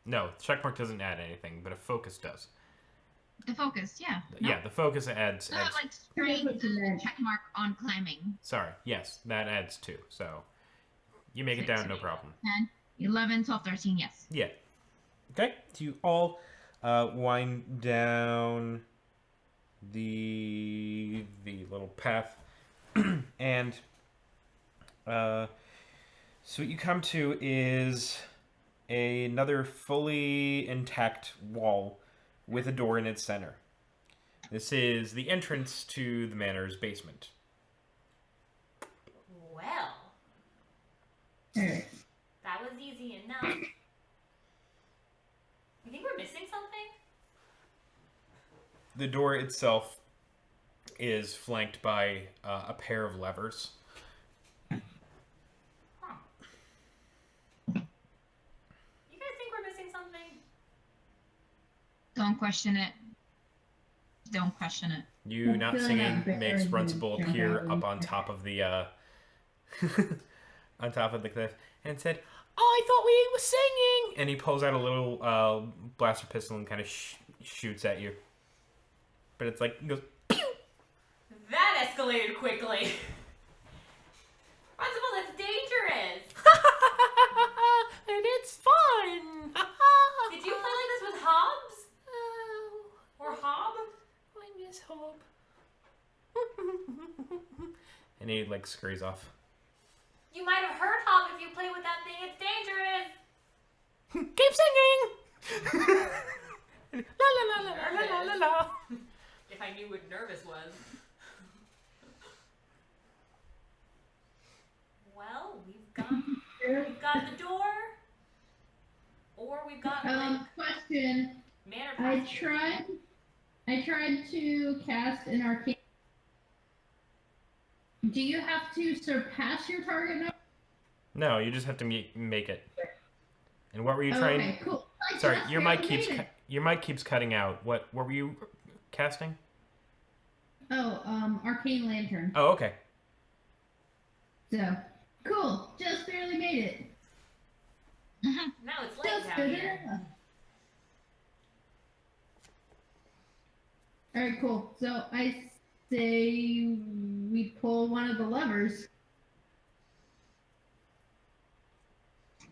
No, checkmark doesn't add anything, but a focus does. The focus, yeah. Yeah, the focus adds. Not like strength check mark on climbing. Sorry, yes, that adds 2. So you make it 6, down, no 8, problem. 10, 11, 12, 13, yes. Yeah. Okay, so you all wind down the little path, and so what you come to is another fully intact wall with a door in its center. This is the entrance to the manor's basement. Well, Alright. that was easy enough. You think we're missing something? The door itself is flanked by a pair of levers. Huh. You guys think we're missing something? Don't question it. Don't question it. You I not feel like singing I'm better makes than Runcible jump appear out up on top of the on top of the cliff and said, "Oh, I thought we was singing!" And he pulls out a little blaster pistol and kind of shoots at you. But it's like, he goes, pew! That escalated quickly. Runcible, that's dangerous. And it's fun! Did you play like this with Hobbs? Or Hob? I miss Hope. And he, like, scurries off. You might have heard Hob if you play with that thing. It's dangerous. Keep singing! La la la la la la la la. If I knew what nervous was. Well, we've got the door, or we've got like Question. manor I passage. tried to cast an arcane. Do you have to surpass your target number? No, you just have to make it. And what were you Oh, trying? okay, cool. I Sorry, just your mic barely keeps made it. your mic keeps cutting out. What were you casting? Oh, arcane lantern. Oh, okay. So cool. Just barely made it. Now it's late Just down good here. enough. All right, cool. So I say we pull one of the levers.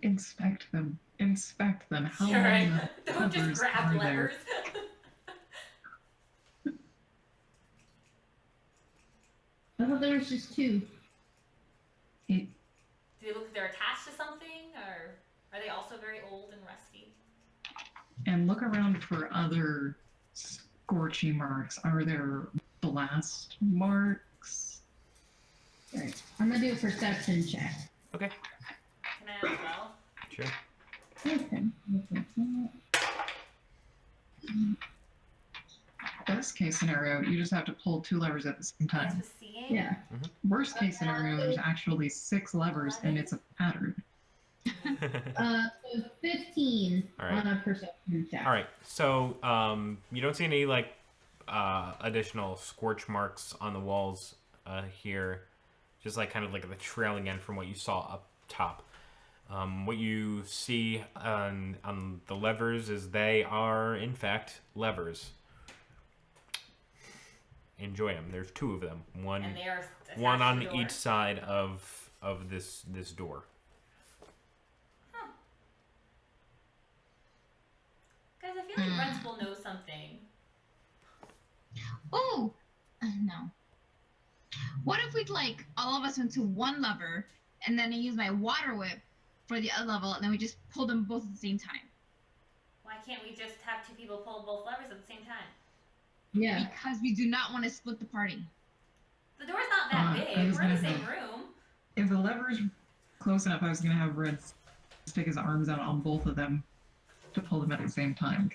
Inspect them. Inspect them. How Sure, many don't just levers grab are there? levers. I thought there was just 2. Do they look like they're attached to something, or are they also very old and rusty? And look around for other scorchy marks. Are there blast marks? Right. I'm gonna do a perception check. Okay. Can I as well? Sure. Okay. Best case scenario, you just have to pull 2 levers at the same Yes, time. with seeing? Yeah. Worst case scenario, there's actually 6 levers and it's a pattern. So 15 All right. on a perception check. All right. So you don't see any like additional scorch marks on the walls here, just like kind of like the trailing end from what you saw up top. What you see on the levers is they are in fact levers. Enjoy them. There's 2 of them. One And they are attached one to on the door. each side of this door. Huh. Guys, I feel like Runcible knows something. Oh, no. What if we like all of us went to one lever, and then I use my water whip for the other level, and then we just pull them both at the same time? Why can't we just have 2 people pull both levers at the same time? Yeah. Because we do not want to split the party. The door's not that I big. was We're in the gonna same room. If the lever's close enough, I was going to have Red stick his arms out on both of them to pull them at the same time.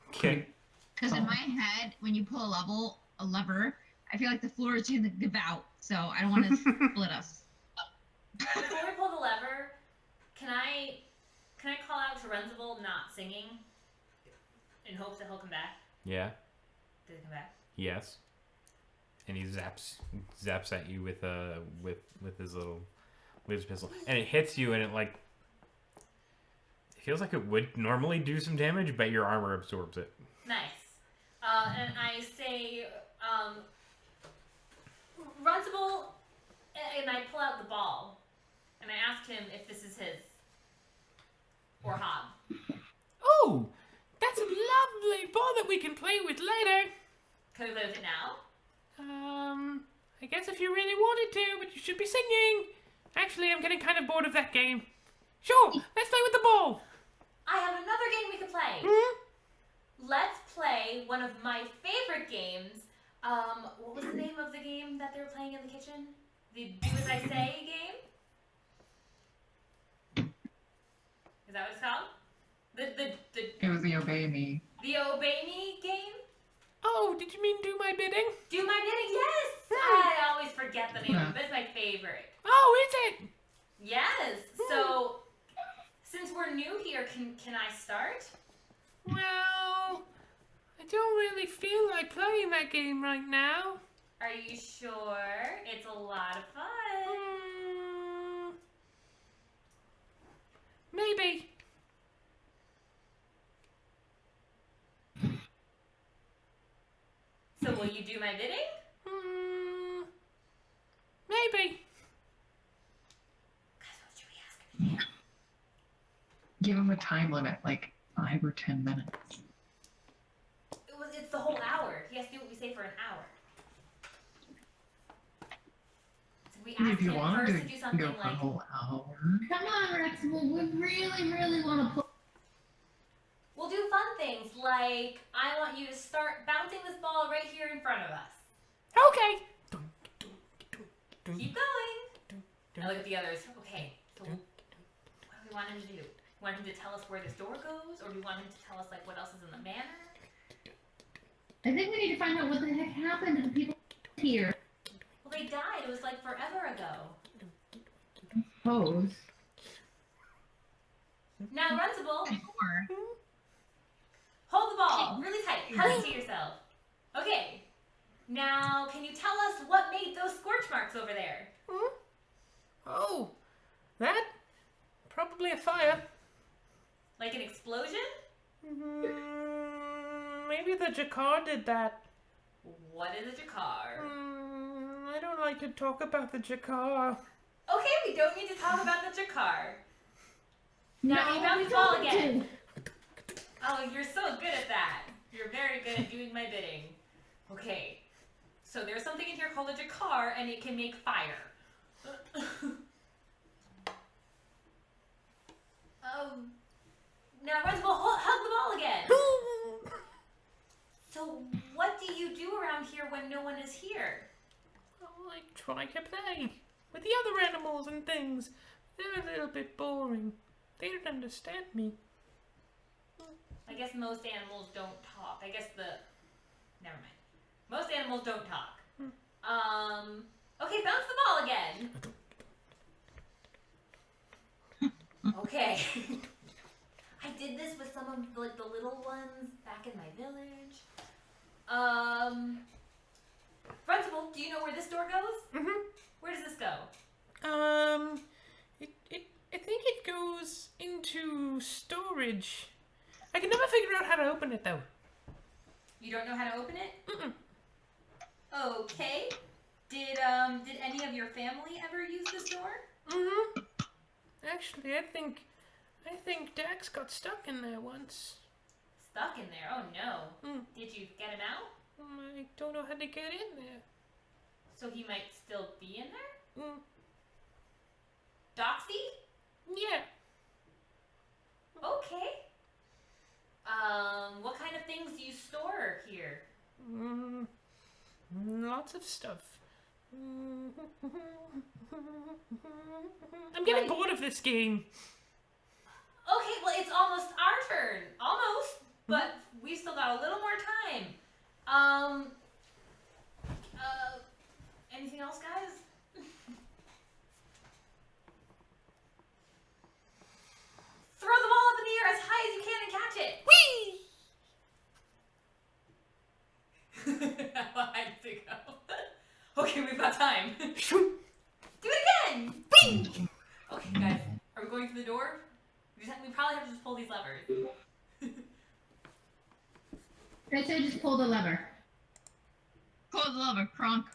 Okay. Because in my head, when you pull a lever, I feel like the floor is going to give out. So I don't want to split us. Before we pull the lever, can I call out to Runcible not singing in hopes that he'll come back? Yeah. Did he come back? Yes. And he zaps at you with his little laser pistol, and it hits you, and it feels like it would normally do some damage, but your armor absorbs it. Nice. And I say, Runcible, and I pull out the ball, and I ask him if this is his or Hob. Oh, that's a lovely ball that we can play with later. Can we play with it now? I guess if you really wanted to, but you should be singing. Actually, I'm getting kind of bored of that game. Sure, let's play with the ball. I have another game we could play. Let's play one of my favorite games. What was the name of the game that they were playing in the kitchen? The Do As I Say game? Is that what it's called? It was the Obey Me. The Obey Me game? Oh, did you mean do my bidding? Do My Bidding? Yes! I always forget the name of it, but it's my favorite. Oh, is it? Yes! So, since we're new here, can I start? Well, I don't really feel like playing that game right now. Are you sure? It's a lot of fun. Maybe. So will you do my bidding? Maybe. Guys, what should we ask him to do? Give him a time limit, like 5 or 10 minutes. It's the whole hour. He has to do what we say for an hour. So we ask If you him want first to to do something go for a like, whole hour. Come on, Rexible. We really, really want to play. we'll do fun things like, I want you to start bouncing this ball right here in front of us. Okay. Keep going. I look at the others. Okay, so what do we want him to do? Want him to tell us where this door goes? Or do we want him to tell us like what else is in the manor? I think we need to find out what the heck happened to the people here. Well, they died. It was like forever ago. Pose. Now, Runcible, Or hold the ball really tight. Hug it to yourself. Okay. Now, can you tell us what made those scorch marks over there? Oh, that? Probably a fire. Like an explosion? Maybe the Jakar did that. What is a Jakar? I don't like to talk about the Jakar. Okay, we don't need to talk about the Jakar. Now, you No, bounce we the ball don't again. need Oh, you're so good at that. You're very good at doing my bidding. Okay. So there's something in here called a Jakar, and it can make fire. Now, Runcible, hug the ball again. So, what do you do around here when no one is here? I try to play. animals and things. They're a little bit boring. They don't understand me. I guess most animals don't talk. Never mind. Most animals don't talk. Okay, bounce the ball again. Okay. I did this with some of like the little ones back in my village. Runcible, do you know where this door goes? Mm-hmm. Where does this go? I think it goes into storage. I can never figure out how to open it though. You don't know how to open it? Mm-mm. Okay. Did any of your family ever use this door? Mm-hmm. Actually, I think Dax got stuck in there once. Stuck in there? Oh no. Mm. Did you get him out? I don't know how to get in there. So he might still be in there? Mm. Doxy? Yeah. Okay. What kind of things do you store here? Lots of stuff. I'm getting bored of this game. Okay, well, it's almost our turn. Almost, but we've still got a little more time. Anything else, guys? Throw the ball up in the air as high as you can and catch it. Whee! How high does it go? Okay, we've got time. Shoot! Do it again. Whee! Okay, guys, are we going through the door? We probably have to just pull these levers. I say just pull the lever. Pull the lever, Kronk.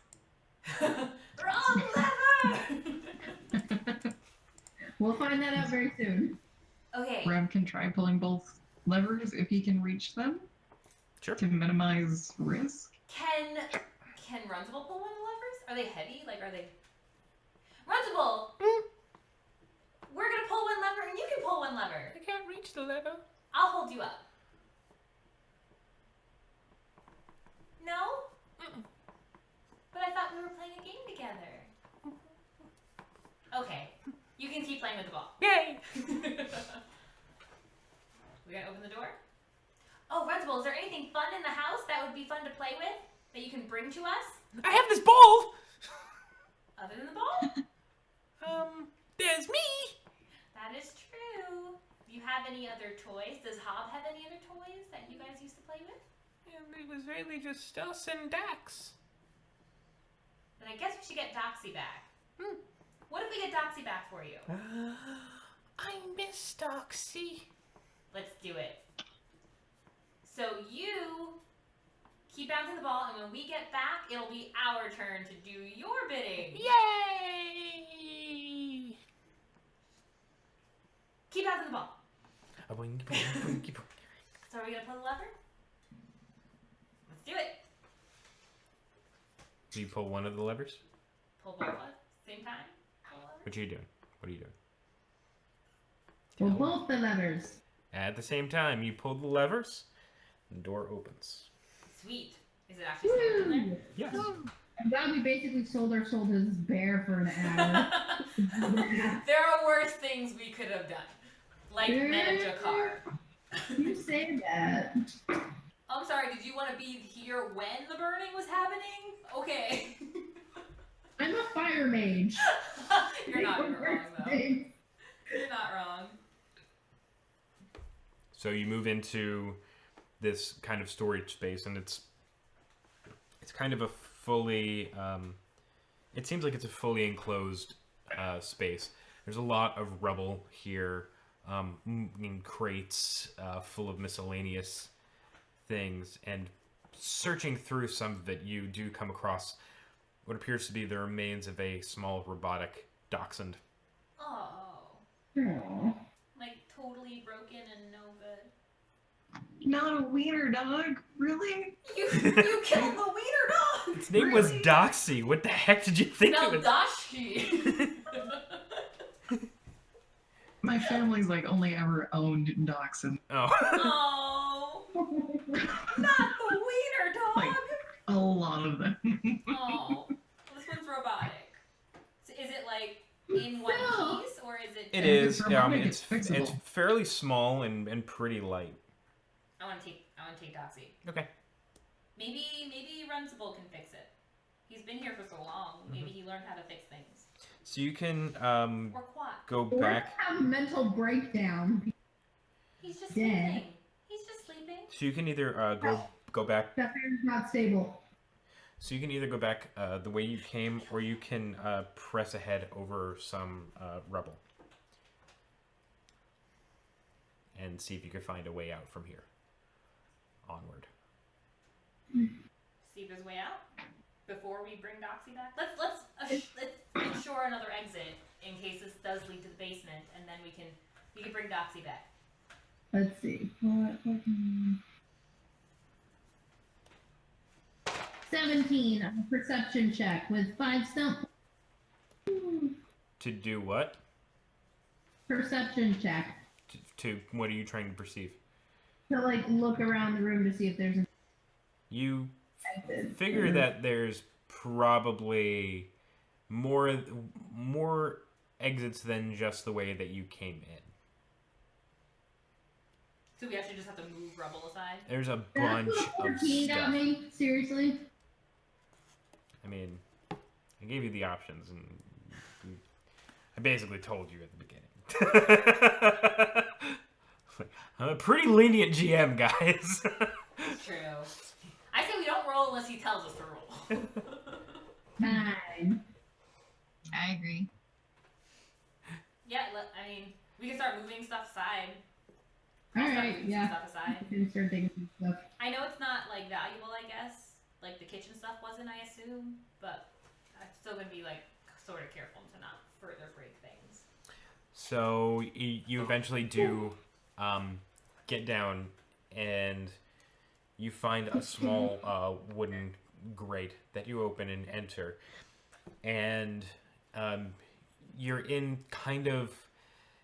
Wrong lever! We'll find that out very soon. Okay. Ram can try pulling both levers if he can reach them Sure. to minimize risk. Can Runcible pull one of the levers? Are they heavy? Like, are they... Runcible! We're gonna pull one lever and you can pull one lever. I can't reach the lever. I'll hold you up. No? But I thought we were playing a game together. Okay. You can keep playing with the ball. Yay! We gonna open the door? Oh, Runcible, is there anything fun in the house that would be fun to play with? That you can bring to us? I have this ball! Other than the ball? There's me! That is true. Do you have any other toys? Does Hob have any other toys that you guys used to play with? And it was really just us and Dax. Then I guess we should get Doxy back. What if we get Doxy back for you? I miss Doxy. Let's do it. So you keep bouncing the ball, and when we get back, it'll be our turn to do your bidding. Yay! Keep bouncing the ball. A boing, boing, boing, boing. So are we gonna pull the lever? Let's do it. Do you pull one of the levers? Pull both at the same time. Pull the lever. What are you doing? What are you doing? Pull both the levers. At the same time, you pull the levers, and the door opens. Sweet. Is it actually still in there? Yes. I'm glad we basically sold our soul to this bear for an hour. There are worse things we could have done, like manage a car. You say that. I'm sorry, did you want to be here when the burning was happening? Okay. I'm a fire mage. You're not wrong, though. You're not wrong. So you move into this kind of storage space, and it's kind of a fully, it seems like it's a fully enclosed space. There's a lot of rubble here, in crates full of miscellaneous things, and searching through some of it, you do come across what appears to be the remains of a small robotic dachshund. Oh. Aw. Like totally broken and no good. Not a wiener dog, really? You killed the wiener dog! Its name was Doxy. What the heck did you think No, of it? Dashi. My family's like only ever owned dachshund. Oh. Oh. Not the wiener dog! Like, a lot of them. Oh. This one's robotic. So is it like in one No. piece, or is it? It If is. it's robotic, It's it's fixable. it's fairly small and pretty light. I want to take Doxy. Okay. Maybe Runcible can fix it. He's been here for so long. Maybe he learned how to fix things. So you can Or Quat. go Or back. have a mental breakdown. He's just Dead. sleeping. He's just sleeping. So you can either go back. That bear's not stable. So you can either go back the way you came, or you can press ahead over some rubble and see if you can find a way out from here. Onward. See if there's a way out before we bring Doxy back. Let's ensure another exit in case this does lead to the basement, and then we can bring Doxy back. Let's see. 17 on a perception check with 5 stump. To do what? Perception check. To what are you trying to perceive? To like look around the room to see if there's an You exit. figure that there's probably more exits than just the way that you came in. So we actually just have to move rubble aside. There's a That's bunch what of 14 got stuff. me. Seriously. I mean, I gave you the options, and I basically told you at the beginning. I'm a pretty lenient GM, guys. It's true. I say we don't roll unless he tells us to roll. Fine. I agree. Yeah, I mean, we can start moving stuff aside. All I'll start right. moving Yeah. stuff aside. I can start digging some stuff. I know it's not like valuable, I guess. Like the kitchen stuff wasn't, I assume, but I'm still gonna be like sort of careful to not further break things. So you eventually do get down, and you find a small wooden grate that you open and enter, and you're in kind of.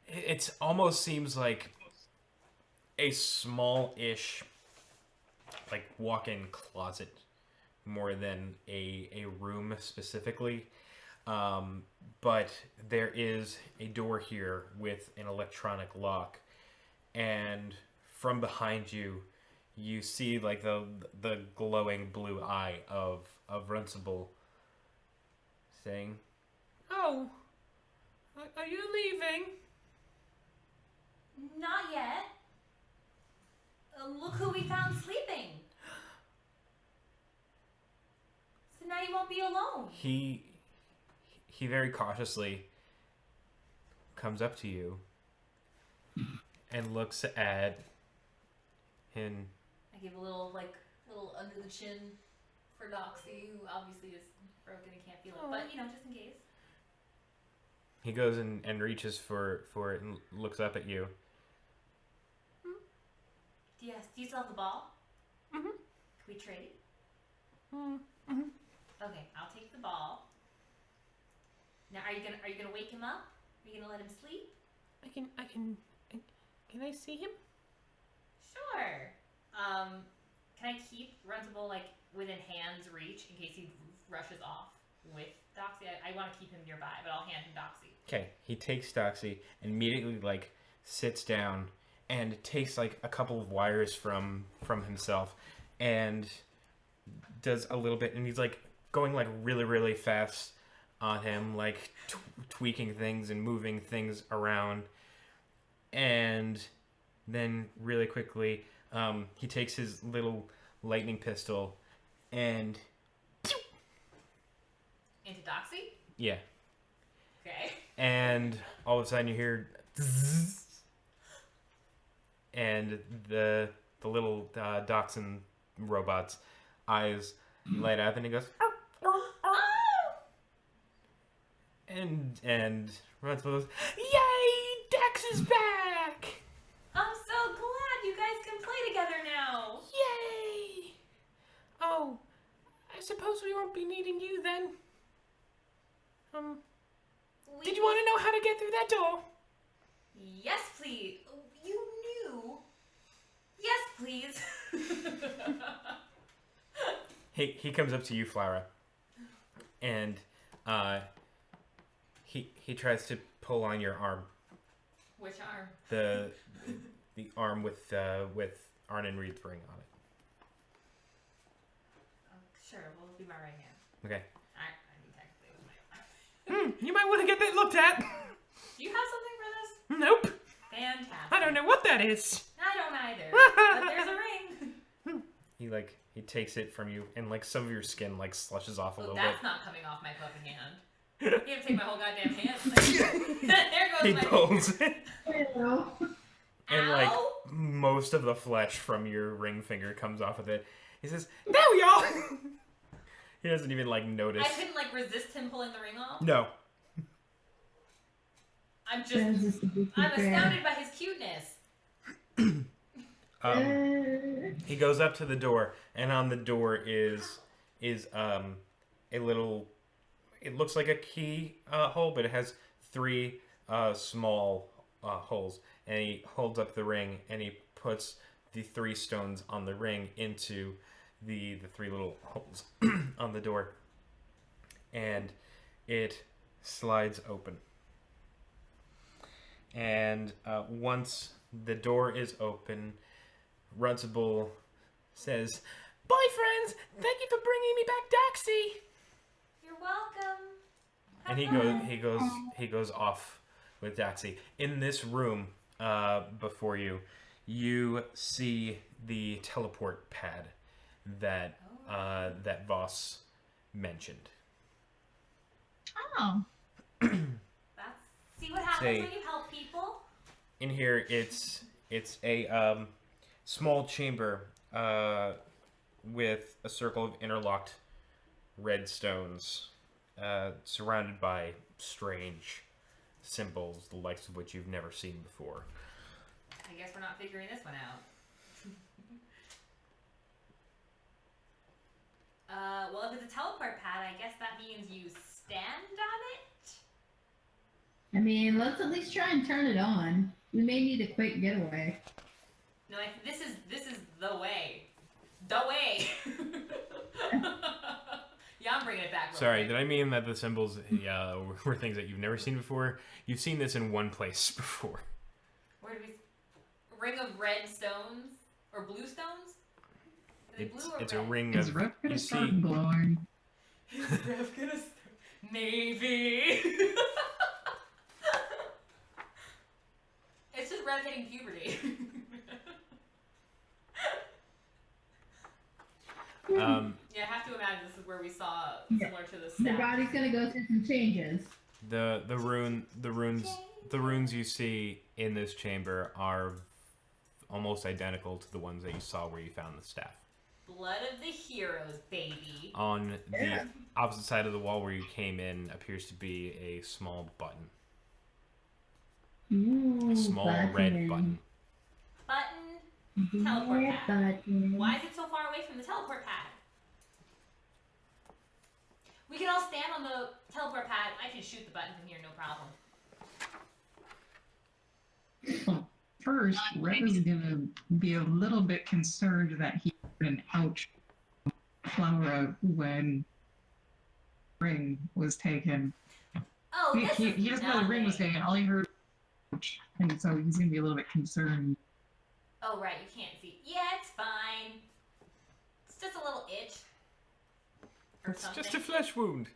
It almost seems like a small-ish, like walk-in closet, more than a room specifically. But there is a door here with an electronic lock, and from behind you, you see like the glowing blue eye of Runcible saying, "Oh, are you leaving?" Not yet. Look who we found sleeping. So now you won't be alone. He very cautiously comes up to you and looks at him. I give a little under the chin for Doxy, who obviously is broken and can't feel it, but just in case. He goes and reaches for it and looks up at you. Yes. Do you still have the ball? Mhm. Can we trade? Mm-hmm. Okay, I'll take the ball. Now, are you gonna wake him up? Are you gonna let him sleep? Can I see him? Sure. Can I keep Runcible like within hand's reach in case he rushes off with Doxy? I want to keep him nearby, but I'll hand him Doxy. Okay, he takes Doxy and immediately like sits down and takes like a couple of wires from himself and does a little bit, and he's like going like really, really fast on him, like tweaking things and moving things around. And then really quickly, he takes his little lightning pistol and Into Doxy? yeah, Okay. and all of a sudden you hear zzz, and the little dachshund robot's eyes light up, and he goes and runs goes, "Yay! Dex is back! I'm so glad you guys can play together now. Yay! Oh, I suppose we won't be needing you then. Did you want to know how to get through that door?" Yes, please. You knew. Yes, please. He comes up to you, Flora, and He tries to pull on your arm. Which arm? The arm with Arnon Reed's ring on it. Oh, sure, we'll be my right hand. Okay. I mean, technically, it was my You might want to get that looked at. Do you have something for this? Nope. Fantastic. I don't know what that is. I don't either. But there's a ring. He takes it from you, and like some of your skin like slushes off a Well, little that's bit. not coming off my fucking hand. You have to take my whole goddamn hand. There goes He my pulls it, Hello. and like Ow. most of the flesh from your ring finger comes off of it. He says, "There we are." He doesn't even like notice. I couldn't like resist him pulling the ring off. No. I'm That's just a big I'm fan. astounded by his cuteness. He goes up to the door, and on the door is a little. It looks like a key hole, but it has 3 small holes. And he holds up the ring, and he puts the 3 stones on the ring into the 3 little holes on the door, and it slides open. And once the door is open, Runcible says, "Bye, friends! Thank you for bringing me back Doxy." You're welcome. And he goes off with Doxy. In this room, before you, you see the teleport pad that that Voss mentioned. Oh. See what happens when you help people? In here, it's a small chamber with a circle of interlocked red stones, surrounded by strange symbols, the likes of which you've never seen before. I guess we're not figuring this one out. Well, if it's a teleport pad, I guess that means you stand on it? I mean, let's at least try and turn it on. We may need a quick getaway. No, like, this is the way. The way! Yeah, I'm bringing it back. Sorry, did I mean that the symbols were things that you've never seen before? You've seen this in one place before. Where do we... Ring of red stones? Or blue stones? Are they blue or It's red? a ring Is of. Rev You gonna see, start glowing? Is Rev gonna start? Maybe. It's just Rev hitting puberty. Yeah, I have to imagine this is where we saw similar to the The staff. body's gonna go through some changes. the runes you see in this chamber are almost identical to the ones that you saw where you found the staff. Blood of the heroes, baby. On the opposite side of the wall where you came in appears to be a small button. Ooh, A small red button. Button. Teleport Red pad. button. Why is it so far away from the teleport pad? We can all stand on the teleport pad. I can shoot the button from here, no problem. Well, first, Rev is gonna be a little bit concerned that he heard an ouch Flowera when ring was taken. Oh, this He is doesn't know the ring was nothing. taken. All he heard was ouch, and so he's gonna be a little bit concerned. Oh, right, you can't see. Yeah, it's fine. It's just a little itch. Or It's something. just a flesh wound.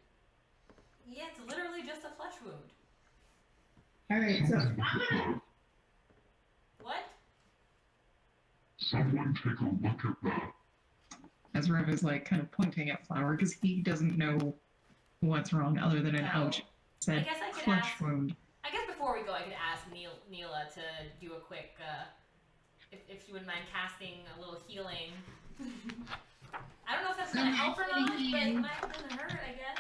Yeah, it's literally just a flesh wound. Alright, so What? Someone take a look at that. As Rev is like kind of pointing at Flower because he doesn't know what's wrong other than an No. ouch. I Said guess I could flesh ask. wound. I guess before we go, I could ask Neela to do a quick, if she wouldn't mind casting a little healing. I don't know if that's gonna help or not, but it might doesn't hurt, I guess.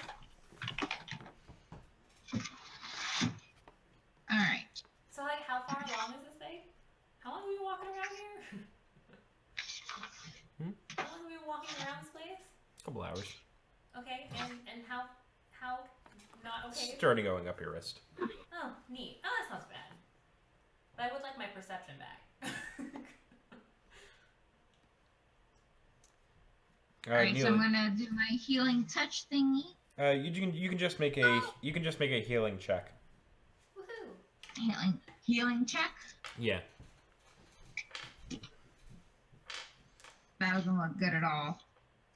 Alright. So, like, how far along is this thing? How long have we been walking around here? How long have we been walking around this place? Couple hours. Okay, and how not okay? Starting going up your wrist. Oh, neat. Oh, that's not so bad. But I would like my perception back. All right, Alright, so I'm Neela. gonna do my healing touch thingy. You can just make a healing check. Woohoo! Healing check. Yeah. That doesn't look good at all.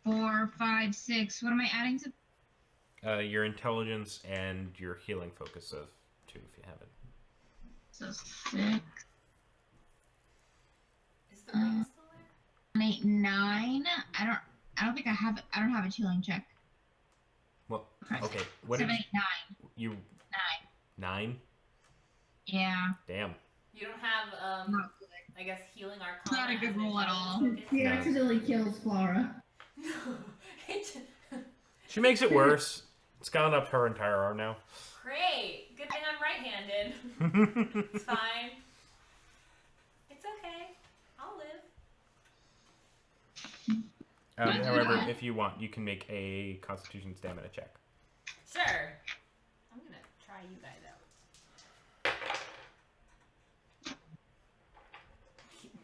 4, 5, 6. What am I adding to? Your intelligence and your healing focus of 2 if you have it. So 6, Is the ring still there? 8, 9. I don't think I have. I don't have a healing check. Well, Okay. okay. What 7, did 8, 9. you 9. 9? Yeah. Damn. You don't have Not good. I guess healing arcana. It's not a good as an roll at all. intelligence He No. accidentally kills Flora. focus. It- She makes it worse. It's gone up her entire arm now. Great. Good thing I'm right-handed. It's fine. It's okay. I'll live. However, if you want, you can make a Constitution stamina check. Sure. I'm gonna try you guys out.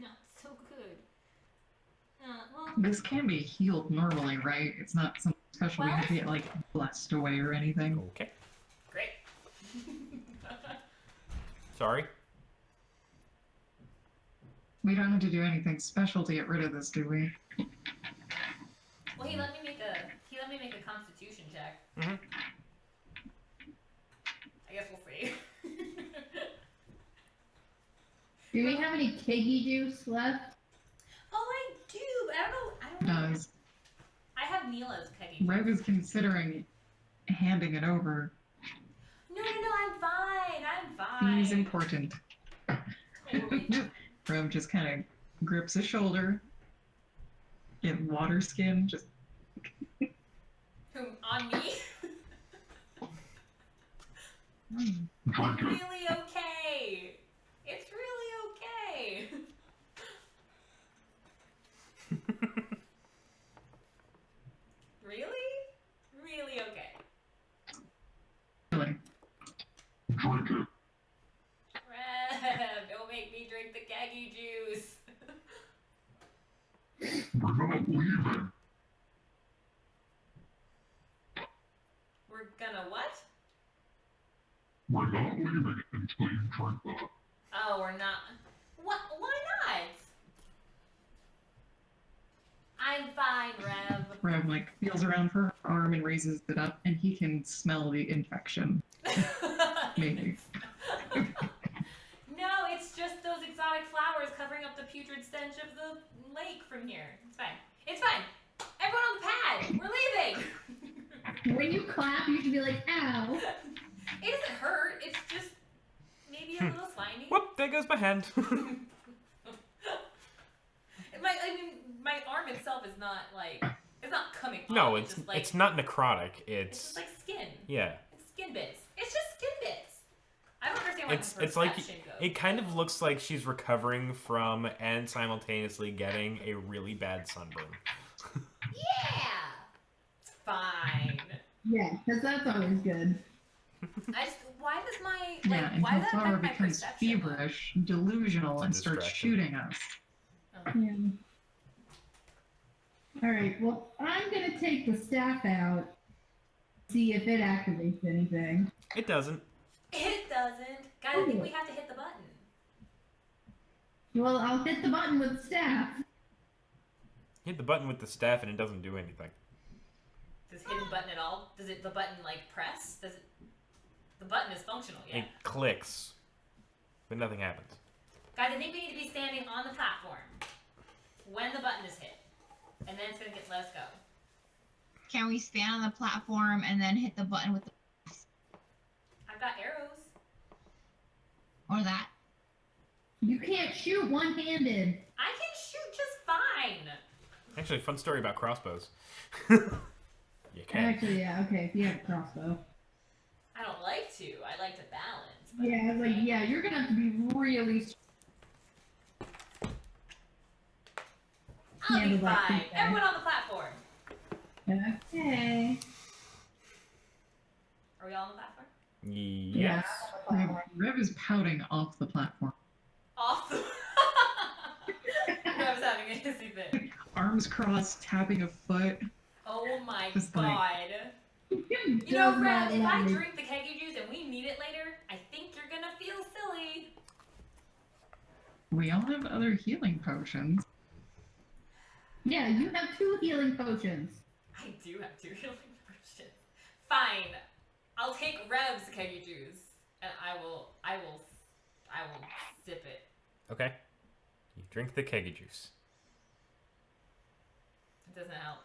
Not so good. Well, This can be healed normally, right? It's not something special we have to get like blessed away or anything. Okay. great. Sorry. We don't have to do anything special to get rid of this, do we? Well, he let me make a Constitution check. Mhm. I guess we'll see. Do we have any Kiggy juice left? Oh, I do. But I don't know. Does I have Neela's Peggy. Rev is considering handing it over. No, I'm fine. I'm fine. He's important. Totally. Rev just kind of grips his shoulder. In water skin, just Whom on me? Mm. It's really okay. It's really okay. Really? Really okay. really. Rev, don't make me drink the keggy juice. We're gonna what? We're not leaving until you drink that. Oh, we're not. What? Why not? I'm fine, Rev. Rev like feels around for her arm and raises it up, and he can smell the infection. Maybe. No, it's just those exotic flowers covering up the putrid stench of the lake from here. It's fine. It's fine. Everyone on the pad. We're leaving. When you clap, you should be like, ow. It doesn't hurt. It's just maybe a little slimy. Whoop! There goes my hand. My arm itself is not like it's not coming off. No, it's just like it's not necrotic. it's just like skin. Yeah. It's skin bits. It's just skin bits. I don't understand why It's like perception goes. it kind of looks like she's recovering from and simultaneously getting a really bad sunburn. Yeah. It's fine. Yeah, because that's always good. Why does my Yeah, why until does that Flower affect my becomes perception? feverish, delusional, It's a and starts distraction. shooting us. Yeah. Alright, well, I'm gonna take the staff out, see if it activates anything. It doesn't. It doesn't. Guys, I think we have to hit the button. Well, I'll hit the button with the staff. Hit the button with the staff and it doesn't do anything. Does hidden button at all? Does it the button like press? Does it? The button is functional, yeah. It clicks, but nothing happens. Guys, I think we need to be standing on the platform when the button is hit, and then it's gonna let us go. Can we stand on the platform and then hit the button with the I've got arrows. or that? You can't shoot one-handed. I can shoot just fine. Actually, fun story about crossbows. You can. Actually, yeah, okay, if you have a crossbow. I don't like to. I like to balance. But Yeah, I was like, yeah, you're gonna have to be really I'll be handle that fine. too, guys. Everyone on the platform. Okay. Are we all on the platform? Yes. Rev is pouting off the platform. Off the. I was having a hissy fit. Arms crossed, tapping a foot. Oh my Just like- god. You know, does Fred, not if I like me. drink the keggy juice and we need it later, I think you're gonna feel silly. We all have other healing potions. Yeah, you have 2 healing potions. I do have 2 healing potions. Fine. I'll take Rev's keggy juice and I will sip it. Okay. You drink the keggy juice. It doesn't help.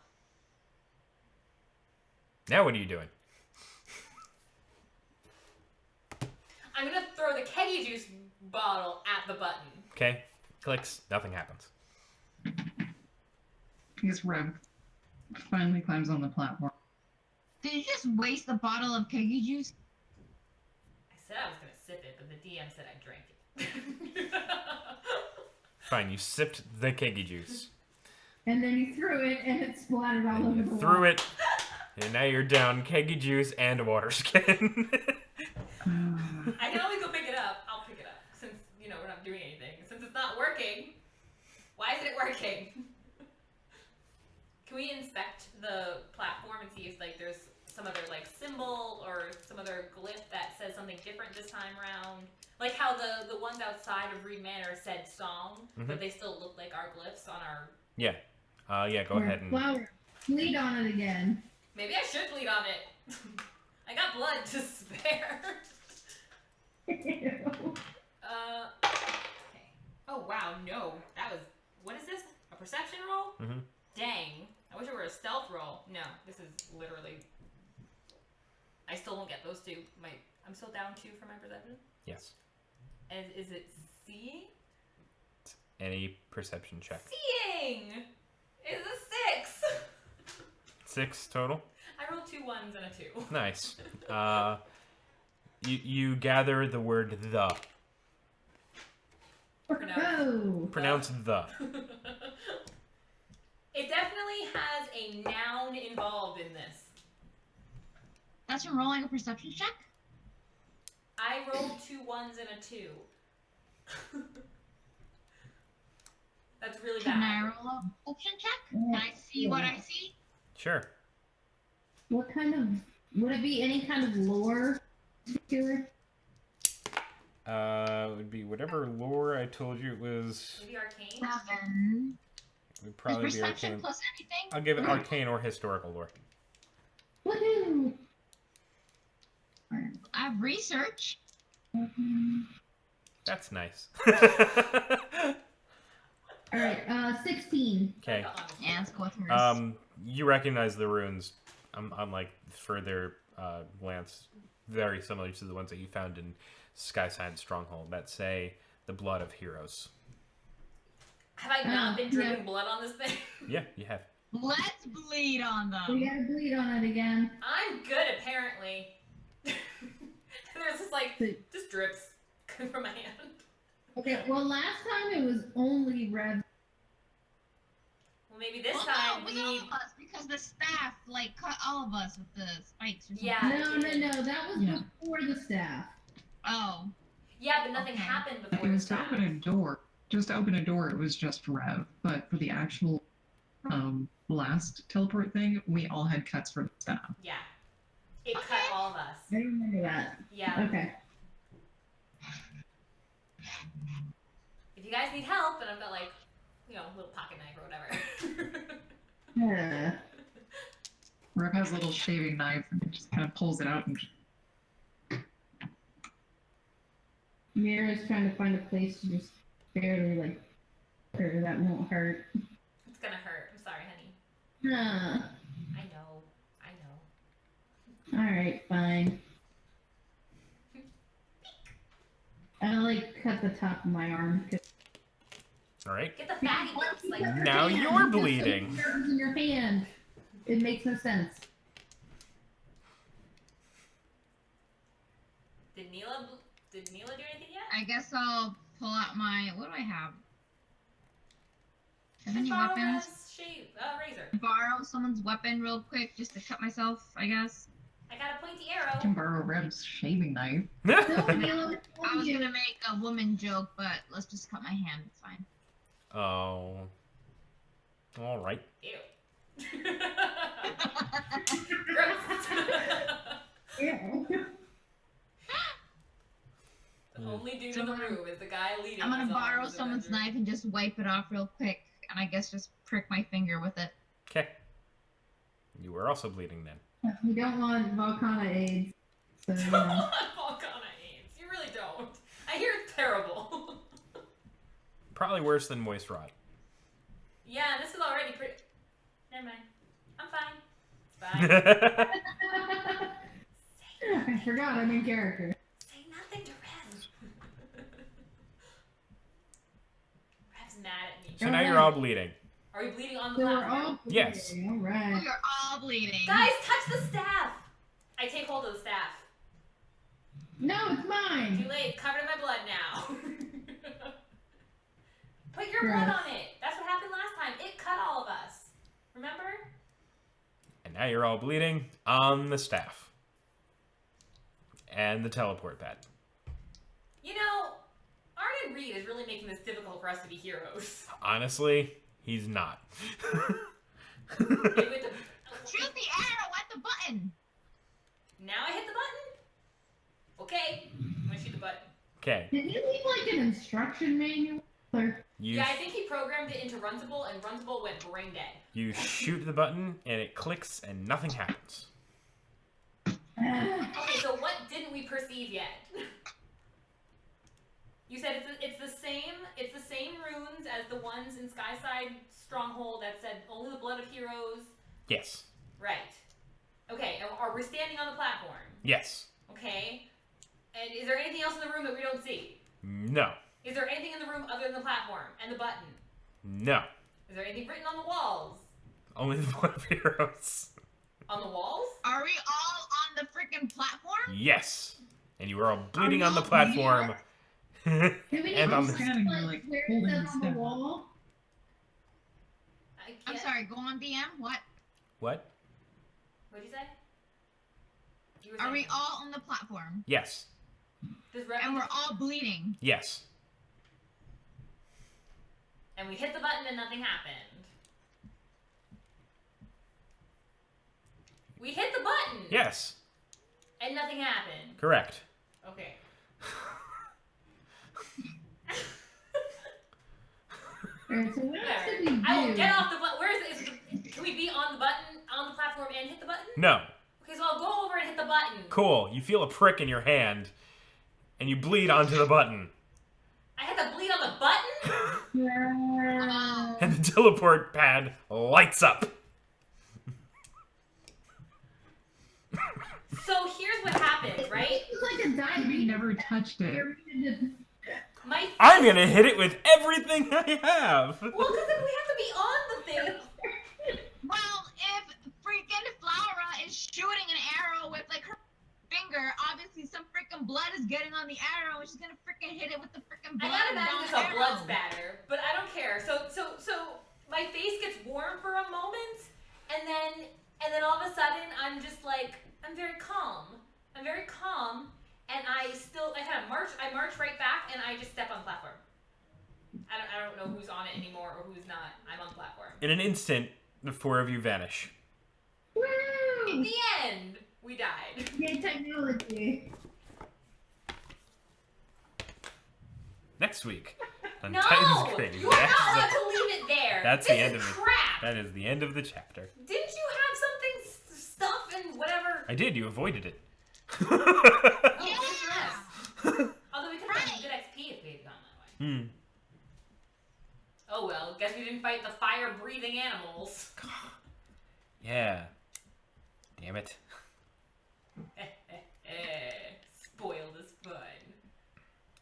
Now what are you doing? I'm gonna throw the keggy juice bottle at the button. Okay. Clicks. Nothing happens. I guess Rev finally climbs on the platform. Did you just waste the bottle of keggy juice? I said I was gonna sip it, but the DM said I drank it. Fine, you sipped the keggy juice. And then you threw it, and it splattered all over You the threw wall. it, and now you're down keggy juice and water skin. I can always go pick it up. I'll pick it up since we're not doing anything. Since it's not working. Why isn't it working? Can we inspect the platform and see if there's some other symbol or some other glyph that says something different this time around? Like how the ones outside of Reed Manor said song, but they still look like our glyphs on our. Yeah. Yeah. Go ahead and. Flower. Bleed on it again. Maybe I should bleed on it. I got blood to spare. Okay. Oh wow, no, that was. What is this? A perception roll? Mm-hmm. Dang. I wish it were a stealth roll. No, this is literally. I still won't get those 2. I'm still down 2 for my perception. Yes. And is it seeing? Any perception check. Seeing is a 6. 6 total. I rolled 2 1s and a 2. Nice. You gather the word the. Oh. Pronounce the. It definitely has a noun involved in this. That's from rolling a perception check? I rolled 2 1s and a 2. That's really Can I bad. roll a perception check? Can I see what I see? Sure. What kind of... Would it be any kind of lore to it? It would be whatever lore I told you it was. Maybe arcane? 7. It would Is probably be perception arcane. plus anything? I'll give it arcane or historical lore. Woohoo! I have research. That's nice. Alright, 16. Okay. Yeah, let's go with hers. You recognize the runes, unlike further glance, very similar to the ones that you found in Skyside Stronghold that say the blood of heroes. Have I not been drinking blood on this thing? Yeah, you have. Let's bleed on them. We gotta bleed on it again. I'm good, apparently. There's just drips from my hand. Okay, well last time it was only Rev. Well, maybe this Well, time no, we with all need. of us, because the staff cut all of us with the spikes or something. Yeah. No, that was before the staff. Oh. Yeah, but nothing Okay. happened It before the was to staff. open a door. Just to open a door, it was just Rev. But for the actual last teleport thing, we all had cuts for the staff. Yeah. It cut all of us. I remember that. Yeah. Okay. If you guys need help, and I've got a little pocket knife or whatever. Rev has a little shaving knife and it just kind of pulls it out and Mira's trying to find a place to just barely her that won't hurt. It's gonna hurt. I'm sorry, honey. Huh. I know. Alright, fine. I'll cut the top of my arm. All right. Get the fatty bits. Now you're bleeding. In your hand. It makes no sense. Did Neela do anything yet? I guess I'll pull out my. What do I have? Have any Borrow weapons? Rev's razor. Borrow someone's weapon real quick just to cut myself, I guess. I got a pointy I arrow. can borrow Rev's shaving knife. No, Mila, I was gonna make a woman joke, but let's just cut my hand. It's fine. Oh. All right. Ew. Yeah. The only dude So in the I'm- room is the guy leading. I'm gonna his borrow arms someone's Avenger. knife and just wipe it off real quick, and I guess just prick my finger with it. Okay. You were also bleeding then. We don't want Valkana AIDS. So, you know. Valkana AIDS. You really don't. I hear it's terrible. Probably worse than moist rot. Yeah, this is already pretty. Never mind. I'm fine. It's fine. I forgot I'm in character. Say nothing to Rev. Rev's mad at me. So now you're all bleeding. Are we bleeding on the So we're platform? all Yes. bleeding, all right. You're all bleeding. Guys, touch the staff! I take hold of the staff. No, it's mine. Too late. It's covered in my blood now. Put your Gross. blood on it. That's what happened last time. It cut all of us. Remember? And now you're all bleeding on the staff. And the teleport pad. You know, Arden Reed is really making this difficult for us to be heroes. Honestly, he's not. Maybe with the... Shoot the arrow at the button. Now I hit the button? Okay. I'm gonna shoot the button. Okay. Did you leave like an instruction manual? Or... You, Yeah, I think he programmed it into Runcible, and Runcible went brain dead. you shoot the button, and it clicks, and nothing happens. Okay, so what didn't we perceive yet? You said it's the same runes as the ones in Skyside Stronghold that said only the blood of heroes. Yes. Right. Okay, are we standing on the platform? Yes. Okay. And is there anything else in the room that we don't see? No. Is there anything in the room other than the platform and the button? No. Is there anything written on the walls? Only the blood of heroes. On the walls? Are we all on the freaking platform? Yes. And you were all bleeding we on the all platform. Can we And on just the- Standing there, like, where it holding says the on the staff. wall? I'm sorry, go on DM. What? What? What'd you say? You were Are saying we something. all on the platform? Yes. Does Rev- And we're all bleeding. Yes. And we hit the button and nothing happened. We hit the button! Yes. And nothing happened. Correct. Okay. Alright, so what else did we do? I will get off the button. Where is it? Can we be on the button, on the platform, and hit the button? No. Okay, so I'll go over and hit the button. Cool. You feel a prick in your hand, and you bleed onto the button. I had to bleed on the button? Yeah. And the teleport pad lights up. So here's what happens, right? It's like a dive. We never touched it. My I'm gonna hit it with everything I have. Well, because then we have to be on the thing. Well, if freaking Flora is shooting an arrow with like her finger, obviously some freaking blood is getting on the arrow, and she's gonna freaking hit it with the freaking I blood. gotta imagine down it's the a arrow. blood spatter, but I don't care. So my face gets warm for a moment, and then all of a sudden I'm just like, I'm very calm. I'm very calm, and I kind of march. I march right back, and I just step on the platform. I don't know who's on it anymore or who's not. I'm on the platform. In an instant, the four of you vanish. In Woo! the end, we died. Yay, technology. Next week on No, Titansgrave. you're not allowed to leave it there. That's this the end is of it. crap. That is the end of the chapter. Didn't you have something stuff and whatever? I did. You avoided it. Oh, Yeah. yes. Although we could have gotten good XP if we had gone that way. Hmm. Oh well, guess we didn't fight the fire-breathing animals. Yeah. Damn it. Spoiled as fun.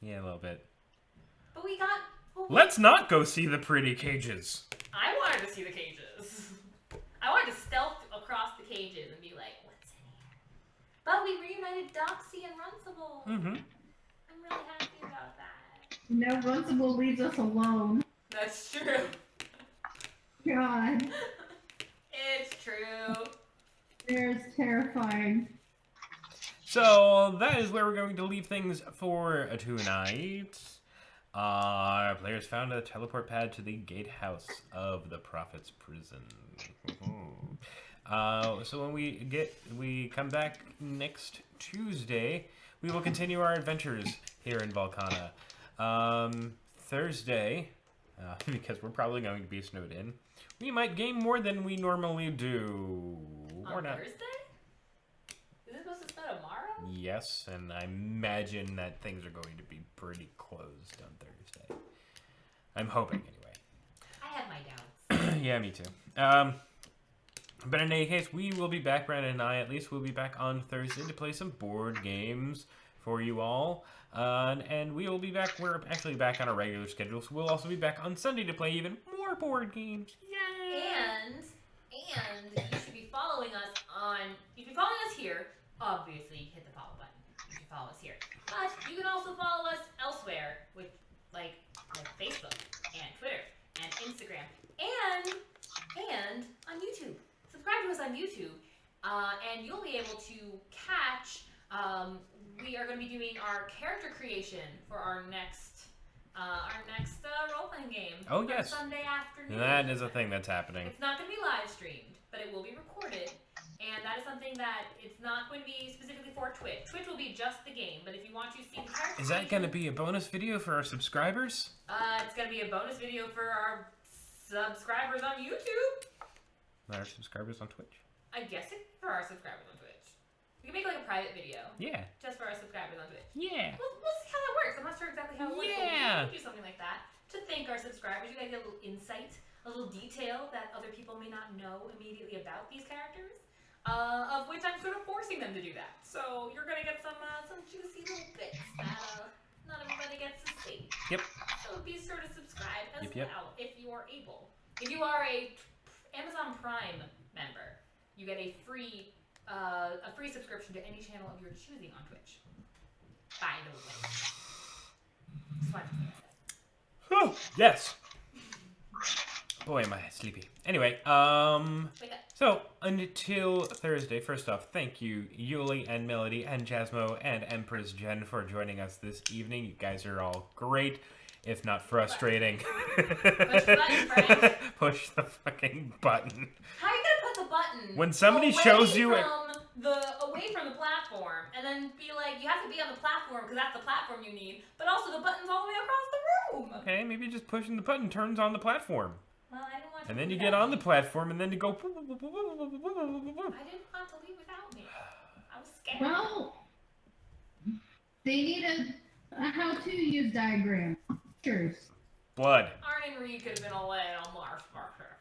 Yeah, a little bit. But we got. Well, Let's not go see the pretty cages. I wanted to see the cages. I wanted to stealth across the cages and be like, what's in here? But we reunited Doxy and Runcible. Mm-hmm. I'm really happy about that. No, Runcible leaves us alone. That's true. God, It's true. there's terrifying. So that is where we're going to leave things for tonight. Players found a teleport pad to the gatehouse of the Prophet's prison. So when we come back next Tuesday, we will continue our adventures here in Valkana. Thursday, because we're probably going to be snowed in, we might game more than we normally do. Or On not. Thursday? Is it supposed to snow tomorrow? Yes, and I imagine that things are going to be pretty closed on Thursday. I'm hoping, anyway. I have my doubts. Yeah, me too. But in any case, we will be back, Brandon and I at least, will be back on Thursday to play some board games for you all. And we will be back, we're actually back on a regular schedule, so we'll also be back on Sunday to play even more board games. Yay! And you should be following us here. Obviously, hit the follow button. You should follow us here. But you can also follow us elsewhere with like Facebook and Twitter and Instagram and on YouTube. Subscribe to us on YouTube, and you'll be able to catch. We are going to be doing our character creation for our next role-playing game. Oh, on yes. Sunday afternoon. That is a thing that's happening. It's not going to be live streamed, but it will be recorded, and that is something that it's not going to be specifically for Twitch. Twitch will be just the game, but if you want to see the character Is that going to be a bonus video for our subscribers? it's going to be a bonus video for our subscribers on YouTube. Not our subscribers on Twitch? I guess it's for our subscribers on Twitch. We can make like a private video Yeah. just for our subscribers on Twitch. Yeah. We'll see how that works. I'm not sure exactly how it works. Yeah. But we can do something like that to thank our subscribers. You guys get a little insight, a little detail that other people may not know immediately about these characters. Of which I'm sort of forcing them to do that. So you're gonna get some juicy little bits that not everybody gets to see. Yep. So be sure to subscribe as Yep. well if you are able. If you are a Amazon Prime member, you get a free subscription to any channel of your choosing on Twitch. By the way. Just wanted to say that. Oh, yes. Boy, am I sleepy. Anyway, Wake up. so until Thursday, first off, thank you, Yuli and Melody and Jasmo and Empress Jen for joining us this evening. You guys are all great, if not frustrating. Push the button, Frank. Push the fucking button. How are you gonna put the button When somebody away shows you away from the platform, and then be like, you have to be on the platform because that's the platform you need, but also the button's all the way across the room. Okay, maybe just pushing the button turns on the platform. Well, I didn't want to. And then leave you get without on the me. platform and then you go... I didn't want to leave without me. I was scared. Well, they need a how-to use diagram. Sure. Blood. Arden Reed could have been away on Mars.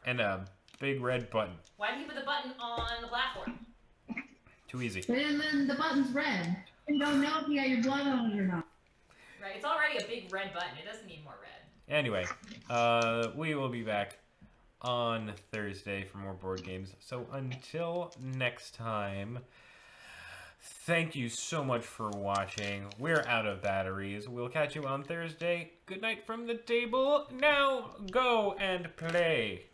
And a big red button. Why did he put the button on the platform? Too easy. And then the button's red. You don't know if you got your blood on it or not. Right, it's already a big red button. It doesn't need more red. Anyway, we will be back on Thursday for more board games. So until next time, thank you so much for watching. We're out of batteries. We'll catch you on Thursday. Good night from the table. Now go and play.